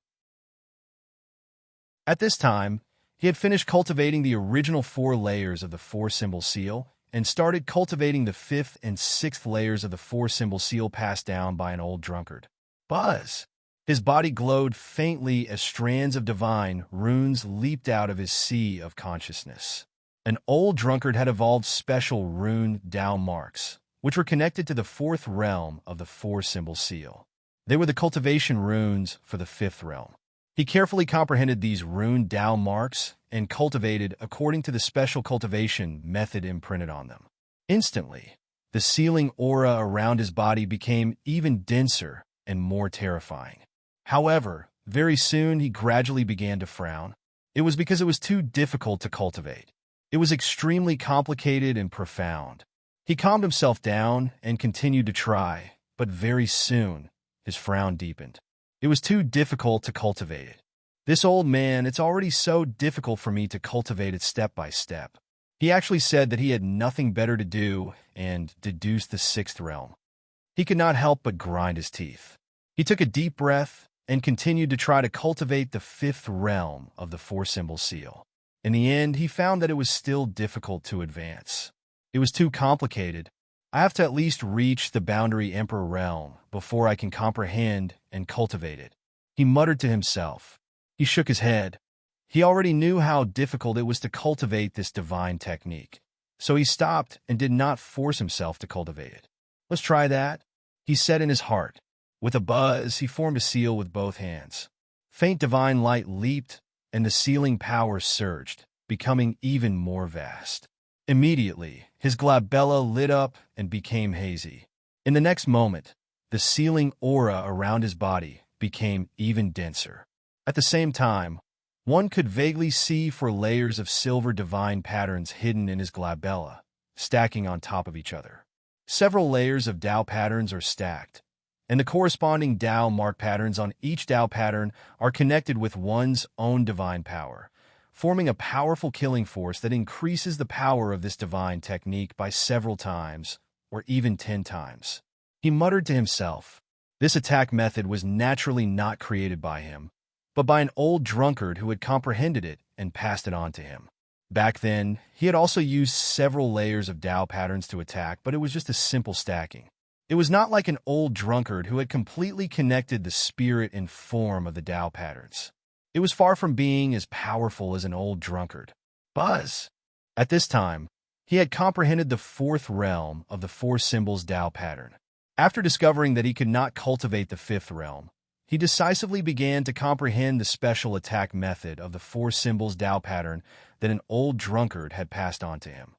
At this time, he had finished cultivating the original 4 layers of the 4-symbol seal and started cultivating the 5th and 6th layers of the 4-symbol seal passed down by an old drunkard. Buzz! His body glowed faintly as strands of divine runes leaped out of his sea of consciousness. An old drunkard had evolved special rune Tao marks, which were connected to the 4th realm of the 4-symbol seal. They were the cultivation runes for the 5th realm. He carefully comprehended these rune Tao marks and cultivated according to the special cultivation method imprinted on them. Instantly, the sealing aura around his body became even denser and more terrifying. However, very soon he gradually began to frown. It was because it was too difficult to cultivate. It was extremely complicated and profound. He calmed himself down and continued to try, but very soon his frown deepened. It was too difficult to cultivate it. This old man, it's already so difficult for me to cultivate it step by step. He actually said that he had nothing better to do and deduced the 6th realm. He could not help but grind his teeth. He took a deep breath and continued to try to cultivate the fifth realm of the four-symbol seal. In the end, he found that it was still difficult to advance. It was too complicated. I have to at least reach the boundary emperor realm before I can comprehend and cultivate it, he muttered to himself. He shook his head. He already knew how difficult it was to cultivate this divine technique, so he stopped and did not force himself to cultivate it. Let's try that, he said in his heart. With a buzz, he formed a seal with both hands. Faint divine light leaped, and the sealing power surged, becoming even more vast. Immediately, his glabella lit up and became hazy. In the next moment, the sealing aura around his body became even denser. At the same time, one could vaguely see 4 layers of silver divine patterns hidden in his glabella, stacking on top of each other. Several layers of Tao patterns are stacked, and the corresponding Tao mark patterns on each Tao pattern are connected with one's own divine power, forming a powerful killing force that increases the power of this divine technique by several times, or even 10 times. He muttered to himself. This attack method was naturally not created by him, but by an old drunkard who had comprehended it and passed it on to him. Back then, he had also used several layers of Tao patterns to attack, but it was just a simple stacking. It was not like an old drunkard who had completely connected the spirit and form of the Tao patterns. It was far from being as powerful as an old drunkard. Buzz! At this time, he had comprehended the 4th realm of the 4 symbols Tao pattern. After discovering that he could not cultivate the 5th realm, he decisively began to comprehend the special attack method of the 4 symbols Tao pattern that an old drunkard had passed on to him.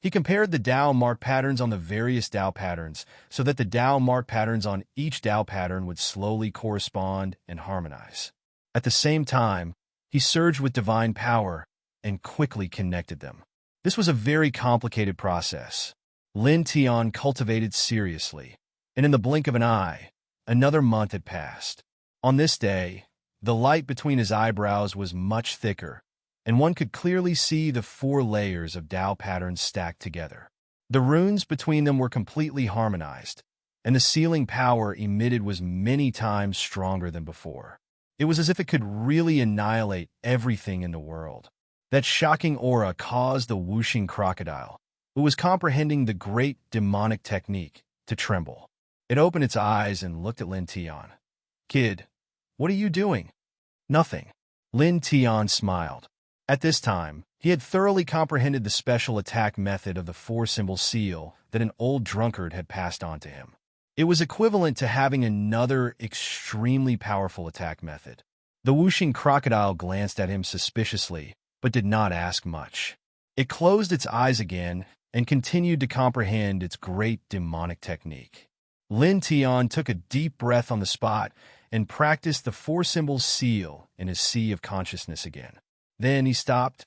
He compared the Tao mark patterns on the various Tao patterns so that the Tao mark patterns on each Tao pattern would slowly correspond and harmonize. At the same time, he surged with divine power and quickly connected them. This was a very complicated process. Lin Tian cultivated seriously, and in the blink of an eye, another month had passed. On this day, the light between his eyebrows was much thicker, and one could clearly see the 4 layers of Tao patterns stacked together. The runes between them were completely harmonized, and the sealing power emitted was many times stronger than before. It was as if it could really annihilate everything in the world. That shocking aura caused the whooshing crocodile, who was comprehending the great demonic technique, to tremble. It opened its eyes and looked at Lin Tian. "Kid, what are you doing?" "Nothing." Lin Tian smiled. At this time, he had thoroughly comprehended the special attack method of the 4-symbol seal that an old drunkard had passed on to him. It was equivalent to having another extremely powerful attack method. The whooshing crocodile glanced at him suspiciously, but did not ask much. It closed its eyes again and continued to comprehend its great demonic technique. Lin Tian took a deep breath on the spot and practiced the 4-symbol seal in his sea of consciousness again. Then he stopped.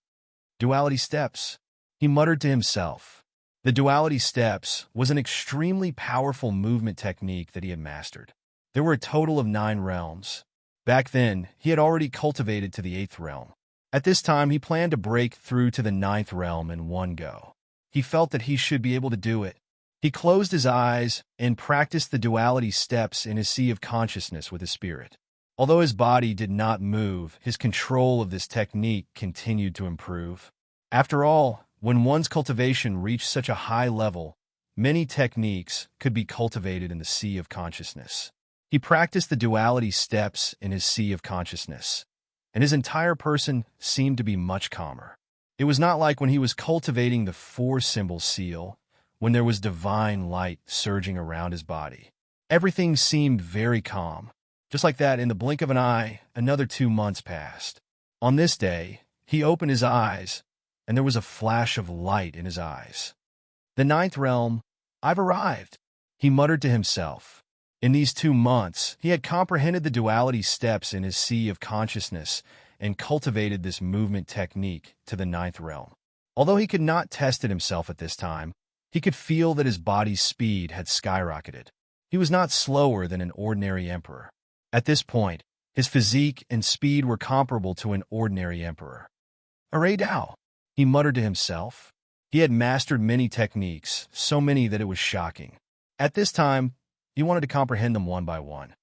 Duality steps, he muttered to himself. The duality steps was an extremely powerful movement technique that he had mastered. There were a total of 9 realms. Back then, he had already cultivated to the 8th realm. At this time, he planned to break through to the 9th realm in one go. He felt that he should be able to do it. He closed his eyes and practiced the duality steps in his sea of consciousness with his spirit. Although his body did not move, his control of this technique continued to improve. After all, when one's cultivation reached such a high level, many techniques could be cultivated in the sea of consciousness. He practiced the duality steps in his sea of consciousness, and his entire person seemed to be much calmer. It was not like when he was cultivating the 4-symbol seal, when there was divine light surging around his body. Everything seemed very calm. Just like that, in the blink of an eye, another 2 months passed. On this day, he opened his eyes, and there was a flash of light in his eyes. "The 9th realm, I've arrived," he muttered to himself. In these 2 months, he had comprehended the duality steps in his sea of consciousness and cultivated this movement technique to the 9th realm. Although he could not test it himself at this time, he could feel that his body's speed had skyrocketed. He was not slower than an ordinary emperor. At this point, his physique and speed were comparable to an ordinary emperor. "Array Dao," he muttered to himself. He had mastered many techniques, so many that it was shocking. At this time, He wanted to comprehend them one by one.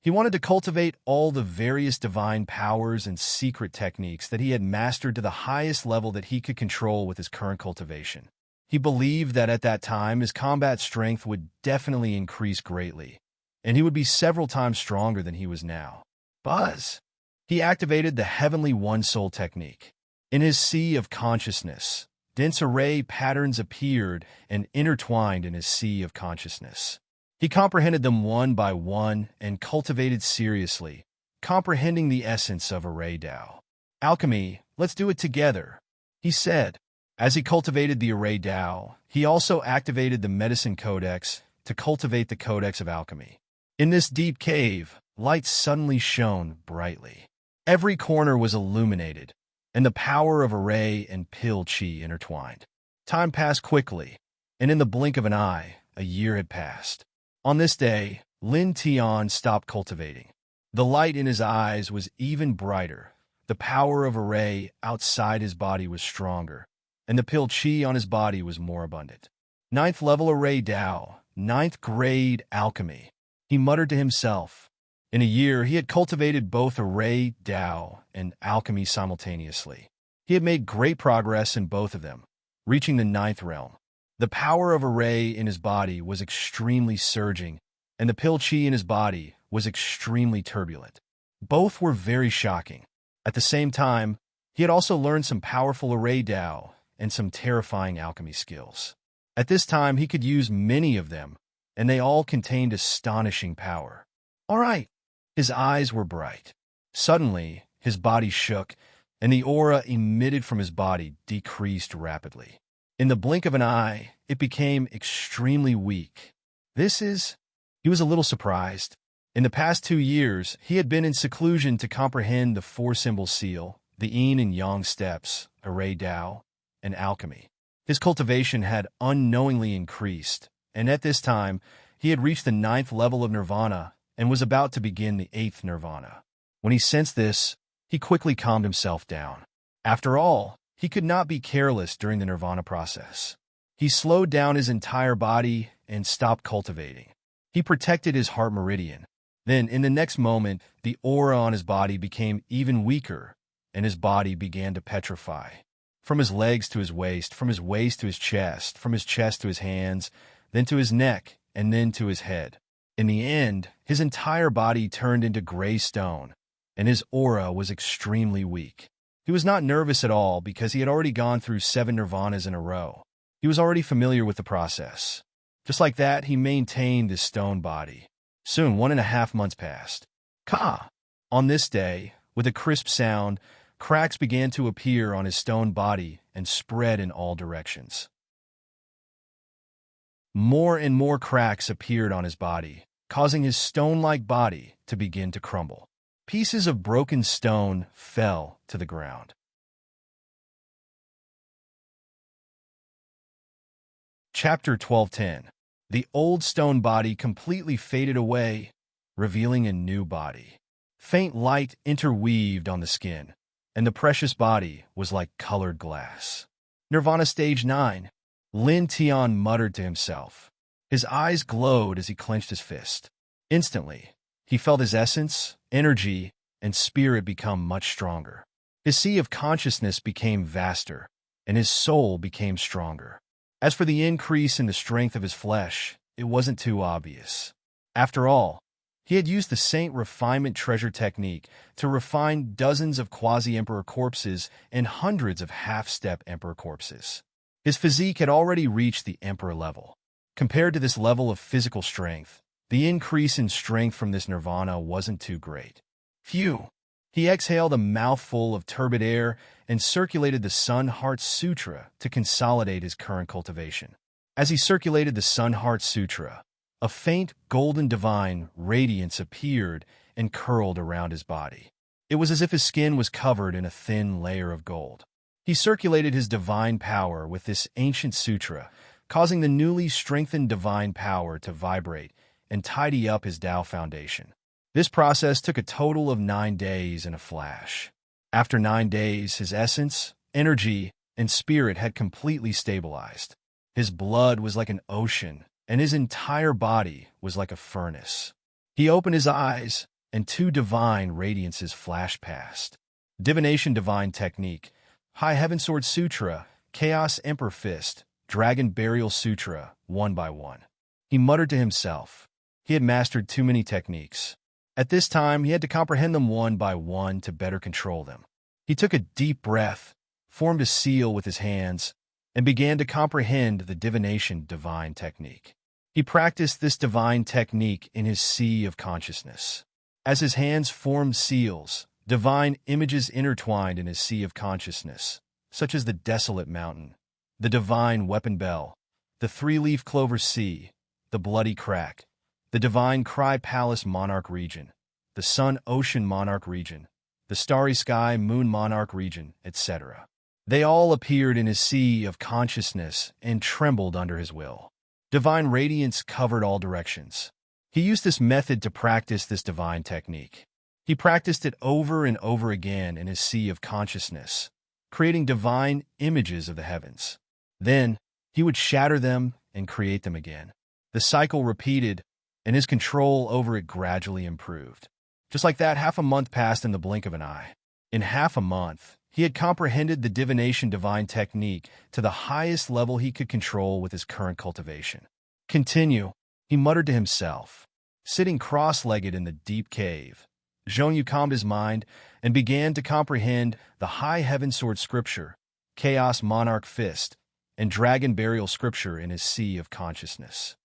He wanted to cultivate all the various divine powers and secret techniques that he had mastered to the highest level that he could control with his current cultivation. He believed that at that time his combat strength would definitely increase greatly, and he would be several times stronger than he was now. Buzz! He activated the Heavenly One Soul technique. In his sea of consciousness, dense array patterns appeared and intertwined in his sea of consciousness. He comprehended them one by one and cultivated seriously, comprehending the essence of array Tao. Alchemy, let's do it together, he said. As he cultivated the array Tao, he also activated the medicine codex to cultivate the codex of alchemy. In this deep cave, light suddenly shone brightly. Every corner was illuminated, and the power of array and pill chi intertwined. Time passed quickly, and in the blink of an eye, a year had passed. On this day, Lin Tian stopped cultivating. The light in his eyes was even brighter. The power of array outside his body was stronger, and the pill chi on his body was more abundant. 9th level array Tao, 9th grade alchemy. He muttered to himself. In a year, he had cultivated both array Tao and alchemy simultaneously. He had made great progress in both of them, reaching the 9th realm. The power of array in his body was extremely surging, and the pill chi in his body was extremely turbulent. Both were very shocking. At the same time, he had also learned some powerful array Tao and some terrifying alchemy skills. At this time, he could use many of them, and they all contained astonishing power. All right. His eyes were bright. Suddenly, his body shook, and the aura emitted from his body decreased rapidly. In the blink of an eye, it became extremely weak. He was a little surprised. In the past 2 years, he had been in seclusion to comprehend the 4-symbol seal, the yin and yang steps, array Tao, and alchemy. His cultivation had unknowingly increased, and at this time, he had reached the 9th level of nirvana and was about to begin the 8th nirvana. When he sensed this, he quickly calmed himself down. After all, he could not be careless during the nirvana process. He slowed down his entire body and stopped cultivating. He protected his heart meridian. Then, in the next moment, the aura on his body became even weaker, and his body began to petrify. From his legs to his waist, from his waist to his chest, from his chest to his hands, then to his neck, and then to his head. In the end, his entire body turned into gray stone, and his aura was extremely weak. He was not nervous at all because he had already gone through 7 nirvanas in a row. He was already familiar with the process. Just like that, he maintained his stone body. Soon, 1.5 months passed. Ka! On this day, with a crisp sound, cracks began to appear on his stone body and spread in all directions. More and more cracks appeared on his body, causing his stone-like body to begin to crumble. Pieces of broken stone fell to the ground. Chapter 12:10. The old stone body completely faded away, revealing a new body. Faint light interweaved on the skin, and the precious body was like colored glass. Nirvana Stage 9. Lin Tian muttered to himself. His eyes glowed as he clenched his fist. Instantly, he felt his essence, energy, and spirit become much stronger. His sea of consciousness became vaster, and his soul became stronger. As for the increase in the strength of his flesh, it wasn't too obvious. After all, he had used the Saint Refinement Treasure technique to refine dozens of quasi-emperor corpses and hundreds of half-step emperor corpses. His physique had already reached the emperor level. Compared to this level of physical strength, the increase in strength from this nirvana wasn't too great. Phew! He exhaled a mouthful of turbid air and circulated the Sun-Heart Sutra to consolidate his current cultivation. As he circulated the Sun-Heart Sutra, a faint golden divine radiance appeared and curled around his body. It was as if his skin was covered in a thin layer of gold. He circulated his divine power with this ancient sutra, causing the newly strengthened divine power to vibrate and tidy up his Tao foundation. This process took a total of 9 days in a flash. After 9 days, his essence, energy, and spirit had completely stabilized. His blood was like an ocean, and his entire body was like a furnace. He opened his eyes, and two divine radiances flashed past. Divination Divine Technique, High Heaven Sword Sutra, Chaos Emperor Fist, Dragon Burial Sutra, one by one. He muttered to himself. He had mastered too many techniques. At this time, he had to comprehend them one by one to better control them. He took a deep breath, formed a seal with his hands, and began to comprehend the Divination Divine Technique. He practiced this divine technique in his sea of consciousness. As his hands formed seals, divine images intertwined in his sea of consciousness, such as the desolate mountain, the divine weapon bell, the three-leaf clover sea, the bloody crack, the divine cry palace monarch region, the sun ocean monarch region, the starry sky moon monarch region, etc. They all appeared in his sea of consciousness and trembled under his will. Divine radiance covered all directions. He used this method to practice this divine technique. He practiced it over and over again in his sea of consciousness, creating divine images of the heavens. Then, he would shatter them and create them again. The cycle repeated, and his control over it gradually improved. Just like that, half a month passed in the blink of an eye. In half a month, he had comprehended the Divination Divine Technique to the highest level he could control with his current cultivation. Continue, he muttered to himself. Sitting cross-legged in the deep cave, Zhongyu calmed his mind and began to comprehend the High Heaven Sword Scripture, Chaos Monarch Fist, and Dragon Burial Scripture in his sea of consciousness.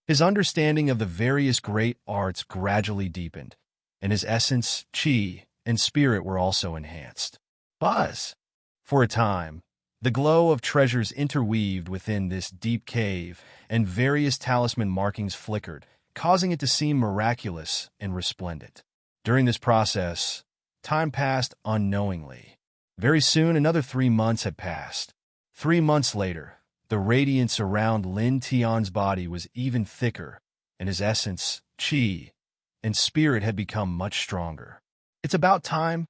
His understanding of the various great arts gradually deepened, and his essence, chi, and spirit were also enhanced. Buzz! For a time, the glow of treasures interweaved within this deep cave, and various talisman markings flickered, causing it to seem miraculous and resplendent. During this process, time passed unknowingly. Very soon, another 3 months had passed. 3 months later, the radiance around Lin Tian's body was even thicker, and his essence, chi, and spirit had become much stronger. It's about time.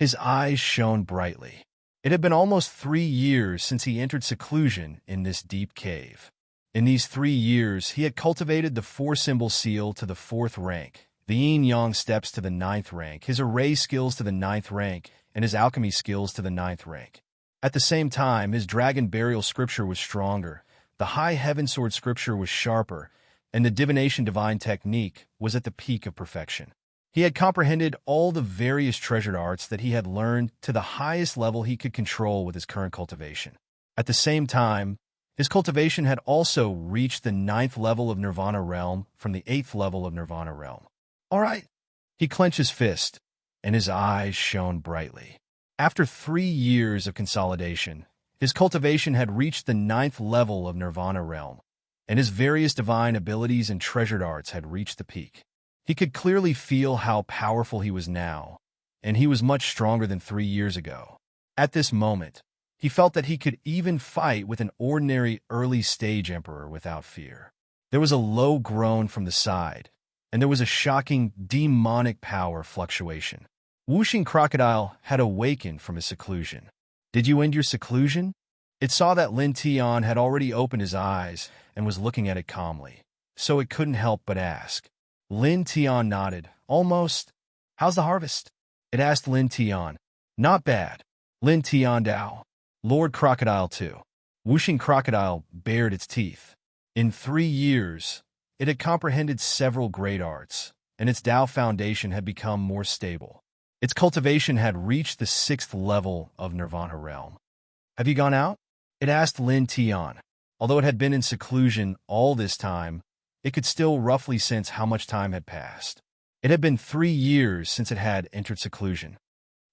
His eyes shone brightly. It had been almost 3 years since he entered seclusion in this deep cave. In these 3 years, he had cultivated the 4-symbol seal to the 4th rank, the yin-yang steps to the 9th rank, his array skills to the 9th rank, and his alchemy skills to the 9th rank. At the same time, his dragon burial scripture was stronger, the high heaven sword scripture was sharper, and the divination divine technique was at the peak of perfection. He had comprehended all the various treasured arts that he had learned to the highest level he could control with his current cultivation. At the same time, his cultivation had also reached the 9th level of Nirvana realm from the 8th level of Nirvana realm. All right. He clenched his fist, and his eyes shone brightly. After 3 years of consolidation, his cultivation had reached the 9th level of Nirvana realm, and his various divine abilities and treasured arts had reached the peak. He could clearly feel how powerful he was now, and he was much stronger than 3 years ago. At this moment, he felt that he could even fight with an ordinary early-stage emperor without fear. There was a low groan from the side, and there was a shocking demonic power fluctuation. Whooshing Crocodile had awakened from his seclusion. Did you end your seclusion? It saw that Lin Tian had already opened his eyes and was looking at it calmly, so it couldn't help but ask. Lin Tian nodded. Almost. How's the harvest? It asked Lin Tian. Not bad. Lin Tian Dao. Lord Crocodile too. Whooshing Crocodile bared its teeth. In 3 years, it had comprehended several great arts, and its Dao foundation had become more stable. Its cultivation had reached the 6th level of Nirvana realm. Have you gone out? It asked Lin Tian. Although it had been in seclusion all this time, it could still roughly sense how much time had passed. It had been 3 years since it had entered seclusion.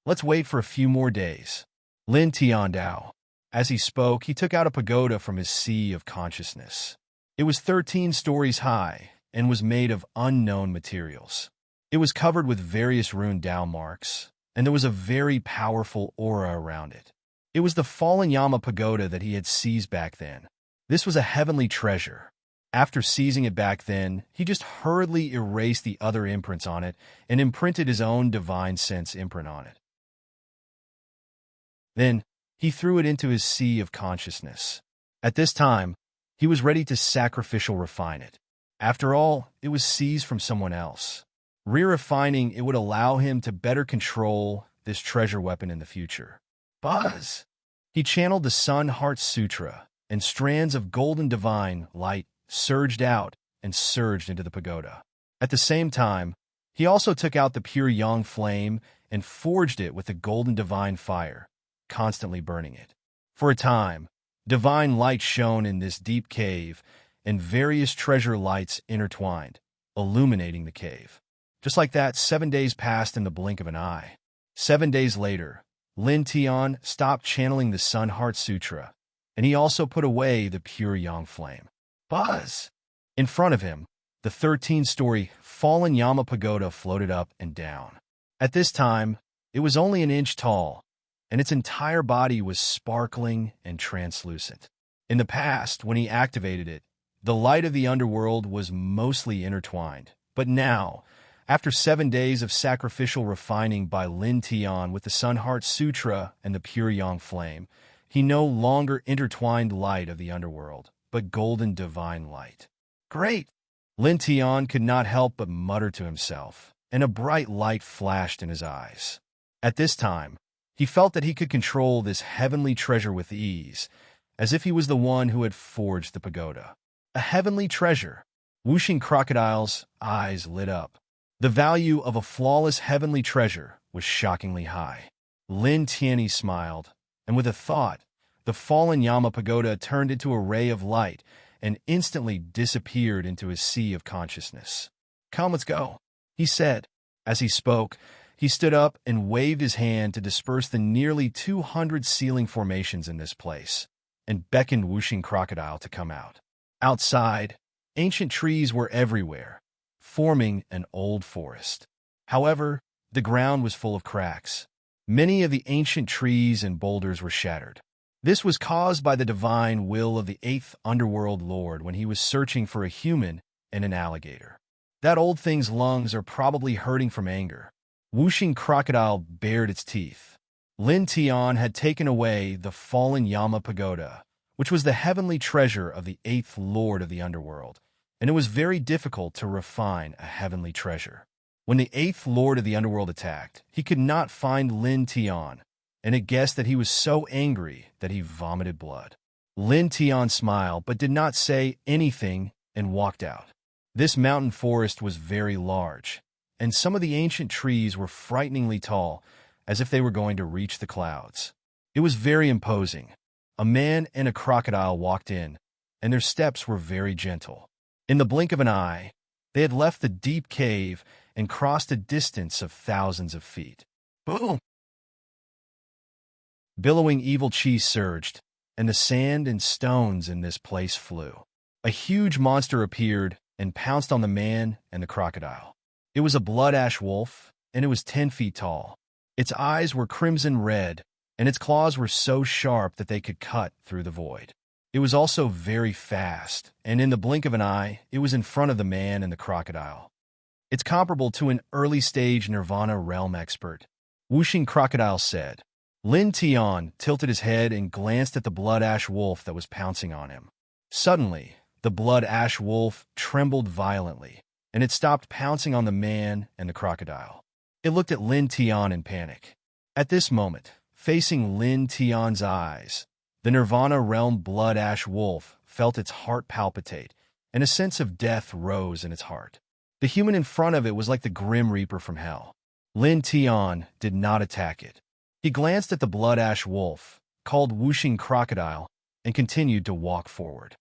Let's wait for a few more days. Lin Tian Dao. As he spoke, he took out a pagoda from his sea of consciousness. It was 13 stories high and was made of unknown materials. It was covered with various rune Dao marks, and there was a very powerful aura around it. It was the Fallen Yama pagoda that he had seized back then. This was a heavenly treasure. After seizing it back then, he just hurriedly erased the other imprints on it and imprinted his own divine sense imprint on it. Then, he threw it into his sea of consciousness. At this time, He was ready to sacrificial refine it. After all, it was seized from someone else. Re-refining it would allow him to better control this treasure weapon in the future. Buzz! He channeled the Sun Heart Sutra, and strands of golden divine light surged out and surged into the pagoda. At the same time, he also took out the pure yang flame and forged it with the golden divine fire, constantly burning it. For a time, divine light shone in this deep cave, and various treasure lights intertwined, illuminating the cave. Just like that, 7 days passed in the blink of an eye. 7 days later, Lin Tian stopped channeling the Sun Heart Sutra, and he also put away the pure yang flame. Buzz! In front of him, the 13-story fallen Yama pagoda floated up and down. At this time, it was only an inch tall, and its entire body was sparkling and translucent. In the past, when he activated it, the light of the underworld was mostly intertwined, but now, after 7 days of sacrificial refining by Lin Tian with the Sun Heart Sutra and the pure yang flame, he no longer intertwined light of the underworld, but golden divine light. Great! Lin Tian could not help but mutter to himself, and a bright light flashed in his eyes. At this time, he felt that he could control this heavenly treasure with ease, as if he was the one who had forged the pagoda. A heavenly treasure! Whooshing Crocodile's eyes lit up. The value of a flawless heavenly treasure was shockingly high. Lin Tianyi smiled, and with a thought, the fallen Yama pagoda turned into a ray of light and instantly disappeared into his sea of consciousness. "Come, let's go," he said. As he spoke, he stood up and waved his hand to disperse the nearly 200 ceiling formations in this place, and beckoned Whooshing Crocodile to come out. Outside, ancient trees were everywhere, forming an old forest. However, the ground was full of cracks. Many of the ancient trees and boulders were shattered. This was caused by the divine will of the 8th Underworld Lord when he was searching for a human and an alligator. That old thing's lungs are probably hurting from anger. Whooshing Crocodile bared its teeth. Lin Tian had taken away the fallen Yama pagoda, which was the heavenly treasure of the 8th Lord of the Underworld, and it was very difficult to refine a heavenly treasure. When the 8th Lord of the Underworld attacked, he could not find Lin Tian, and it guessed that he was so angry that he vomited blood. Lin Tian smiled but did not say anything and walked out. This mountain forest was very large, and some of the ancient trees were frighteningly tall, as if they were going to reach the clouds. It was very imposing. A man and a crocodile walked in, and their steps were very gentle. In the blink of an eye, they had left the deep cave and crossed a distance of thousands of feet. Boom! Billowing evil chi surged, and the sand and stones in this place flew. A huge monster appeared and pounced on the man and the crocodile. It was a blood ash wolf, and it was 10 feet tall. Its eyes were crimson red, and its claws were so sharp that they could cut through the void. It was also very fast, and in the blink of an eye, it was in front of the man and the crocodile. It's comparable to an early-stage Nirvana realm expert, Whooshing Crocodile said. Lin Tian tilted his head and glanced at the blood ash wolf that was pouncing on him. Suddenly, the blood ash wolf trembled violently, and it stopped pouncing on the man and the crocodile. It looked at Lin Tian in panic. At this moment, facing Lin Tian's eyes, the Nirvana realm blood ash wolf felt its heart palpitate, and a sense of death rose in its heart. The human in front of it was like the Grim Reaper from hell. Lin Tian did not attack it. He glanced at the blood ash wolf, called Whooshing Crocodile, and continued to walk forward.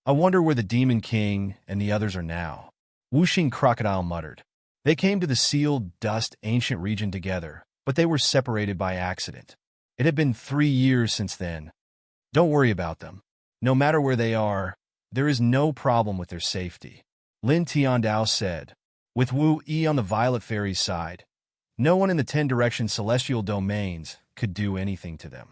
"I wonder where the Demon King and the others are now," Whooshing Crocodile muttered. They came to the sealed dust ancient region together, but they were separated by accident. It had been 3 years since then. "Don't worry about them. No matter where they are, there is no problem with their safety," Lin Tiandao said. With Wu Yi on the Violet Fairy's side, no one in the 10 Direction Celestial Domains could do anything to them.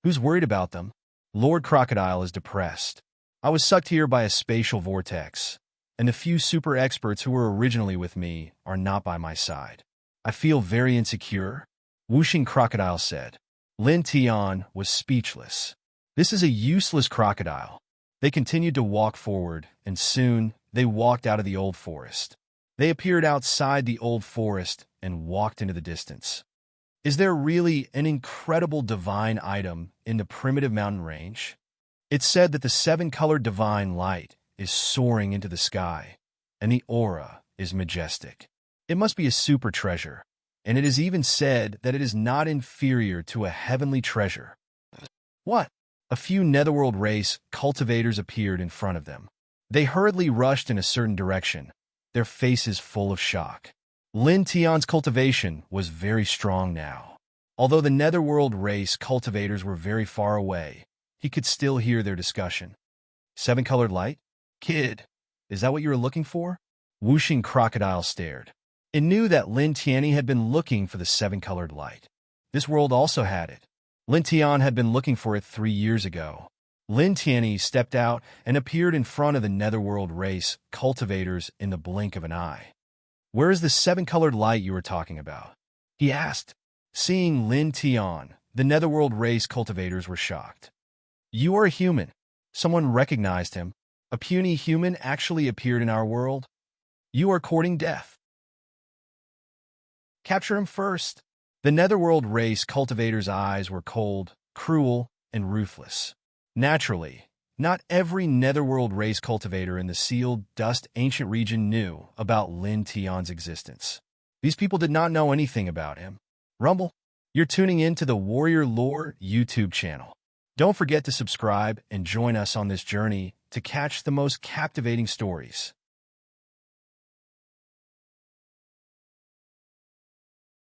"Who's worried about them? Lord Crocodile is depressed. I was sucked here by a spatial vortex, and the few super experts who were originally with me are not by my side. I feel very insecure," Whooshing Crocodile said. Lin Tian was speechless. "This is a useless crocodile. They continued to walk forward, and soon they walked out of the old forest. They appeared outside the old forest and walked into the distance. Is there really an incredible divine item in the primitive mountain range? It's said that the seven-colored divine light is soaring into the sky, and the aura is majestic. It must be a super treasure, and it is even said that it is not inferior to a heavenly treasure. What? A few netherworld race cultivators appeared in front of them. They hurriedly rushed in a certain direction, their faces full of shock. Lin Tian's cultivation was very strong now. Although the netherworld race cultivators were very far away, he could still hear their discussion. Seven-colored light? Kid, is that what you were looking for? Whooshing crocodile stared. It knew that Lin Tianyi had been looking for the seven-colored light. This world also had it. Lin Tian had been looking for it 3 years ago. Lin Tianyi stepped out and appeared in front of the netherworld race cultivators in the blink of an eye. Where is the seven-colored light you were talking about? He asked. Seeing Lin Tian, the netherworld race cultivators were shocked. You are a human. Someone recognized him. A puny human actually appeared in our world. You are courting death. Capture him first. The netherworld race cultivators' eyes were cold, cruel, and ruthless. Naturally, not every netherworld race cultivator in the sealed dust ancient region knew about Lin Tian's existence. These people did not know anything about him. Rumble, you're tuning in to the Warrior Lore YouTube channel. Don't forget to subscribe and join us on this journey to catch the most captivating stories.